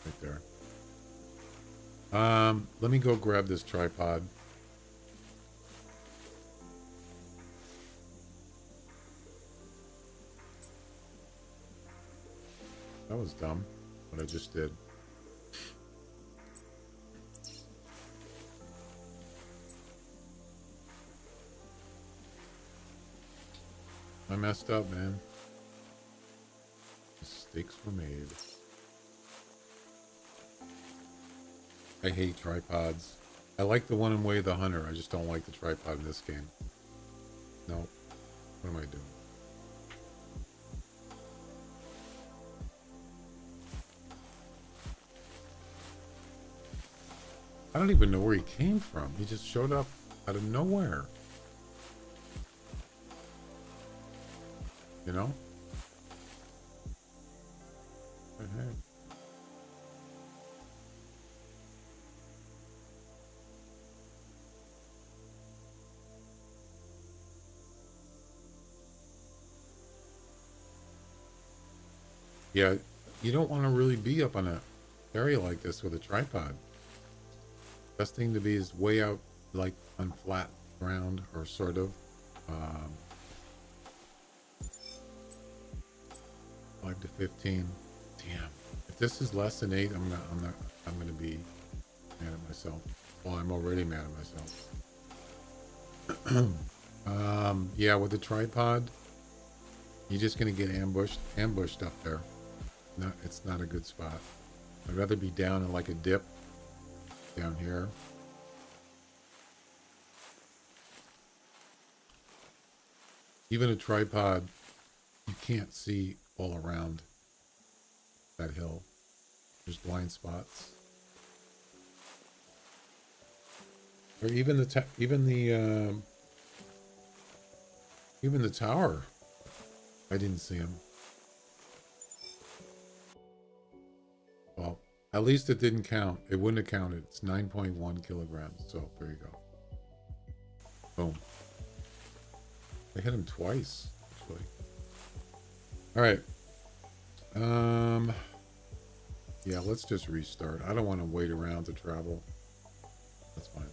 Right there. Let me go grab this tripod. That was dumb, what I just did. I messed up, man. Mistakes were made. I hate tripods. I like the one in Way the Hunter. I just don't like the tripod in this game. No. What am I doing? I don't even know where he came from. He just showed up out of nowhere. You know? What the heck? Yeah, you don't want to really be up on a area like this with a tripod. Best thing to be is way out, like on flat ground or sort of. 5 to 15. Damn. If this is less than 8, I'm gonna be mad at myself. Well, I'm already mad at myself. Yeah, with the tripod, you're just gonna get ambushed up there. No, it's not a good spot. I'd rather be down in like a dip down here. Even a tripod, you can't see all around that hill. There's blind spots. Or even the tower. I didn't see him. Well, at least it didn't count. It wouldn't have counted. It's 9.1 kilograms. So there you go. Boom. I hit him twice, actually. All right. Yeah, let's just restart. I don't want to wait around to travel. That's fine.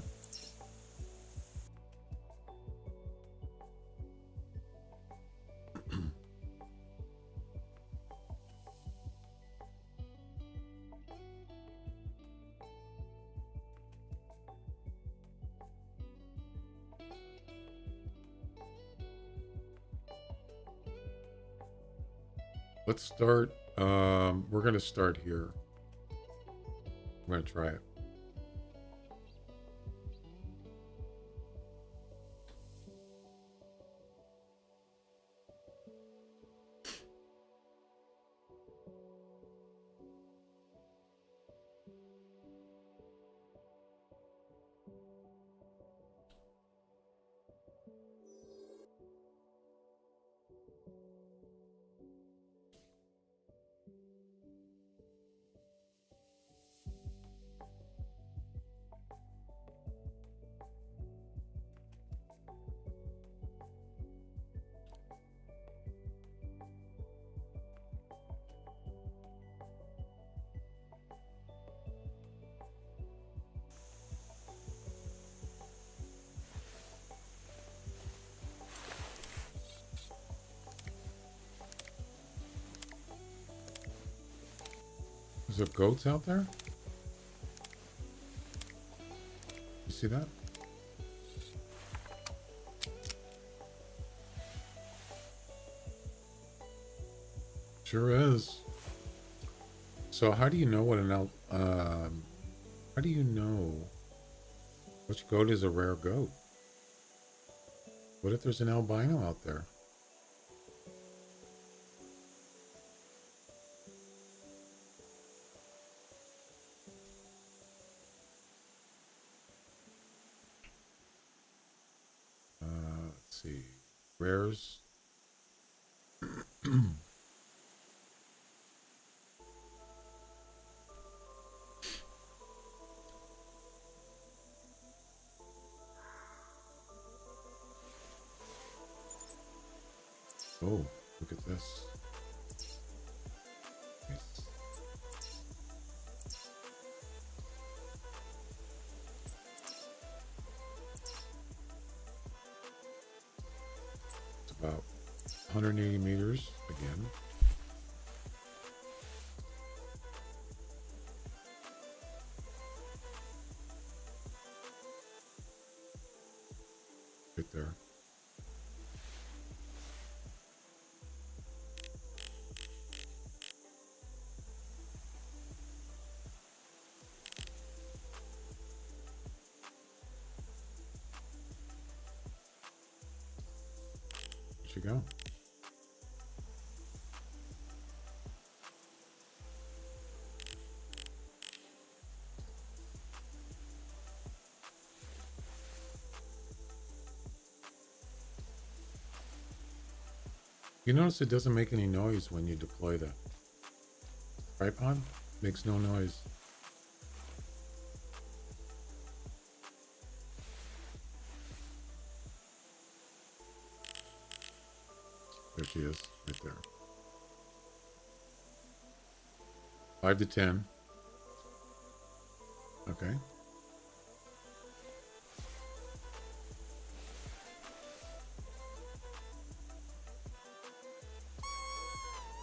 Let's start. We're gonna start here. I'm gonna try it. Is there goats out there? You see that? Sure is. So how do you know what how do you know which goat is a rare goat? What if there's an albino out there? Let's see. Rares. Oh, look at this. Nice. It's about 180 meters again. Right there. There you go. You notice it doesn't make any noise when you deploy the tripod? Makes no noise. There she is, right there. 5 to 10. Okay.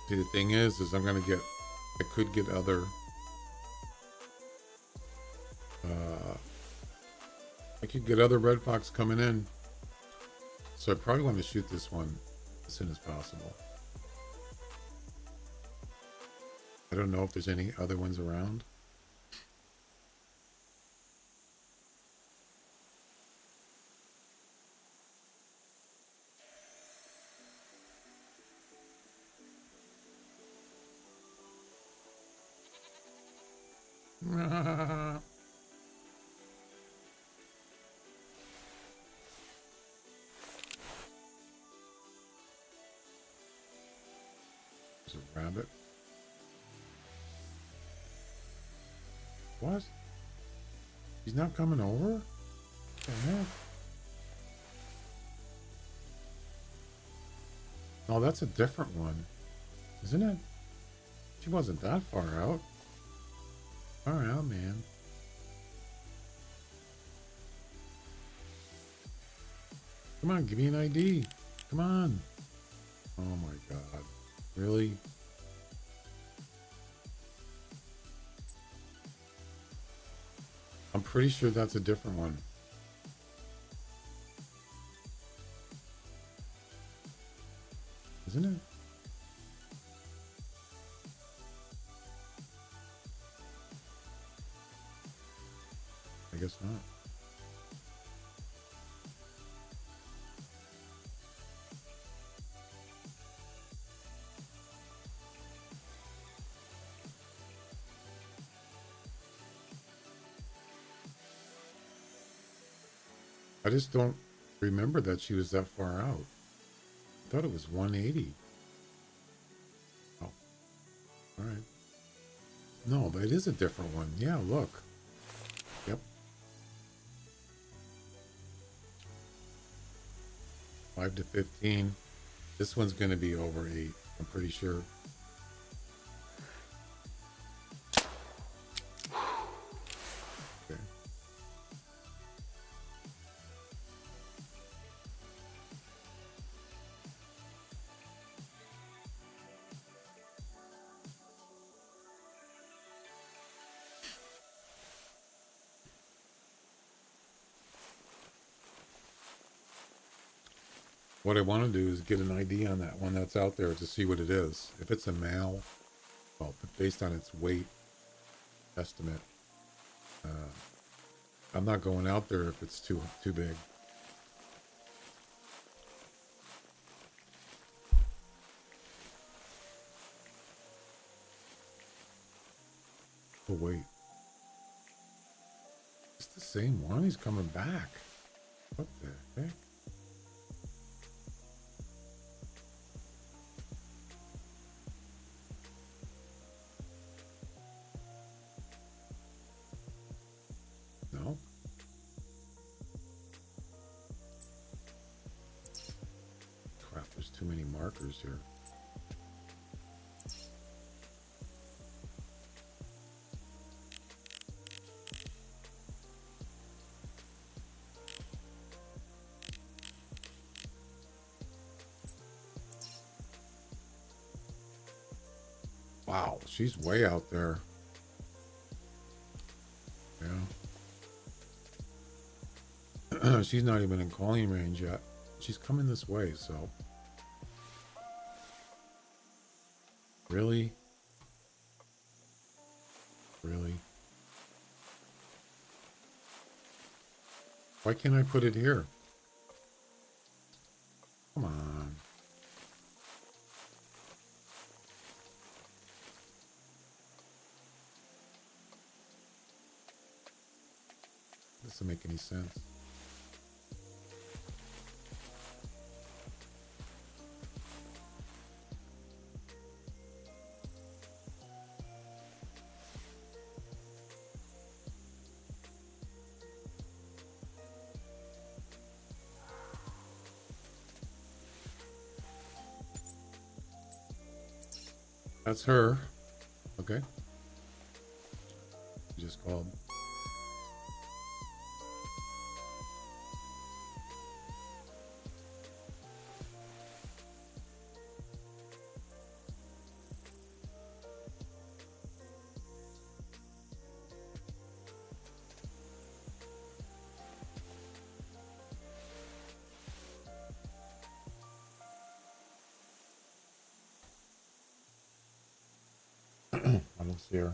See, the thing is I could get other, I could get other red fox coming in. So I probably want to shoot this one as soon as possible. I don't know if there's any other ones around. There's a rabbit. What? He's not coming over? What the heck? Oh, that's a different one. Isn't it? She wasn't that far out. Far out, man. Come on, give me an ID. Come on. Oh my god. Really? I'm pretty sure that's a different one. Isn't it? I guess not. I just don't remember that she was that far out. I thought it was 180. Oh, all right. No, that is a different one. Yeah, look. Yep. 5 to 15. This one's going to be over 8. I'm pretty sure. Okay. What I want to do is get an ID on that one that's out there to see what it is. If it's a male, well, based on its weight estimate, I'm not going out there if it's too big. Oh wait, it's the same one. He's coming back. What the heck? No. Crap, there's too many markers here. Wow, she's way out there. Yeah. She's not even in calling range yet. She's coming this way, so. Really? Really? Why can't I put it here? Come on. Doesn't make any sense. That's her. Okay. She just called. I don't see her.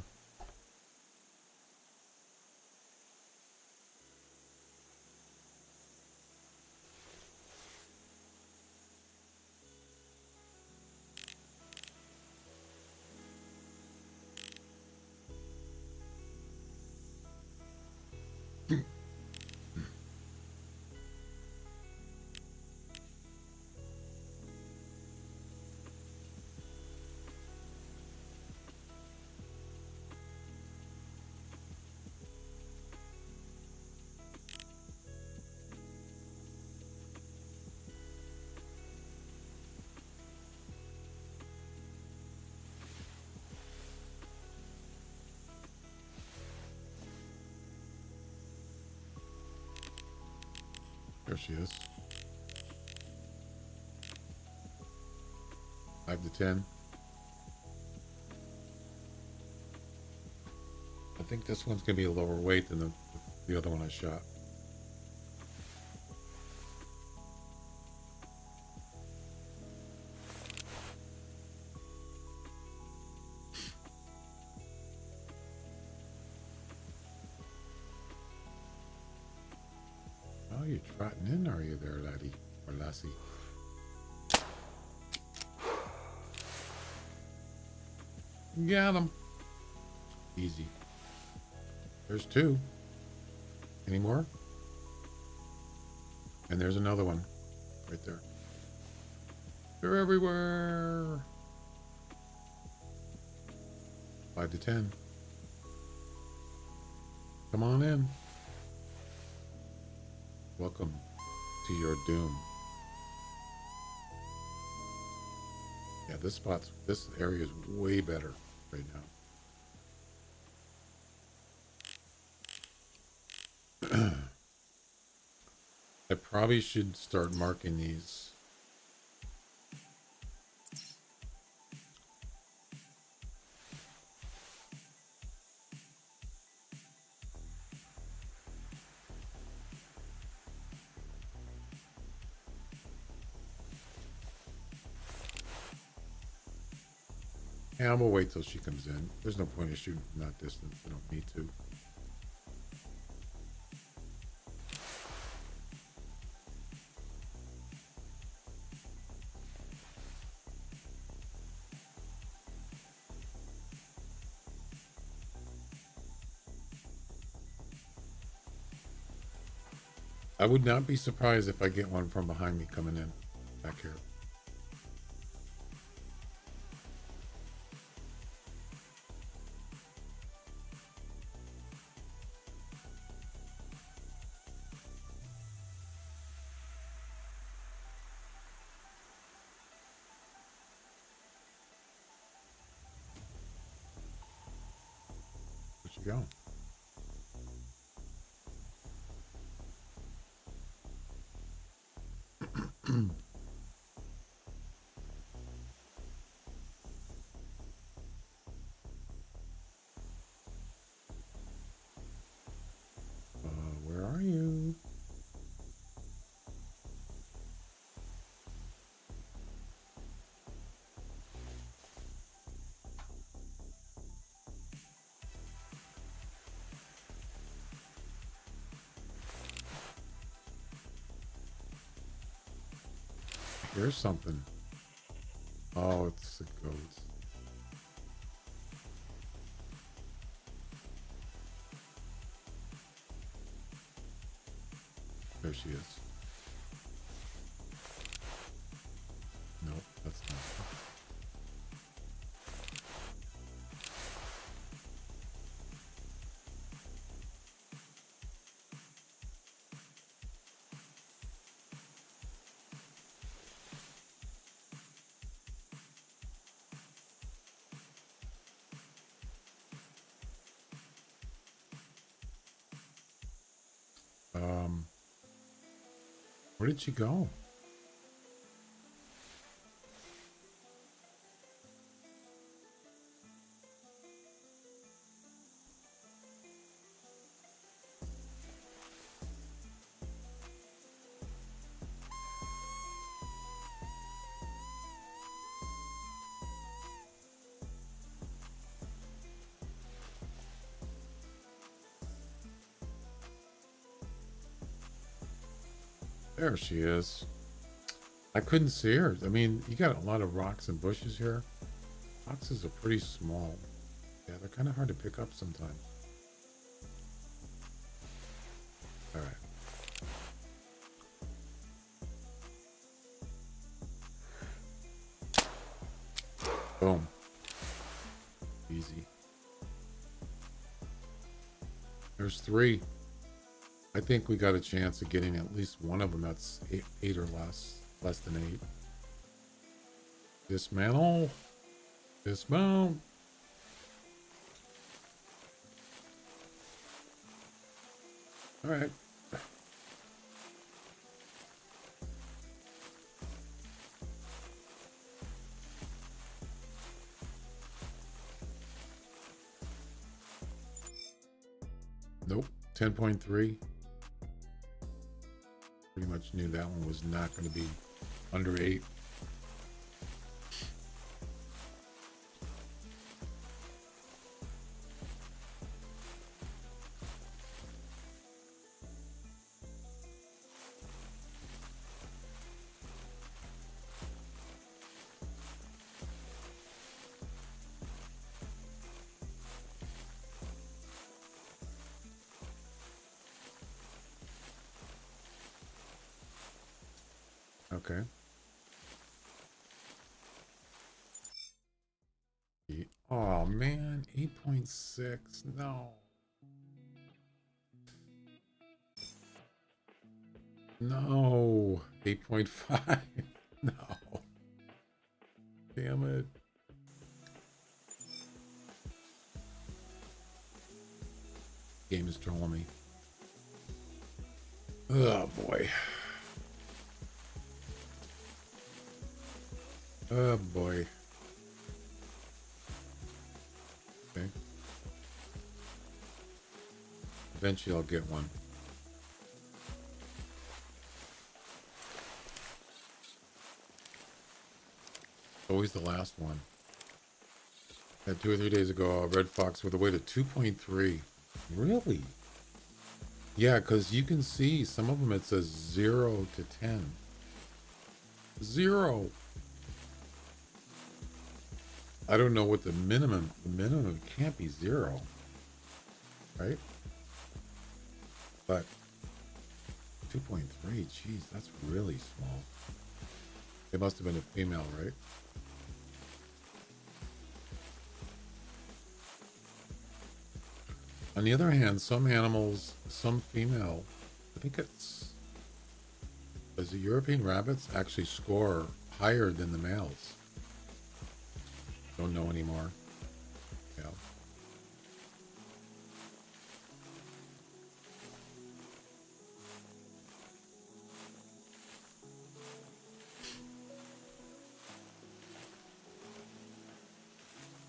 There she is. 5 to 10. I think this one's going to be a lower weight than the other one I shot. trotting in, are you there, laddie or lassie? Got him. Easy. There's two. Any more? And there's another one right there. They're everywhere. 5 to 10. Come on in. Welcome to your doom. Yeah, this area is way better right now. I probably should start marking these. Yeah, I'm gonna wait till she comes in. There's no point in shooting from that distance. I don't need to. I would not be surprised if I get one from behind me coming in back here. Where'd she go? Where are you? Here's something. Oh, it's the ghost. There she is. Nope, that's not. Where did she go? There she is. I couldn't see her. I mean, you got a lot of rocks and bushes here. Foxes are pretty small. Yeah, they're kind of hard to pick up sometimes. All right. Boom. Easy. There's 3. I think we got a chance of getting at least one of them that's eight or less than 8. Dismantle. Dismount. All right. Nope. 10.3. Pretty much knew that one was not going to be under 8. Okay. Oh man, 8.6. No. No. 8.5. No. Damn it. Game is trolling me. Oh boy. Oh boy. Okay. Eventually I'll get one. Always the last one. Had 2 or 3 days ago, a red fox with a weight of 2.3. Really? Yeah, because you can see some of them it says 0 to 10. 0. I don't know what the minimum can't be 0, right? But 2.3, geez, that's really small. It must have been a female, right? On the other hand, some animals, some female, I think it's, as the European rabbits actually score higher than the males. Don't know anymore. Yeah.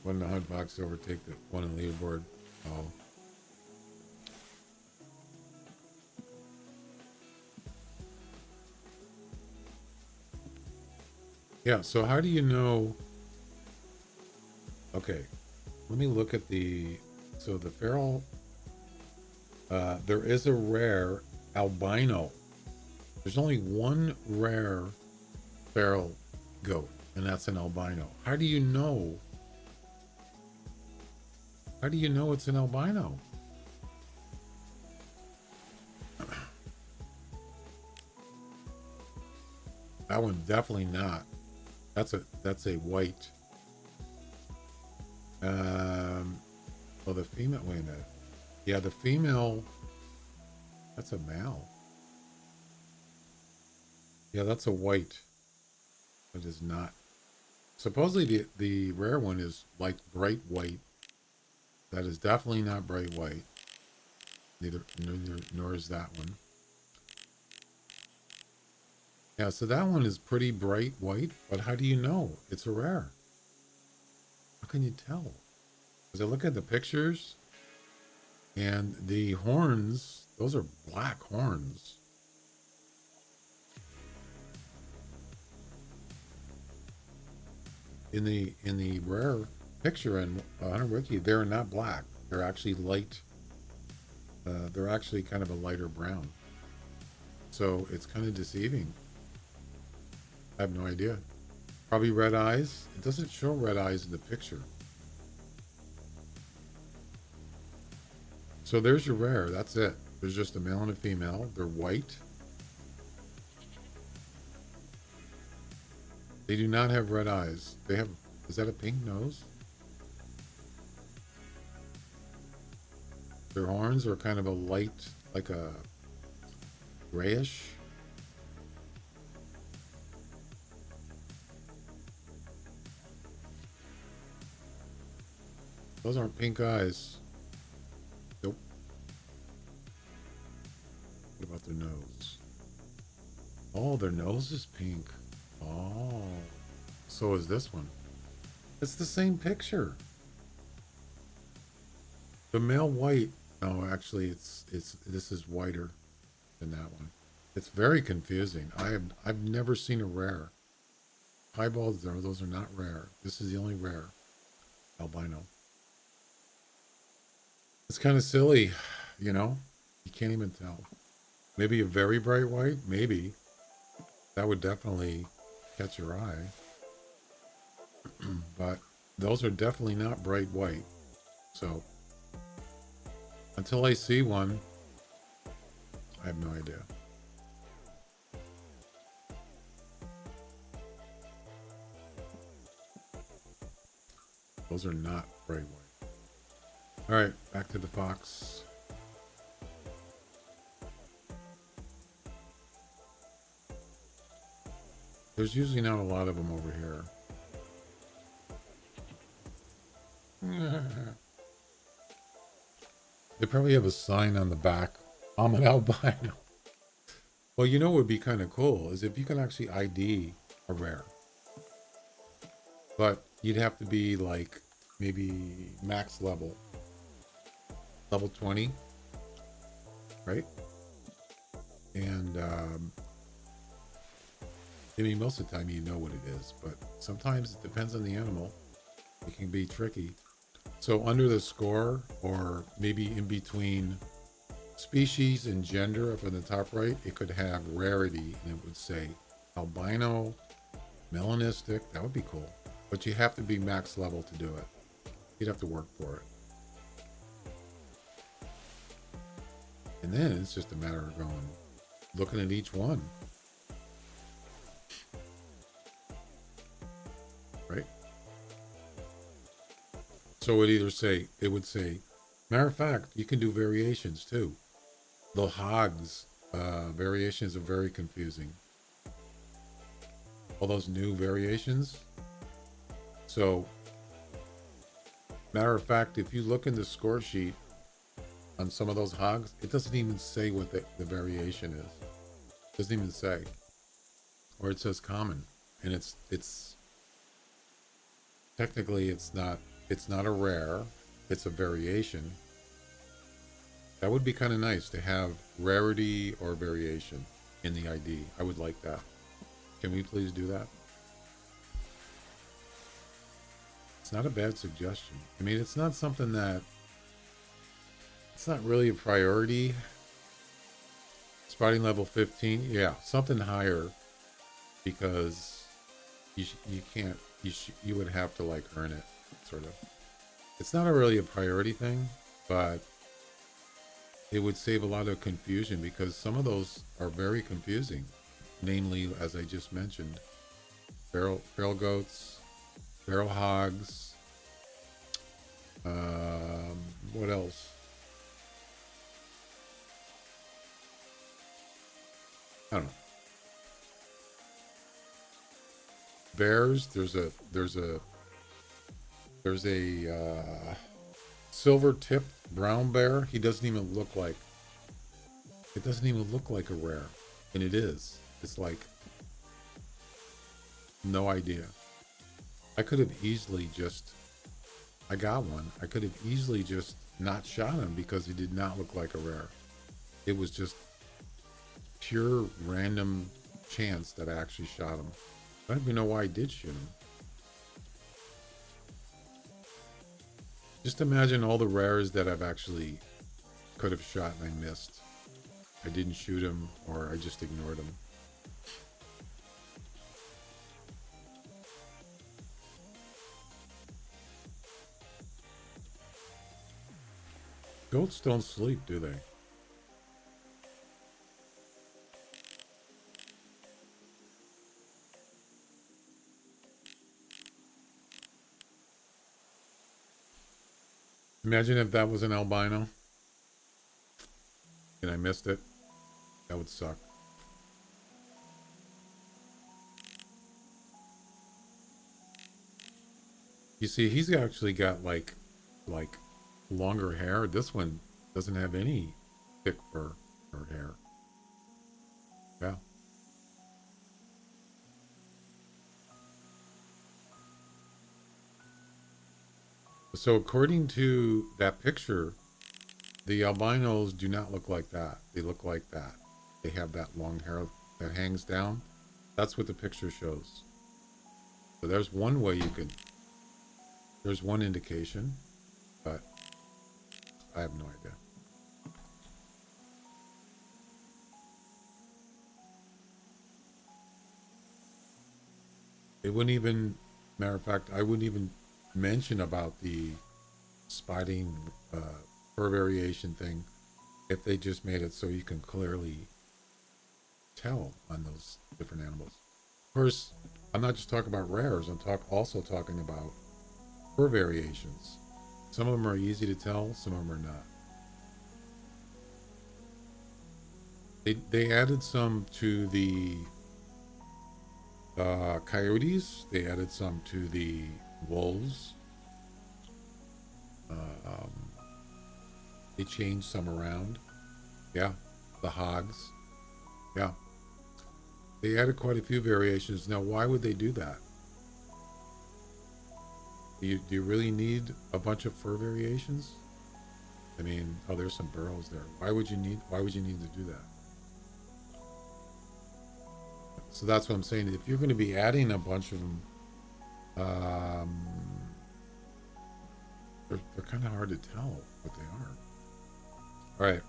When the hunt fox overtake the one in the leaderboard. Oh. Yeah, so how do you know? Okay, let me look at the, so the feral, there is a rare albino. There's only one rare feral goat, and that's an albino. How do you know? How do you know it's an albino? That one definitely not. That's a white. Well, the female. Wait a minute. Yeah, the female. That's a male. Yeah, that's a white. It is not. Supposedly, the rare one is like bright white. That is definitely not bright white. Neither nor is that one. Yeah, so that one is pretty bright white. But how do you know it's a rare? How can you tell? Because I look at the pictures, and the horns. Those are black horns. In the rare picture in Hunter Wiki, they're not black. They're actually light. They're actually kind of a lighter brown. So it's kind of deceiving. I have no idea. Probably red eyes. It doesn't show red eyes in the picture. So there's your rare. That's it. There's just a male and a female. They're white. They do not have red eyes. They have, is that a pink nose? Their horns are kind of a light, like a grayish. Those aren't pink eyes. Nope. What about their nose? Oh, their nose is pink. Oh, so is this one. It's the same picture. The male white. No, actually, it's this is whiter than that one. It's very confusing. I've never seen a rare. Piebalds, though, those are not rare. This is the only rare albino. It's kind of silly, you know. You can't even tell. Maybe a very bright white. Maybe that would definitely catch your eye. But those are definitely not bright white. So until I see one, I have no idea. Those are not bright white. All right, back to the fox. There's usually not a lot of them over here. They probably have a sign on the back. I'm an albino. Well, you know what would be kind of cool is if you can actually ID a rare. But you'd have to be like maybe max level. Level 20. Right? And I mean, most of the time you know what it is, but sometimes it depends on the animal. It can be tricky. So under the score, or maybe in between species and gender up in the top right, it could have rarity, and it would say albino, melanistic. That would be cool. But you have to be max level to do it. You'd have to work for it. And then it's just a matter of going, looking at each one. Right? So it would say, matter of fact, you can do variations too. The hogs variations are very confusing. All those new variations. So, matter of fact, if you look in the score sheet on some of those hogs, it doesn't even say what the variation is. It doesn't even say. Or it says common. And it's technically it's not a rare, it's a variation. That would be kind of nice to have rarity or variation in the ID. I would like that. Can we please do that? It's not a bad suggestion. I mean, it's not something that, it's not really a priority. Spotting level 15, yeah, something higher, because you can't, you would have to like earn it, sort of. It's not really a priority thing, but it would save a lot of confusion, because some of those are very confusing. Namely, as I just mentioned, feral goats, feral hogs. What else? I don't know. Bears. There's a silver tip brown bear. He doesn't even look like. It doesn't even look like a rare, and it is. It's like, no idea. I could have easily just, I got one. I could have easily just not shot him because he did not look like a rare. It was just pure random chance that I actually shot him. I don't even know why I did shoot him. Just imagine all the rares that I've actually could have shot and I missed. I didn't shoot him, or I just ignored him. Goats don't sleep, do they? Imagine if that was an albino and I missed it. That would suck. You see, he's actually got like longer hair. This one doesn't have any thick fur or hair. Yeah. So according to that picture, the albinos do not look like that. They look like that. They have that long hair that hangs down. That's what the picture shows. So there's one way you could, there's one indication, but I have no idea. It wouldn't even, matter of fact, I wouldn't even mention about the spotting fur variation thing if they just made it so you can clearly tell on those different animals. Of course, I'm not just talking about rares. I'm also talking about fur variations. Some of them are easy to tell, some of them are not. They added some to the coyotes. They added some to the wolves. Um, they changed some around. Yeah, the hogs. Yeah, they added quite a few variations. Now, why would they do that? Do you really need a bunch of fur variations? I mean, oh, there's some burrows there. Why would you need to do that? So that's what I'm saying. If you're going to be adding a bunch of them, they're kind of hard to tell what they are. All right,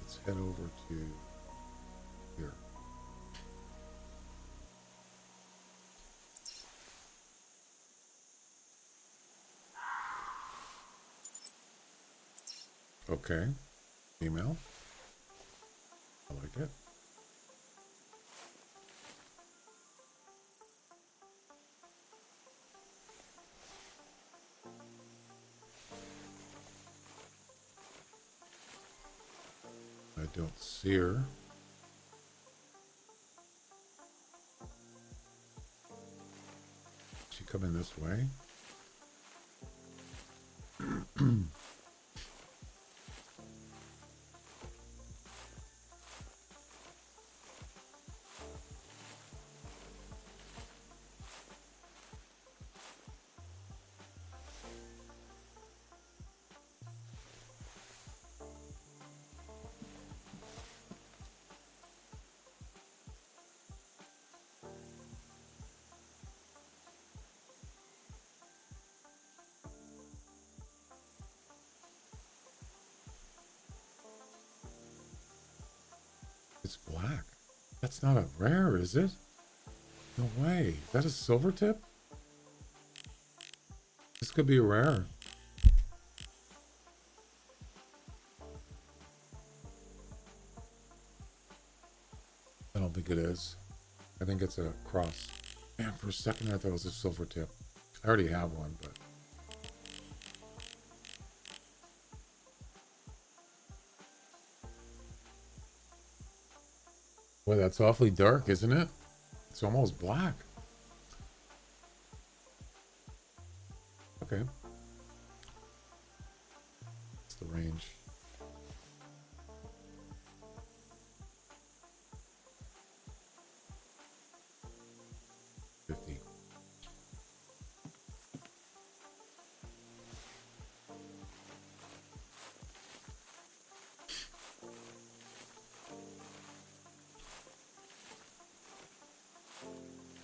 let's head over to here. Okay, email. I like it. I don't see her. Is she coming this way? It's black. That's not a rare, is it? No way. Is that a silver tip? This could be a rare. I don't think it is. I think it's a cross. Man, for a second I thought it was a silver tip. I already have one, but... Boy, that's awfully dark, isn't it? It's almost black. Okay. What's the range?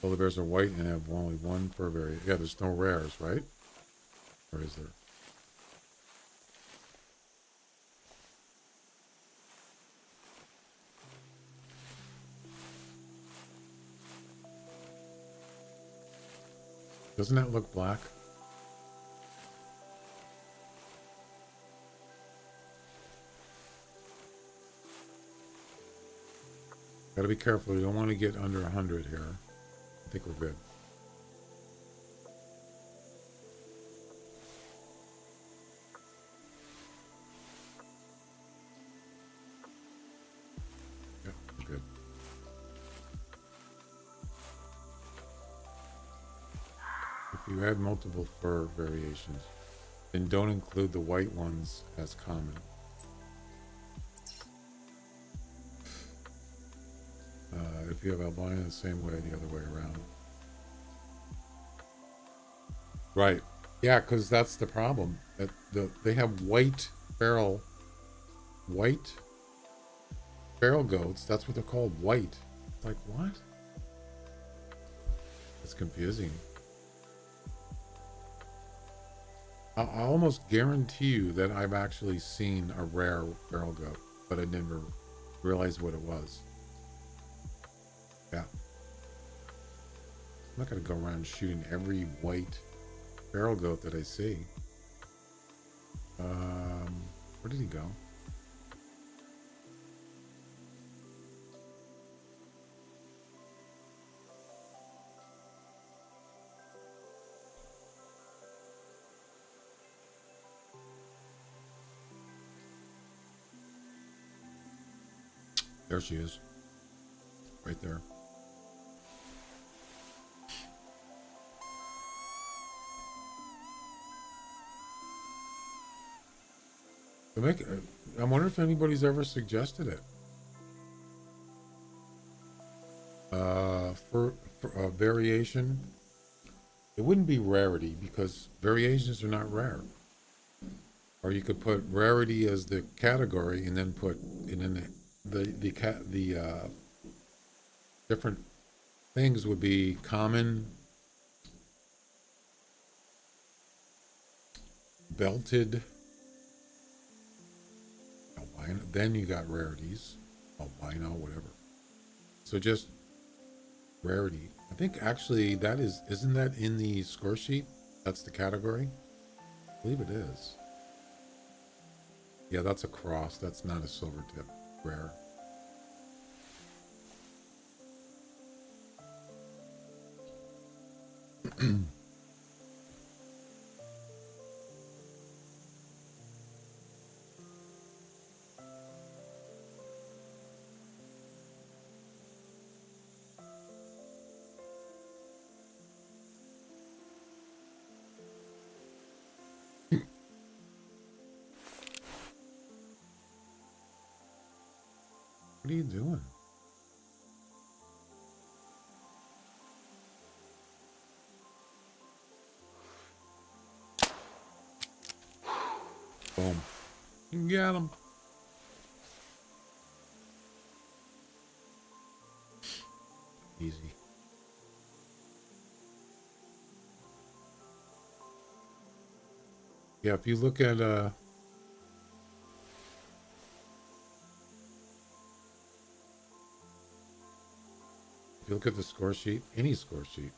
Polar bears are white and have only one fur variant. Yeah, there's no rares, right? Or is there? Doesn't that look black? Gotta be careful. You don't want to get under 100 here. I think we're good. Yeah, we're good. If you add multiple fur variations, then don't include the white ones as common. If you have albino, the same way, the other way around. Right. Yeah, because that's the problem. They have white feral goats. That's what they're called, white. Like, what? It's confusing. I'll almost guarantee you that I've actually seen a rare feral goat, but I never realized what it was. Yeah. I'm not going to go around shooting every white feral goat that I see. Where did he go? There she is. Right there. I wonder if anybody's ever suggested it. For variation, it wouldn't be rarity because variations are not rare. Or you could put rarity as the category and then put and then the different things would be common, belted, albino. Then you got rarities, albino, whatever. So just rarity. I think actually that isn't that in the score sheet? That's the category? I believe it is. Yeah, that's a cross. That's not a silver tip. Rare. What are you doing? Boom. You got him. Easy. Yeah, if you look at if you look at the score sheet, any score sheet,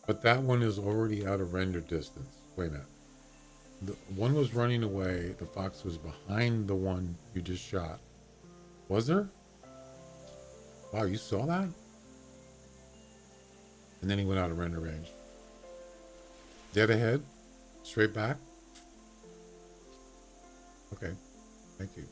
but that one is already out of render distance. Wait a minute. The one was running away. The fox was behind the one you just shot. Was there? Wow, you saw that? And then he went out of render range. Dead ahead? Straight back? Okay. Thank you.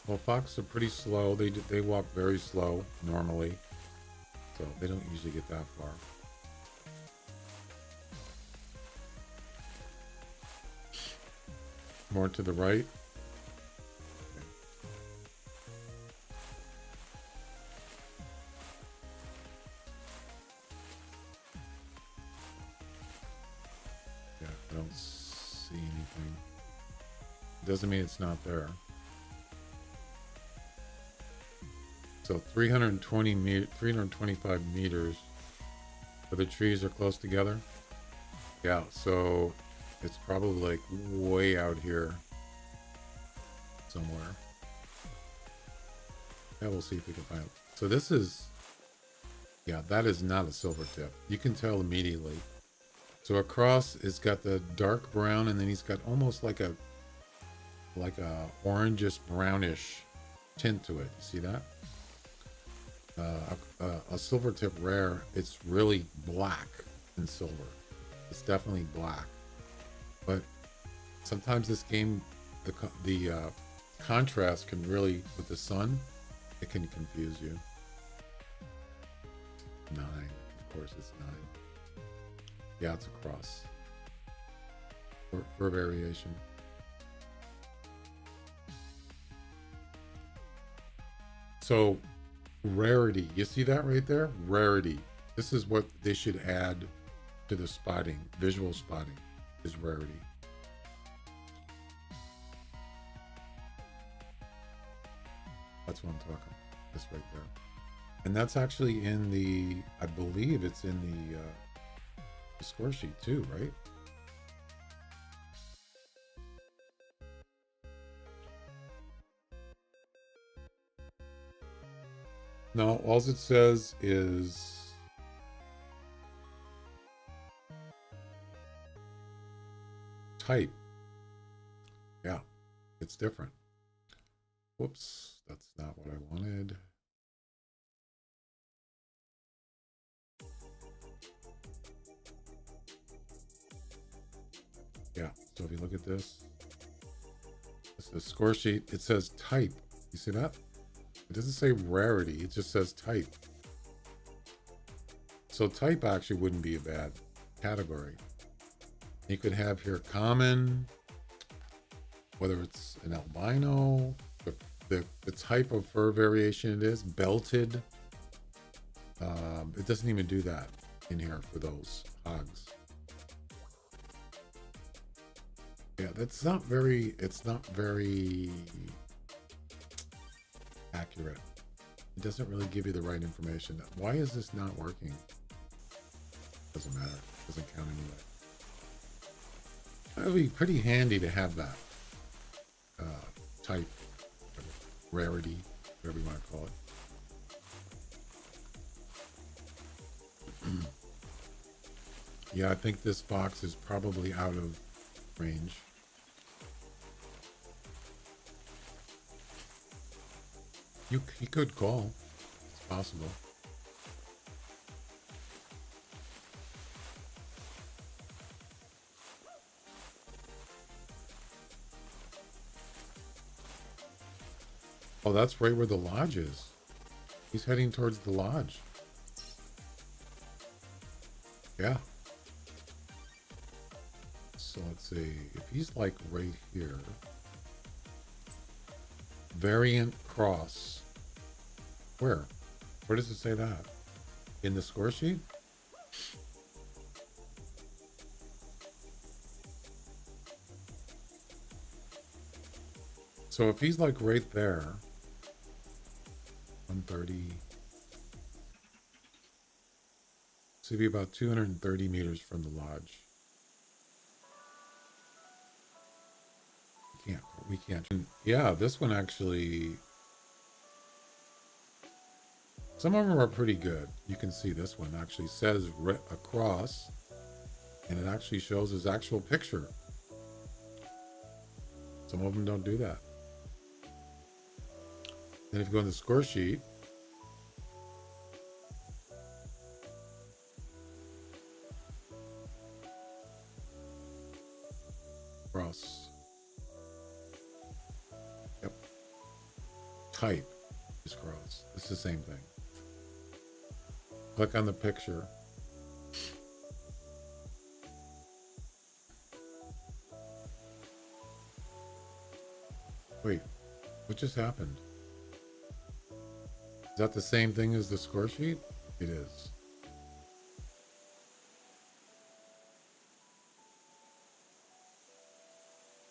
Well, fox are pretty slow. They walk very slow normally, so they don't usually get that far. More to the right. Okay. Yeah, I don't see anything. Doesn't mean it's not there. So 325 meters, where the trees are close together. Yeah, so it's probably like way out here somewhere. Yeah, we'll see if we can find it. So this is, yeah, that is not a silver tip. You can tell immediately. So across, it's got the dark brown, and then he's got almost like a orangish brownish tint to it. You see that? A silver tip rare, it's really black and silver. It's definitely black, but sometimes this game, the contrast can really, with the sun, it can confuse you. 9, of course it's 9. Yeah, it's a cross for variation. So rarity, you see that right there? Rarity. This is what they should add to the spotting, visual spotting, is rarity. That's what I'm talking. This right there. And that's actually in the, I believe it's in the the score sheet too, right? No, all it says is type. Yeah, it's different. Whoops, that's not what I wanted. Yeah, so if you look at this is the score sheet. It says type. You see that? It doesn't say rarity. It just says type. So type actually wouldn't be a bad category. You could have here common, whether it's an albino, the type of fur variation it is, belted. It doesn't even do that in here for those hogs. Yeah, it's not very accurate. It doesn't really give you the right information. Why is this not working? Doesn't matter. Doesn't count anyway. That would be pretty handy to have that type, rarity, whatever you want to call it. Yeah, I think this box is probably out of range. You could call. It's possible. Oh, that's right where the lodge is. He's heading towards the lodge. Yeah. So let's see. If he's like right here. Variant cross. Where? Where does it say that? In the score sheet? So if he's like right there, 130, so he'd be about 230 meters from the lodge. We can't. Yeah, this one actually, some of them are pretty good. You can see this one actually says across, and it actually shows his actual picture. Some of them don't do that. Then if you go in the score sheet, cross. Yep. Type is cross. It's the same thing. Click on the picture. Wait, what just happened? Is that the same thing as the score sheet? It is.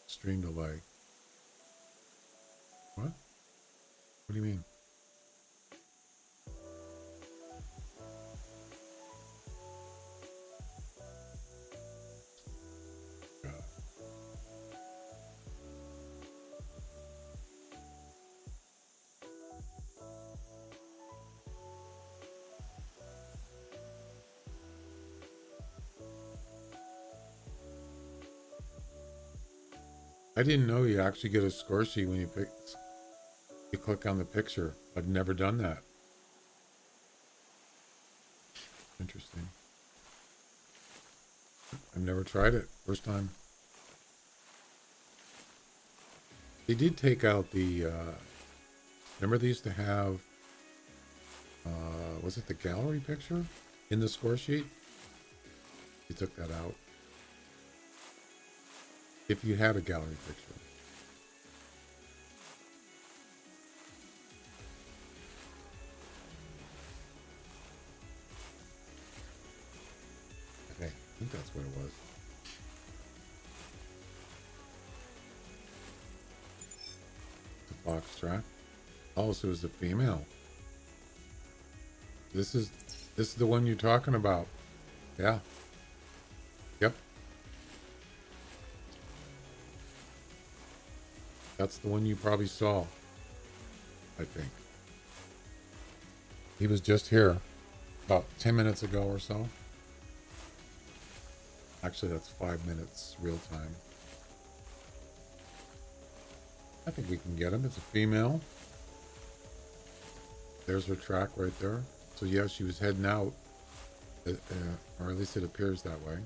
Stream delay. What? What do you mean? God. I didn't know you actually get a score sheet when you click on the picture. I've never done that. Interesting. I've never tried it. First time. They did take out the, remember they used to have, was it the gallery picture in the score sheet? They took that out. If you had a gallery picture. Okay, I think that's what it was. The foxtrot. Oh, so it was the female. This is the one you're talking about. Yeah. That's the one you probably saw, I think. He was just here about 10 minutes ago or so. Actually, that's 5 minutes real time. I think we can get him. It's a female. There's her track right there. So yeah, she was heading out, or at least it appears that way.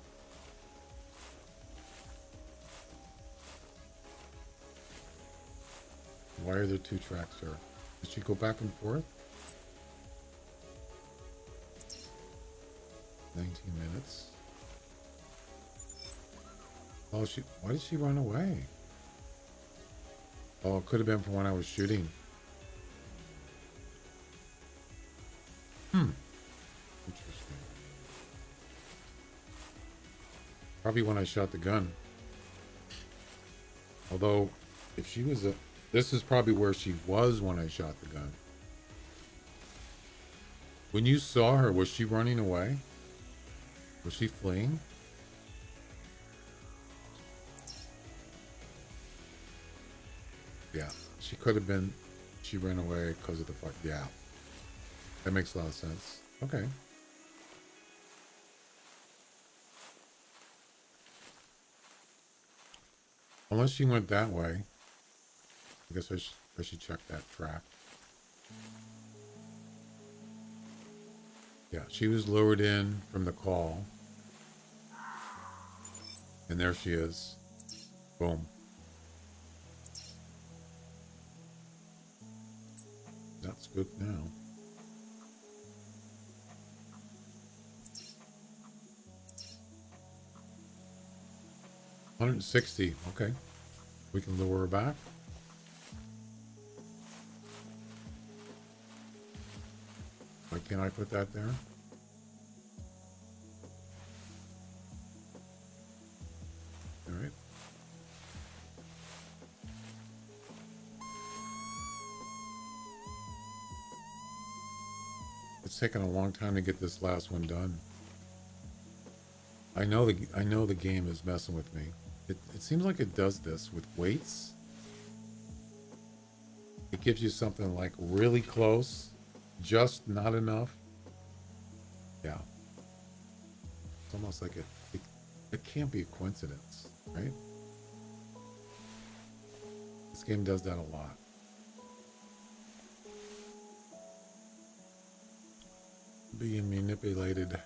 Why are there two tracks here? Did she go back and forth? 19 minutes. Oh, why did she run away? Oh, it could have been from when I was shooting. Interesting. Probably when I shot the gun. Although, if she was this is probably where she was when I shot the gun. When you saw her, was she running away? Was she fleeing? Yeah, she could have been. She ran away because of the fuck. Yeah, that makes a lot of sense. Okay. Unless she went that way. I guess I should check that track. Yeah, she was lured in from the call. And there she is. Boom. Not scooped now. $160. Okay. We can lure her back. Why can't I put that there? All right. It's taken a long time to get this last one done. I know the game is messing with me. It seems like it does this with weights. It gives you something like really close, just not enough. Yeah. It's almost like it can't be a coincidence, right? This game does that a lot. Being manipulated.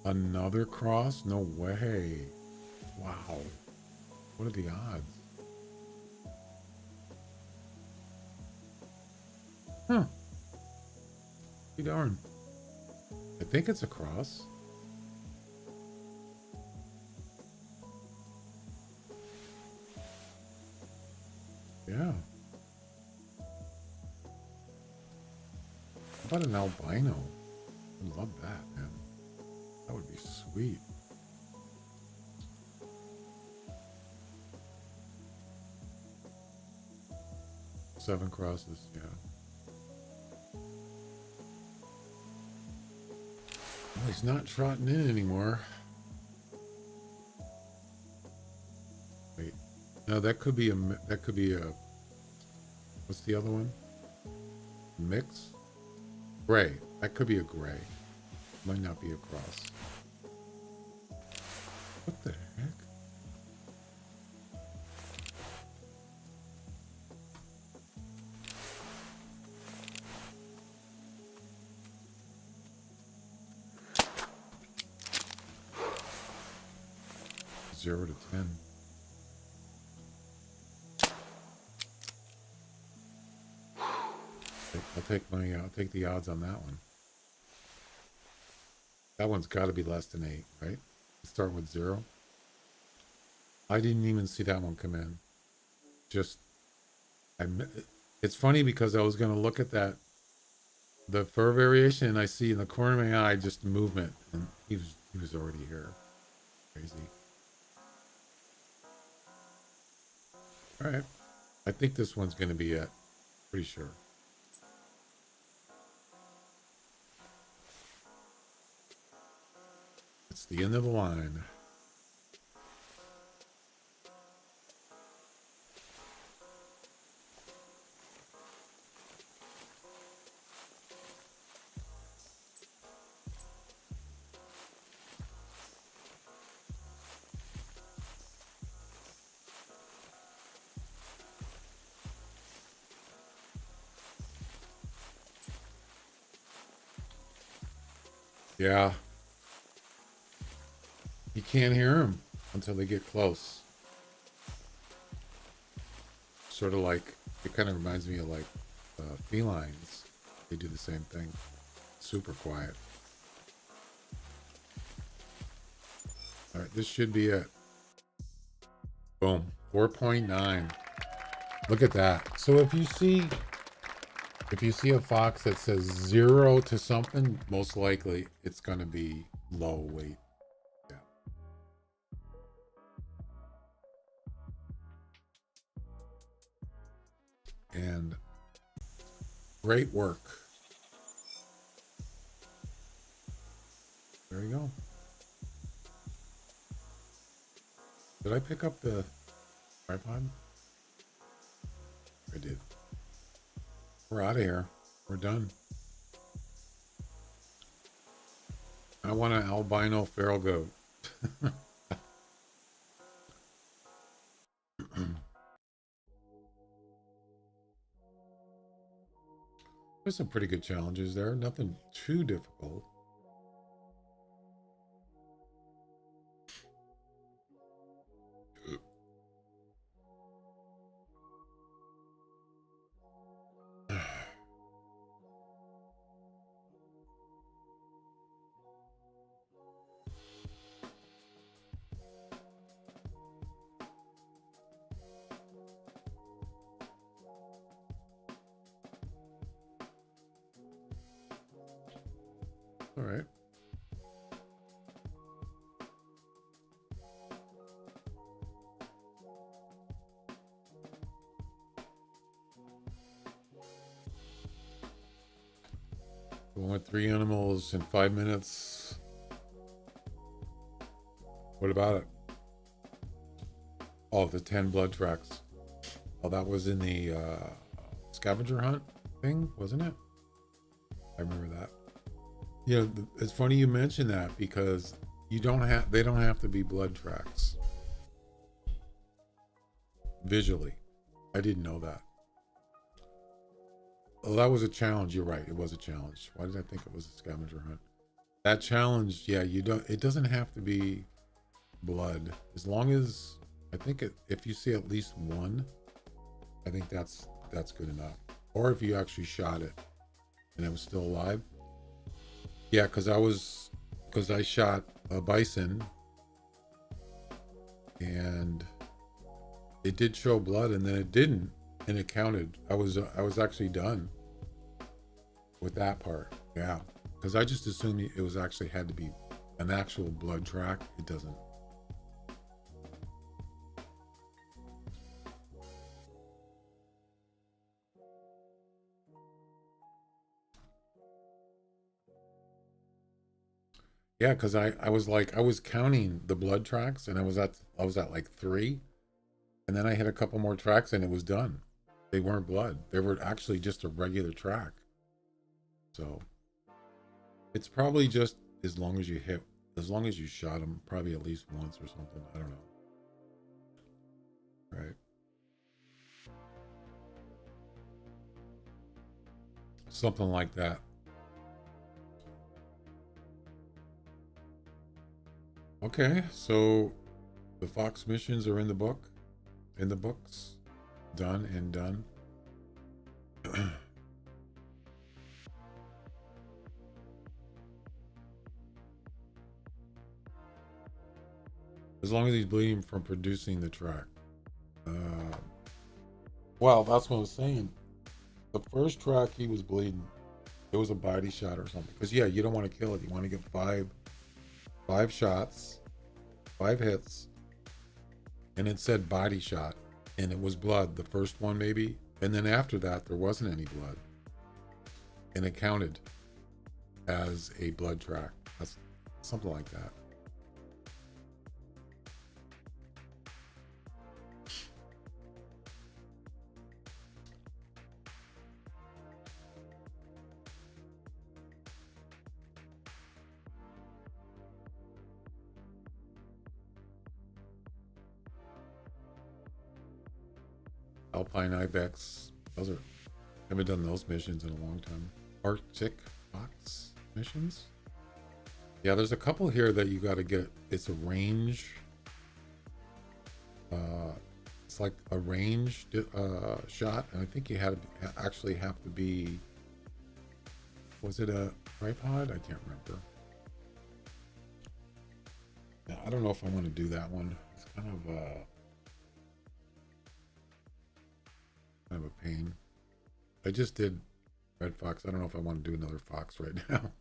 Another cross? No way. Wow. What are the odds? Huh. Be darn. I think it's a cross. Yeah. How about an albino? I love that, man. That would be sweet. Seven crosses, yeah. Oh, he's not trotting in anymore. Wait, no, that could be a. What's the other one? Mix? Gray. That could be a gray. Might not be a cross. What the heck? Zero to 10. I'll take the odds on that one. That one's got to be less than 8, right? Start with 0. I didn't even see that one come in. It's funny because I was going to look at the fur variation, and I see in the corner of my eye just movement, and he was already here. Crazy. All right. I think this one's going to be it. Pretty sure. It's the end of the line. Yeah. You can't hear them until they get close. Sort of like, it kind of reminds me of like felines. They do the same thing. Super quiet. All right, this should be it. Boom. 4.9. Look at that. So if you see a fox that says 0 to something, most likely it's going to be low weight. Yeah. And great work. There you go. Did I pick up the tripod? I did. We're out of here. We're done. I want an albino feral goat. There's some pretty good challenges there. Nothing too difficult. All right. We went 3 animals in 5 minutes. What about it? Oh, the 10 blood tracks. Oh, that was in the scavenger hunt thing, wasn't it? I remember that. You know, it's funny you mention that because they don't have to be blood tracks visually. I didn't know that. Oh, that was a challenge. You're right. It was a challenge. Why did I think it was a scavenger hunt? That challenge, yeah, it doesn't have to be blood. As long as, I think if you see at least one, I think that's good enough. Or if you actually shot it and it was still alive. Yeah, because I shot a bison and it did show blood and then it didn't, and it counted. I was actually done with that part. Yeah, because I just assumed it was actually had to be an actual blood track. It doesn't. Yeah, because I was counting the blood tracks and I was at like 3, and then I hit a couple more tracks and it was done. They weren't blood. They were actually just a regular track. So it's probably just as long as you shot them probably at least once or something. I don't know. Right. Something like that. Okay, so the Fox missions are in the books. Done and done. As long as he's bleeding from producing the track. Well, that's what I was saying. The first track he was bleeding. It was a body shot or something. Because yeah, you don't want to kill it. You want to get five shots, 5 hits, and it said body shot. and it was blood, the first one maybe, and then after that there wasn't any blood, and it counted as a blood track. That's something like that. Alpine Ibex. Those are, haven't done those missions in a long time. Arctic Fox missions. Yeah, there's a couple here that you got to get. It's a range. It's like a ranged shot, and I think you had to actually have to be. Was it a tripod? I can't remember. Yeah, I don't know if I want to do that one. It's kind of a pain. I just did Red Fox. I don't know if I want to do another Fox right now.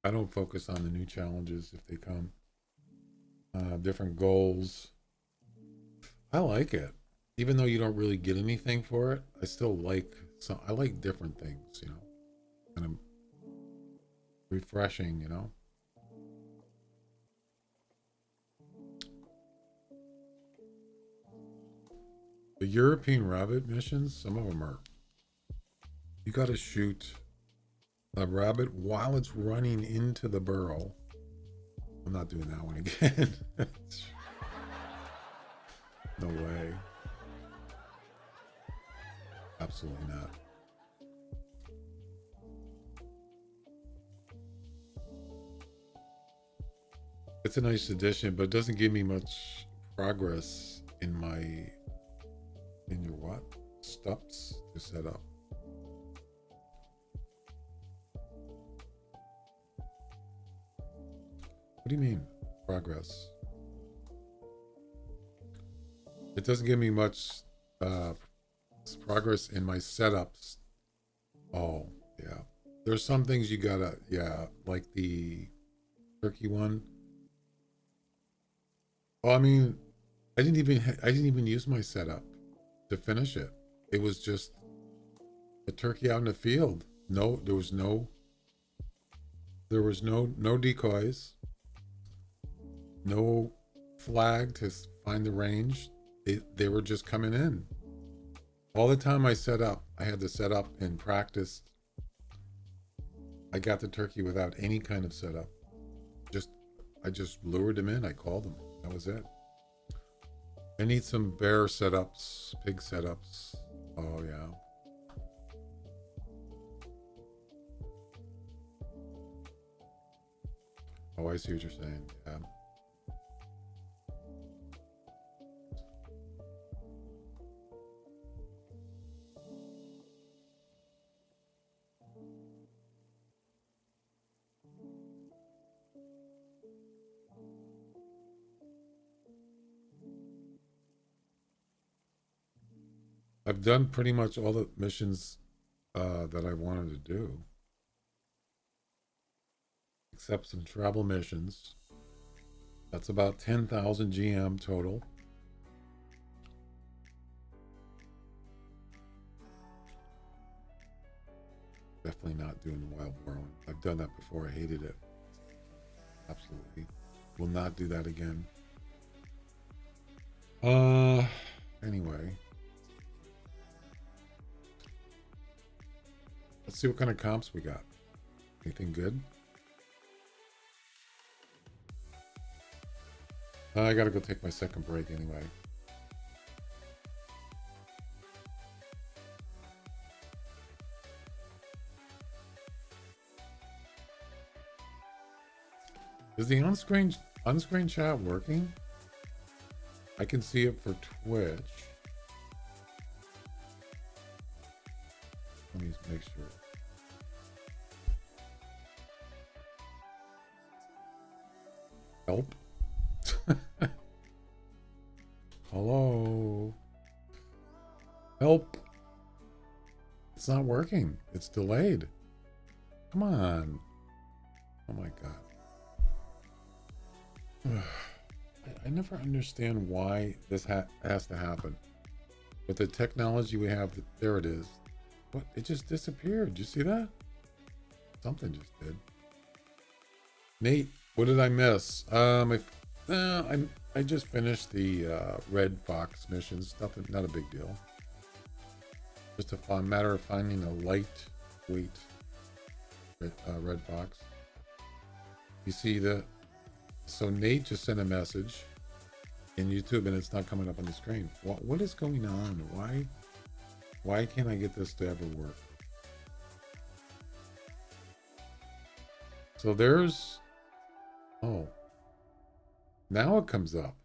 I don't focus on the new challenges if they come. Different goals. I like it. Even though you don't really get anything for it, I still like some. I like different things, you know. Kind of refreshing, you know. The European rabbit missions, some of them are, you got to shoot a rabbit while it's running into the burrow. I'm not doing that one again. No way. Absolutely not. It's a nice addition, but it doesn't give me much progress in your what? Steps to set up. What do you mean, progress? It doesn't give me much progress in my setups. Oh, yeah. There's some things you gotta, yeah, like the turkey one. Oh, I mean, I didn't even use my setup to finish it. It was just a turkey out in the field. No, there was no decoys, no flag to find the range. They were just coming in. All the time I set up, I had to set up and practice. I got the turkey without any kind of setup. I just lured them in. I called them. That was it. I need some bear setups, pig setups. Oh yeah. Oh, I see what you're saying. Yeah. I've done pretty much all the missions that I wanted to do, except some travel missions. That's about 10,000 GM total. Definitely not doing the wild boar one. I've done that before. I hated it. Absolutely. Will not do that again. Anyway. Let's see what kind of comps we got. Anything good? I gotta go take my second break anyway. Is the on-screen chat working? I can see it for Twitch. Let me just make sure. Help. Hello. Help. It's not working. It's delayed. Come on. Oh my God. I never understand why this has to happen. With the technology we have, there it is. What? It just disappeared. Did you see that? Something just did. Nate, what did I miss? I just finished the Red Fox missions. Nothing, not a big deal. Just a fun matter of finding a lightweight Red Fox. You see the? So Nate just sent a message in YouTube, and it's not coming up on the screen. What is going on? Why can't I get this to ever work? So there's, oh, now it comes up.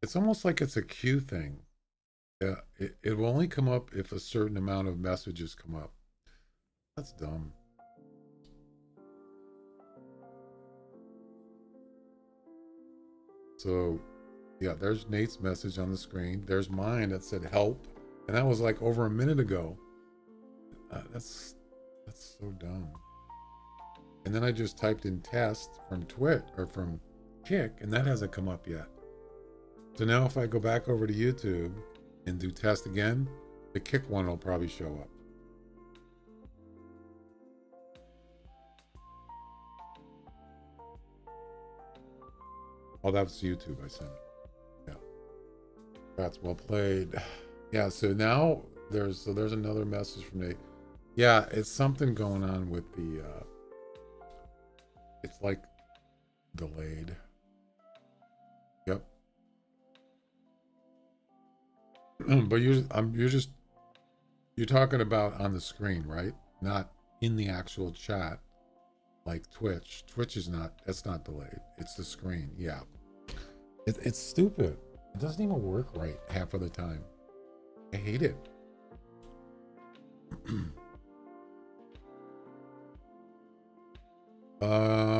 It's almost like it's a queue thing. Yeah, it will only come up if a certain amount of messages come up. That's dumb. So, yeah, there's Nate's message on the screen. There's mine that said help, and that was like over a minute ago. That's so dumb. And then I just typed in test from Twit or from Kick, and that hasn't come up yet. So now if I go back over to YouTube and do test again, the Kick one will probably show up. Oh, that's YouTube I sent it. Yeah. That's well played. Yeah, so now there's another message from Nate. Yeah, it's something going on with the it's like delayed. Yep. But you're talking about on the screen, right? Not in the actual chat, like Twitch. Twitch is not. That's not delayed. It's the screen. Yeah. It's stupid. It doesn't even work right half of the time. I hate it.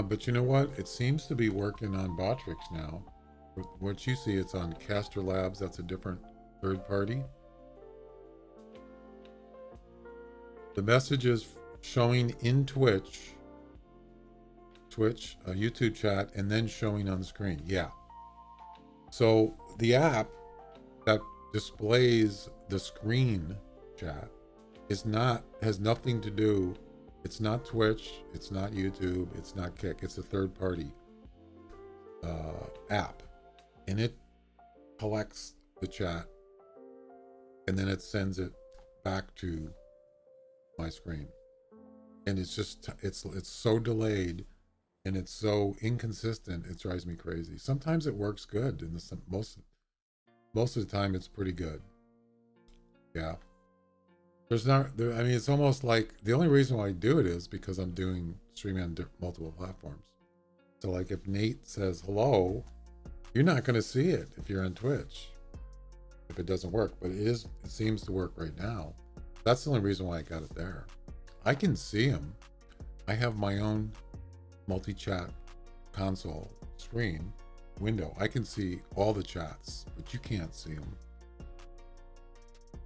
But you know what? It seems to be working on Botrix now. What you see, it's on Caster Labs. That's a different third party. The message is showing in Twitch, YouTube chat, and then showing on the screen. Yeah. So the app that displays the screen chat has nothing to do. It's not Twitch. It's not YouTube. It's not Kick. It's a third party app, and it collects the chat, and then it sends it back to my screen. And it's just it's so delayed, and it's so inconsistent. It drives me crazy. Sometimes it works good, and most of the time it's pretty good. Yeah. I mean, it's almost like the only reason why I do it is because I'm doing streaming on multiple platforms. So like if Nate says hello, you're not going to see it if you're on Twitch if it doesn't work, but it seems to work right now. That's the only reason why I got it there. I can see him. I have my own multi-chat console screen window. I can see all the chats, but you can't see them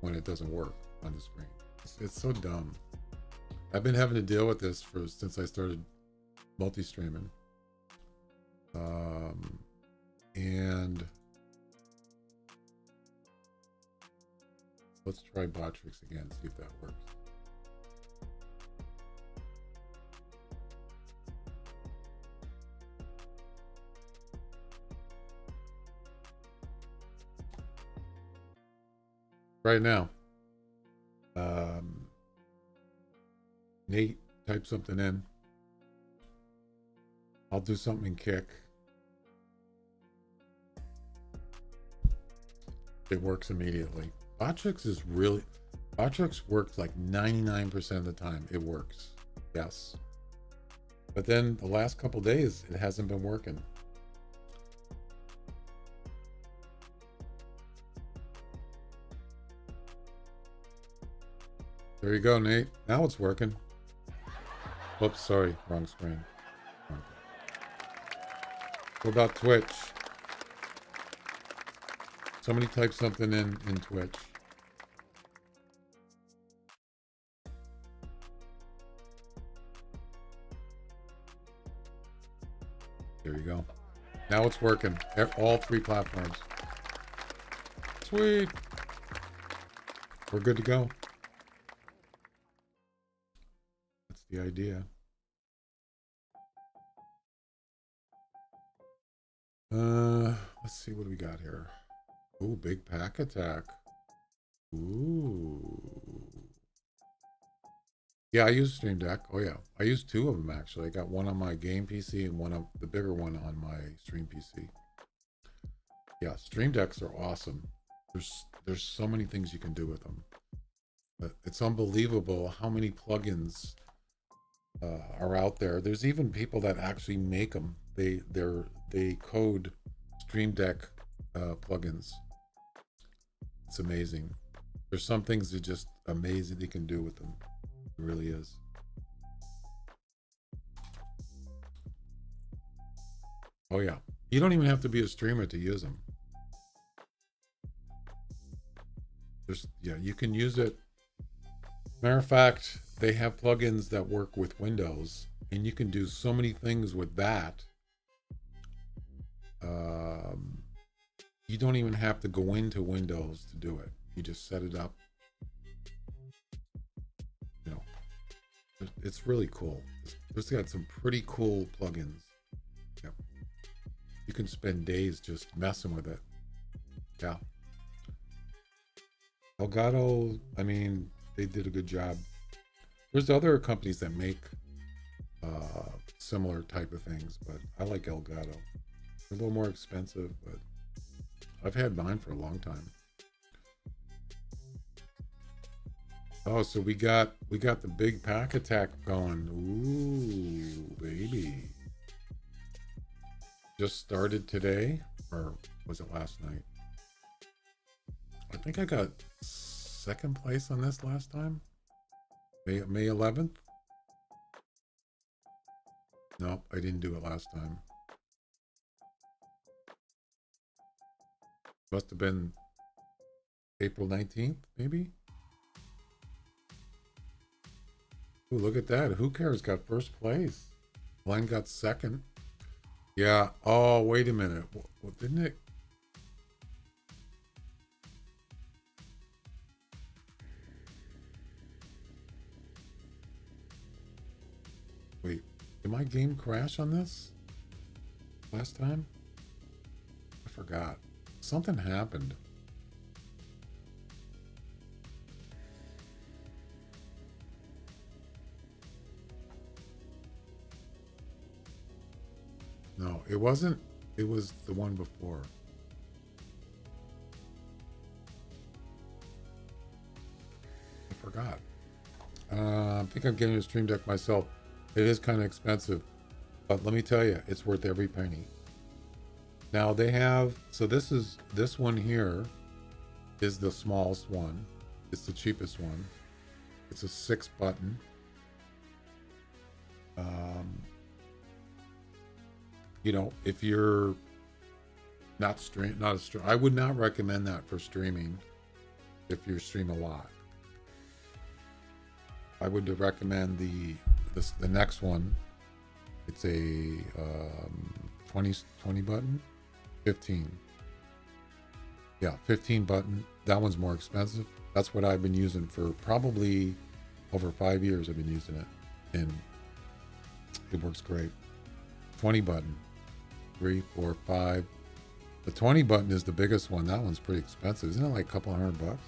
when it doesn't work on the screen. It's so dumb. I've been having to deal with this since I started multi-streaming. And let's try Botrix again, see if that works. Right now. Nate, type something in. I'll do something in Kick. It works immediately. Botrix works like 99% of the time. It works. Yes. But then the last couple days, it hasn't been working. There you go, Nate. Now it's working. Oops, sorry, wrong screen. What about Twitch? Somebody type something in Twitch. There you go. Now it's working. All 3 platforms. Sweet. We're good to go. That's the idea. Let's see, what do we got here? Ooh, big pack attack. Ooh. Yeah, I use Stream Deck. Oh yeah, I use 2 of them actually. I got one on my game PC and one of the bigger one on my stream PC. Yeah, Stream Decks are awesome. There's so many things you can do with them. But it's unbelievable how many plugins are out there. There's even people that actually make them. They code Stream Deck plugins. It's amazing. There's some things that just amazing you can do with them. It really is. Oh yeah, you don't even have to be a streamer to use them. You can use it. Matter of fact, they have plugins that work with Windows, and you can do so many things with that. You don't even have to go into Windows to do it. You just set it up. You know, it's really cool. It's got some pretty cool plugins. Yep. You can spend days just messing with it. Yeah. Elgato, I mean, they did a good job. There's other companies that make similar type of things, but I like Elgato. They're a little more expensive, but I've had mine for a long time. Oh, so we got the big pack attack going. Ooh, baby. Just started today, or was it last night? I think I got 2nd place on this last time. May 11th? Nope, I didn't do it last time. Must have been April 19th, maybe? Ooh, look at that. Who cares? Got 1st place. Glenn got 2nd. Yeah. Oh, wait a minute. Well, didn't it? Wait, did my game crash on this last time? I forgot. Something happened. No, it wasn't. It was the one before. I forgot. I think I'm getting a Stream Deck myself. It is kind of expensive, but let me tell you, it's worth every penny. Now they have, so this one here is the smallest one. It's the cheapest one. It's a 6-button. You know, if you're I would not recommend that for streaming if you stream a lot. I would recommend the next one. It's a 20 button, 15. Yeah, 15 button. That one's more expensive. That's what I've been using for probably over 5 years. I've been using it, and it works great. 20 button, 3, 4, 5. The 20 button is the biggest one. That one's pretty expensive. Isn't it like a couple $100?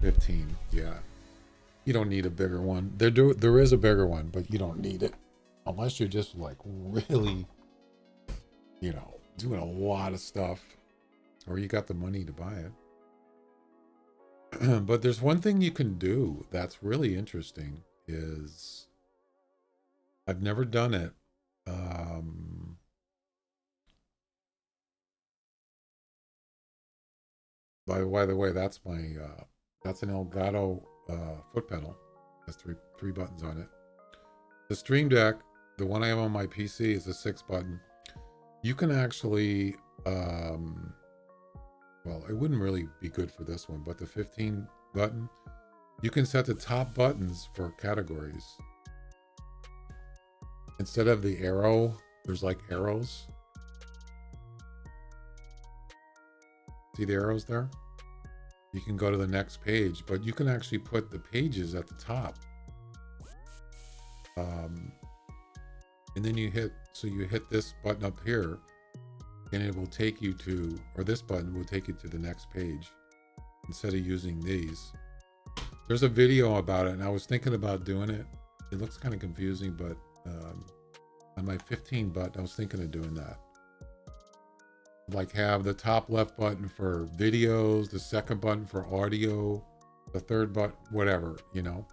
15. Yeah. You don't need a bigger one. There is a bigger one, but you don't need it unless you're just like really, you know, doing a lot of stuff, or you got the money to buy it. But there's one thing you can do that's really interesting. Is I've never done it. By the way, that's my that's an Elgato foot pedal. Has three buttons on it. The Stream Deck, the one I have on my PC, is a 6-button. You can actually, well, it wouldn't really be good for this one, but the 15 button, you can set the top buttons for categories. Instead of the arrow, there's like arrows. See the arrows there? You can go to the next page, but you can actually put the pages at the top. And then you hit this button up here, and it will take you to, or this button will take you to the next page instead of using these. There's a video about it, and I was thinking about doing it. It looks kind of confusing, but on my 15 button, I was thinking of doing that. Like have the top left button for videos, the second button for audio, the third button, whatever, you know.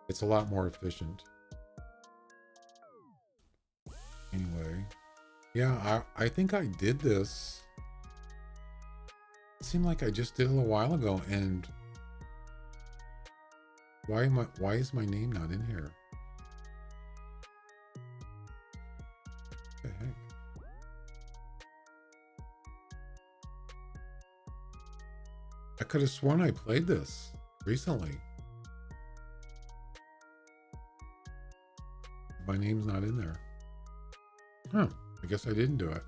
It's a lot more efficient. Anyway, yeah, I think I did this. It seemed like I just did it a little while ago, and why is my name not in here? What the heck? I could have sworn I played this recently. My name's not in there. Huh, I guess I didn't do it.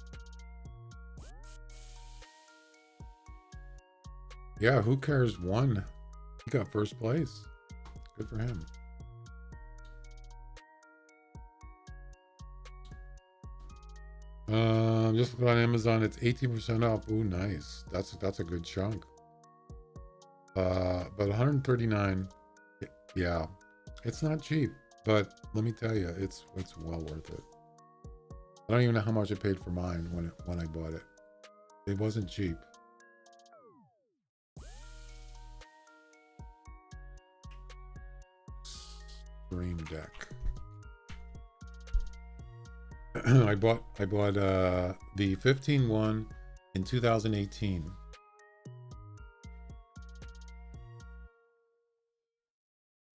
Yeah, who cares? Won. He got first place. Good for him. Just look on Amazon. It's 18% off. Ooh, nice. That's a good chunk. But 139. Yeah, it's not cheap, but let me tell you, it's well worth it. I don't even know how much I paid for mine when I bought it. It wasn't cheap. Stream Deck. I bought the 15 one in 2018.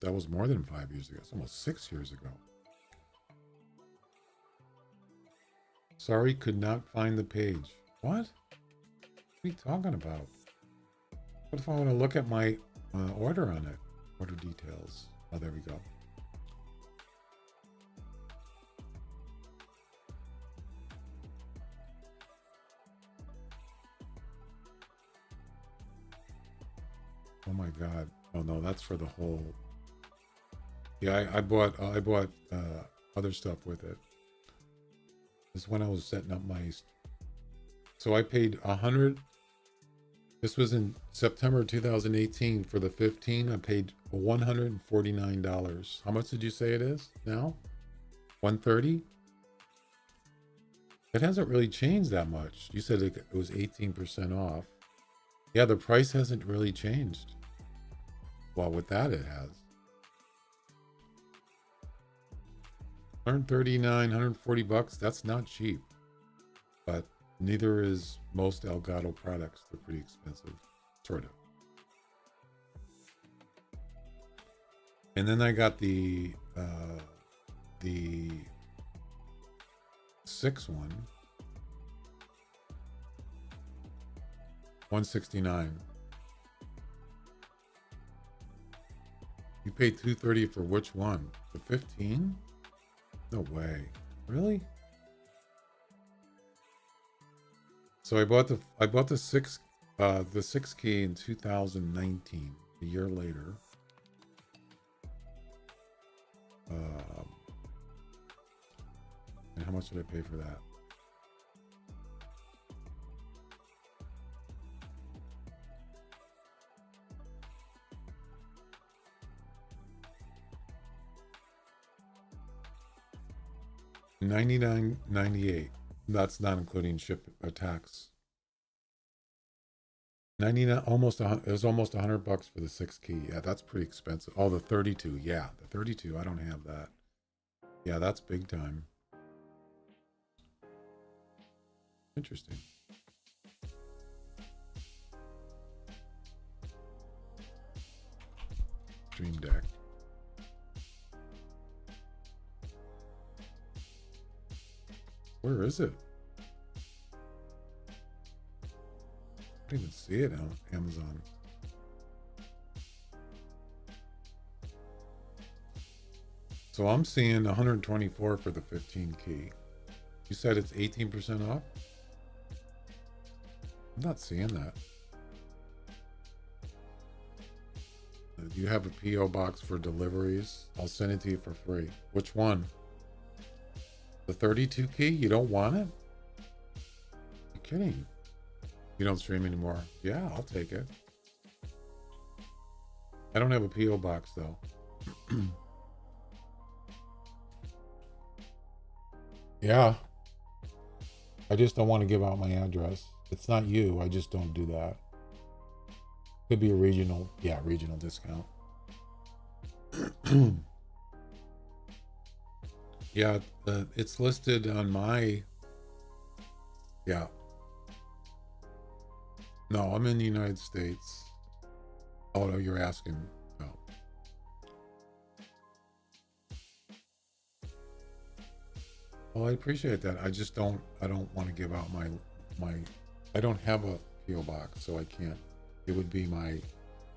That was more than 5 years ago. It's almost 6 years ago. Sorry, could not find the page. What? What are you talking about? What if I want to look at my order on it? Order details. Oh, there we go. Oh my God. Oh no, that's for the whole. Yeah, I bought other stuff with it. This is when I was setting up my. So I paid 100. This was in September 2018 for the 15. I paid $149. How much did you say it is now? 130. It hasn't really changed that much. You said it was 18% off. Yeah, the price hasn't really changed. Well, with that, it has. 139, 140 bucks. That's not cheap, but neither is most Elgato products. They're pretty expensive, sort of. And then I got the 6 one, 169. You paid $230 for which one? The 15? No way. Really? So I bought the 6 key in 2019, a year later. And how much did I pay for that? $99.98. That's not including ship tax. 99, almost it was almost $100 for the 6 key. Yeah, that's pretty expensive. Oh, the 32. Yeah, the 32. I don't have that. Yeah, that's big time. Interesting. Stream Deck. Where is it? I don't even see it on Amazon. So I'm seeing 124 for the 15 key. You said it's 18% off? I'm not seeing that. Do you have a P.O. box for deliveries? I'll send it to you for free. Which one? The 32 key? You don't want it? You're kidding. You don't stream anymore. Yeah, I'll take it. I don't have a P.O. box though. Yeah. I just don't want to give out my address. It's not you. I just don't do that. Could be a regional, yeah, regional discount. Yeah, it's listed on my, yeah. No, I'm in the United States. Oh, no, you're asking. No. Well, I appreciate that. I just don't, I don't want to give out my, I don't have a P.O. box, so I can't. It would be my,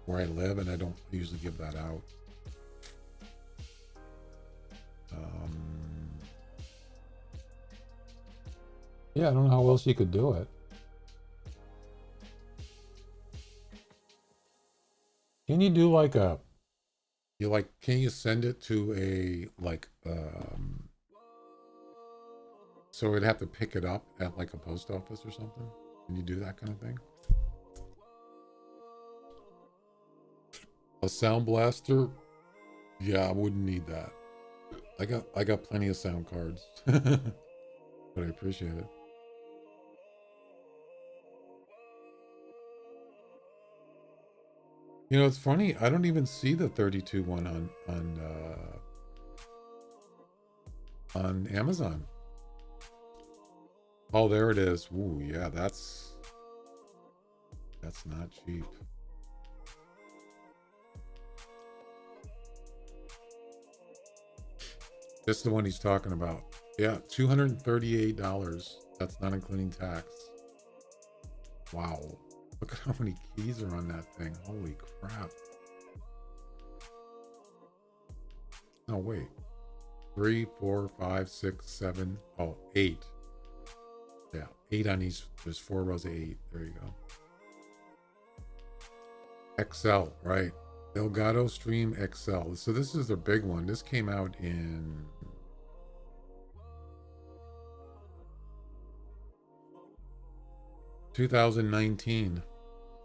where I live, and I don't usually give that out. Yeah, I don't know how else you could do it. Can you do like a, you like, can you send it to a, like, so it'd have to pick it up at like a post office or something? Can you do that kind of thing? A sound blaster? Yeah, I wouldn't need that. I got plenty of sound cards. But I appreciate it. You know, it's funny. I don't even see the 32 one on Amazon. Oh, there it is. Ooh, yeah, that's not cheap. This is the one he's talking about. Yeah, $238. That's not including tax. Wow. Look at how many keys are on that thing. Holy crap. No, wait. 3, 4, 5, 6, 7. Oh, 8. Yeah, 8 on each. There's 4 rows of 8. There you go. XL, right. Elgato Stream XL. So this is the big one. This came out in 2019.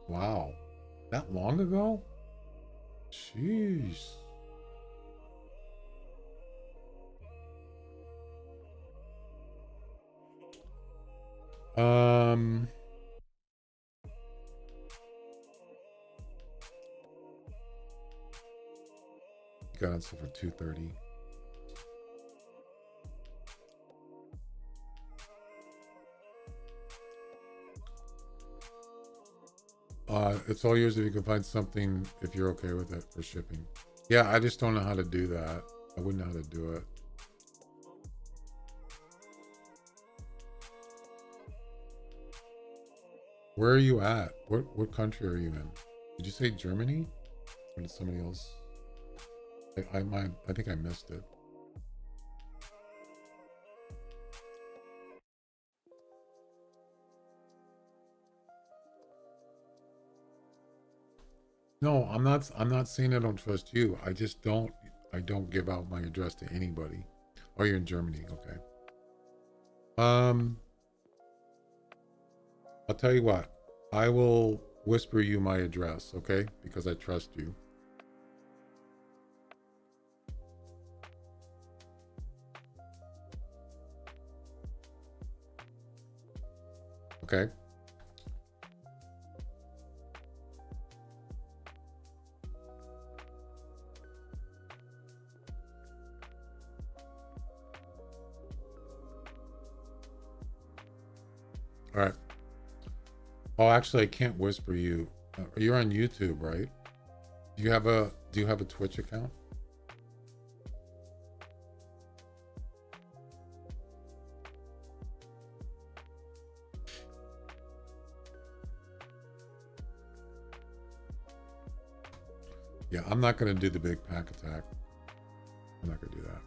Wow. That long ago? Jeez. Got it for 230. It's all yours if you can find something, if you're okay with it, for shipping. Yeah, I just don't know how to do that. I wouldn't know how to do it. Where are you at? What country are you in? Did you say Germany? Or did somebody else? I think I missed it. No, I'm not saying I don't trust you. I don't give out my address to anybody. Oh, you're in Germany, okay. I'll tell you what. I will whisper you my address, okay? Because I trust you. Okay. All right. Oh, actually, I can't whisper you. You're on YouTube, right? Do you have a Twitch account? Yeah, I'm not going to do the big pack attack. I'm not going to do that.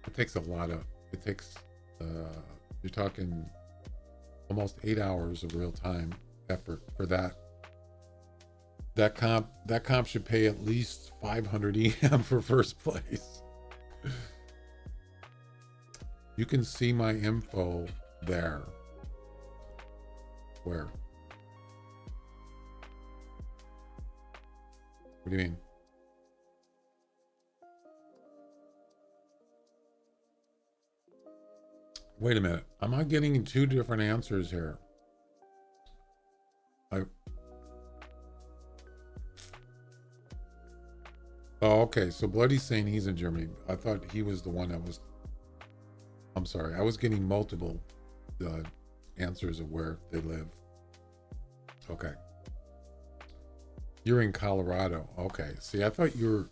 It takes a lot of, you're talking almost 8 hours of real time effort for that. That comp should pay at least 500 EM for first place. You can see my info there. Where? What do you mean? Wait a minute. Am I getting two different answers here? Oh, okay. So Bloody's saying he's in Germany. I thought he was the one that was. I'm sorry. I was getting multiple answers of where they live. Okay. You're in Colorado. Okay. See, I thought you were.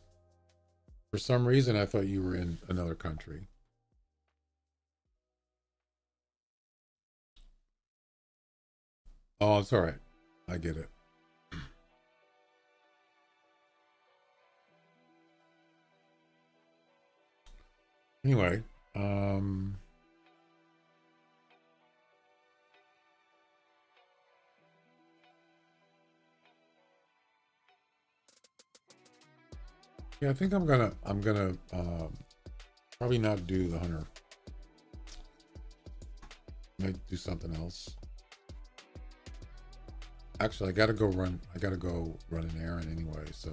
For some reason, I thought you were in another country. Oh, it's all right. I get it. Anyway, yeah, I think I'm gonna probably not do the hunter. Might do something else. Actually, I gotta go run an errand anyway, so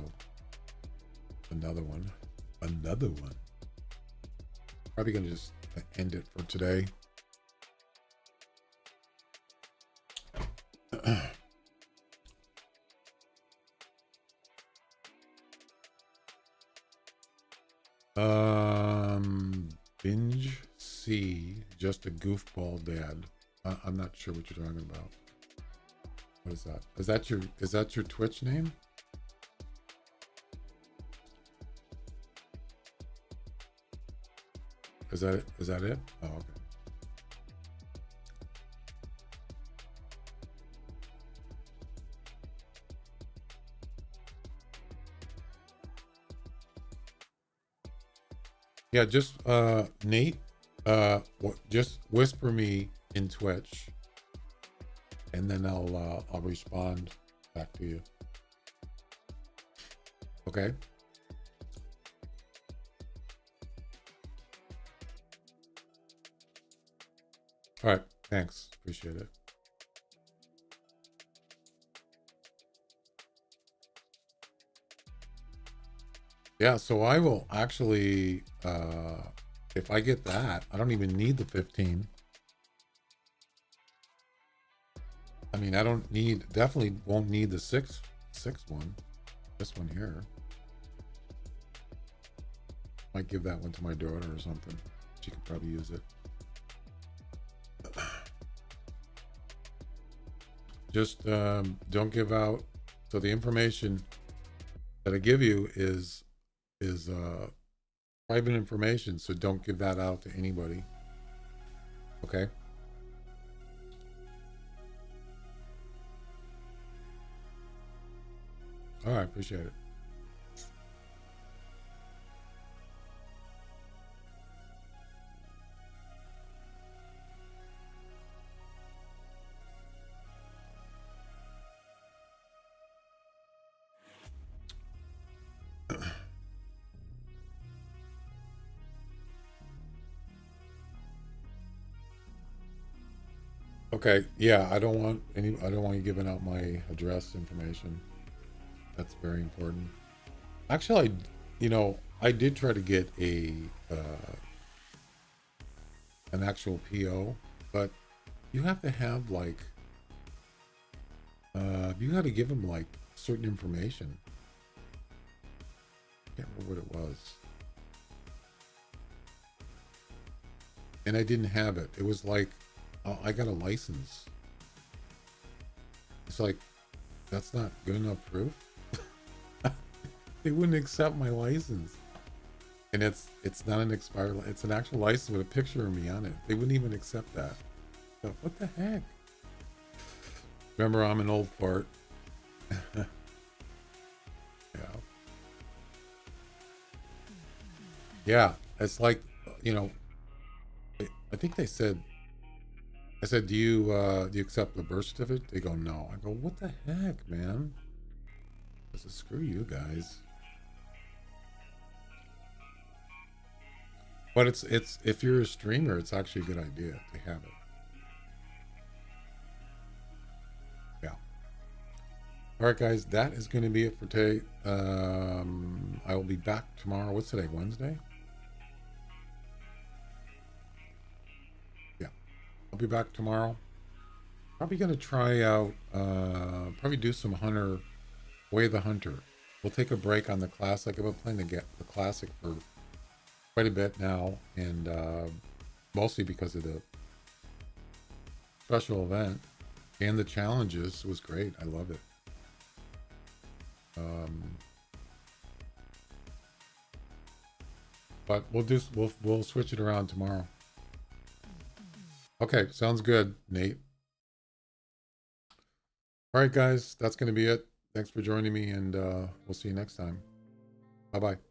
another one. Probably gonna just end it for today. Binge C, just a goofball dad. I'm not sure what you're talking about. What is that? Is that your Twitch name? Is that it? Oh, okay. Yeah, just Nate, just whisper me in Twitch, and then I'll respond back to you. Okay. All right. Thanks. Appreciate it. Yeah, so I will actually, if I get that, I don't even need the 15. I mean, I don't need, definitely won't need the six one. This one here. Might give that one to my daughter or something. She could probably use it. Just don't give out. So the information that I give you is private information, so don't give that out to anybody. Okay. All right, appreciate it. Okay, yeah, I don't want you giving out my address information. That's very important. Actually, I did try to get an actual PO, but you have to have like you got to give them like certain information. I can't remember what it was, and I didn't have it. It was like, I got a license. It's like, that's not good enough proof. They wouldn't accept my license, and it's not an expired. It's an actual license with a picture of me on it. They wouldn't even accept that. So what the heck? Remember, I'm an old fart. Yeah. Yeah, it's like, I think they said I said, do you accept the birth certificate? They go, no. I go, what the heck, man? I said, screw you guys. But it's if you're a streamer, it's actually a good idea to have it. Yeah. All right, guys, that is going to be it for today. I will be back tomorrow. What's today? Wednesday? Yeah. I'll be back tomorrow. Probably going to try out, probably do some Hunter, Way of the Hunter. We'll take a break on the classic. I've been playing the classic for quite a bit now, and mostly because of the special event and the challenges. It was great. I love it. But we'll switch it around tomorrow. Okay, sounds good, Nate. All right, guys, that's going to be it. Thanks for joining me, and we'll see you next time. Bye-bye.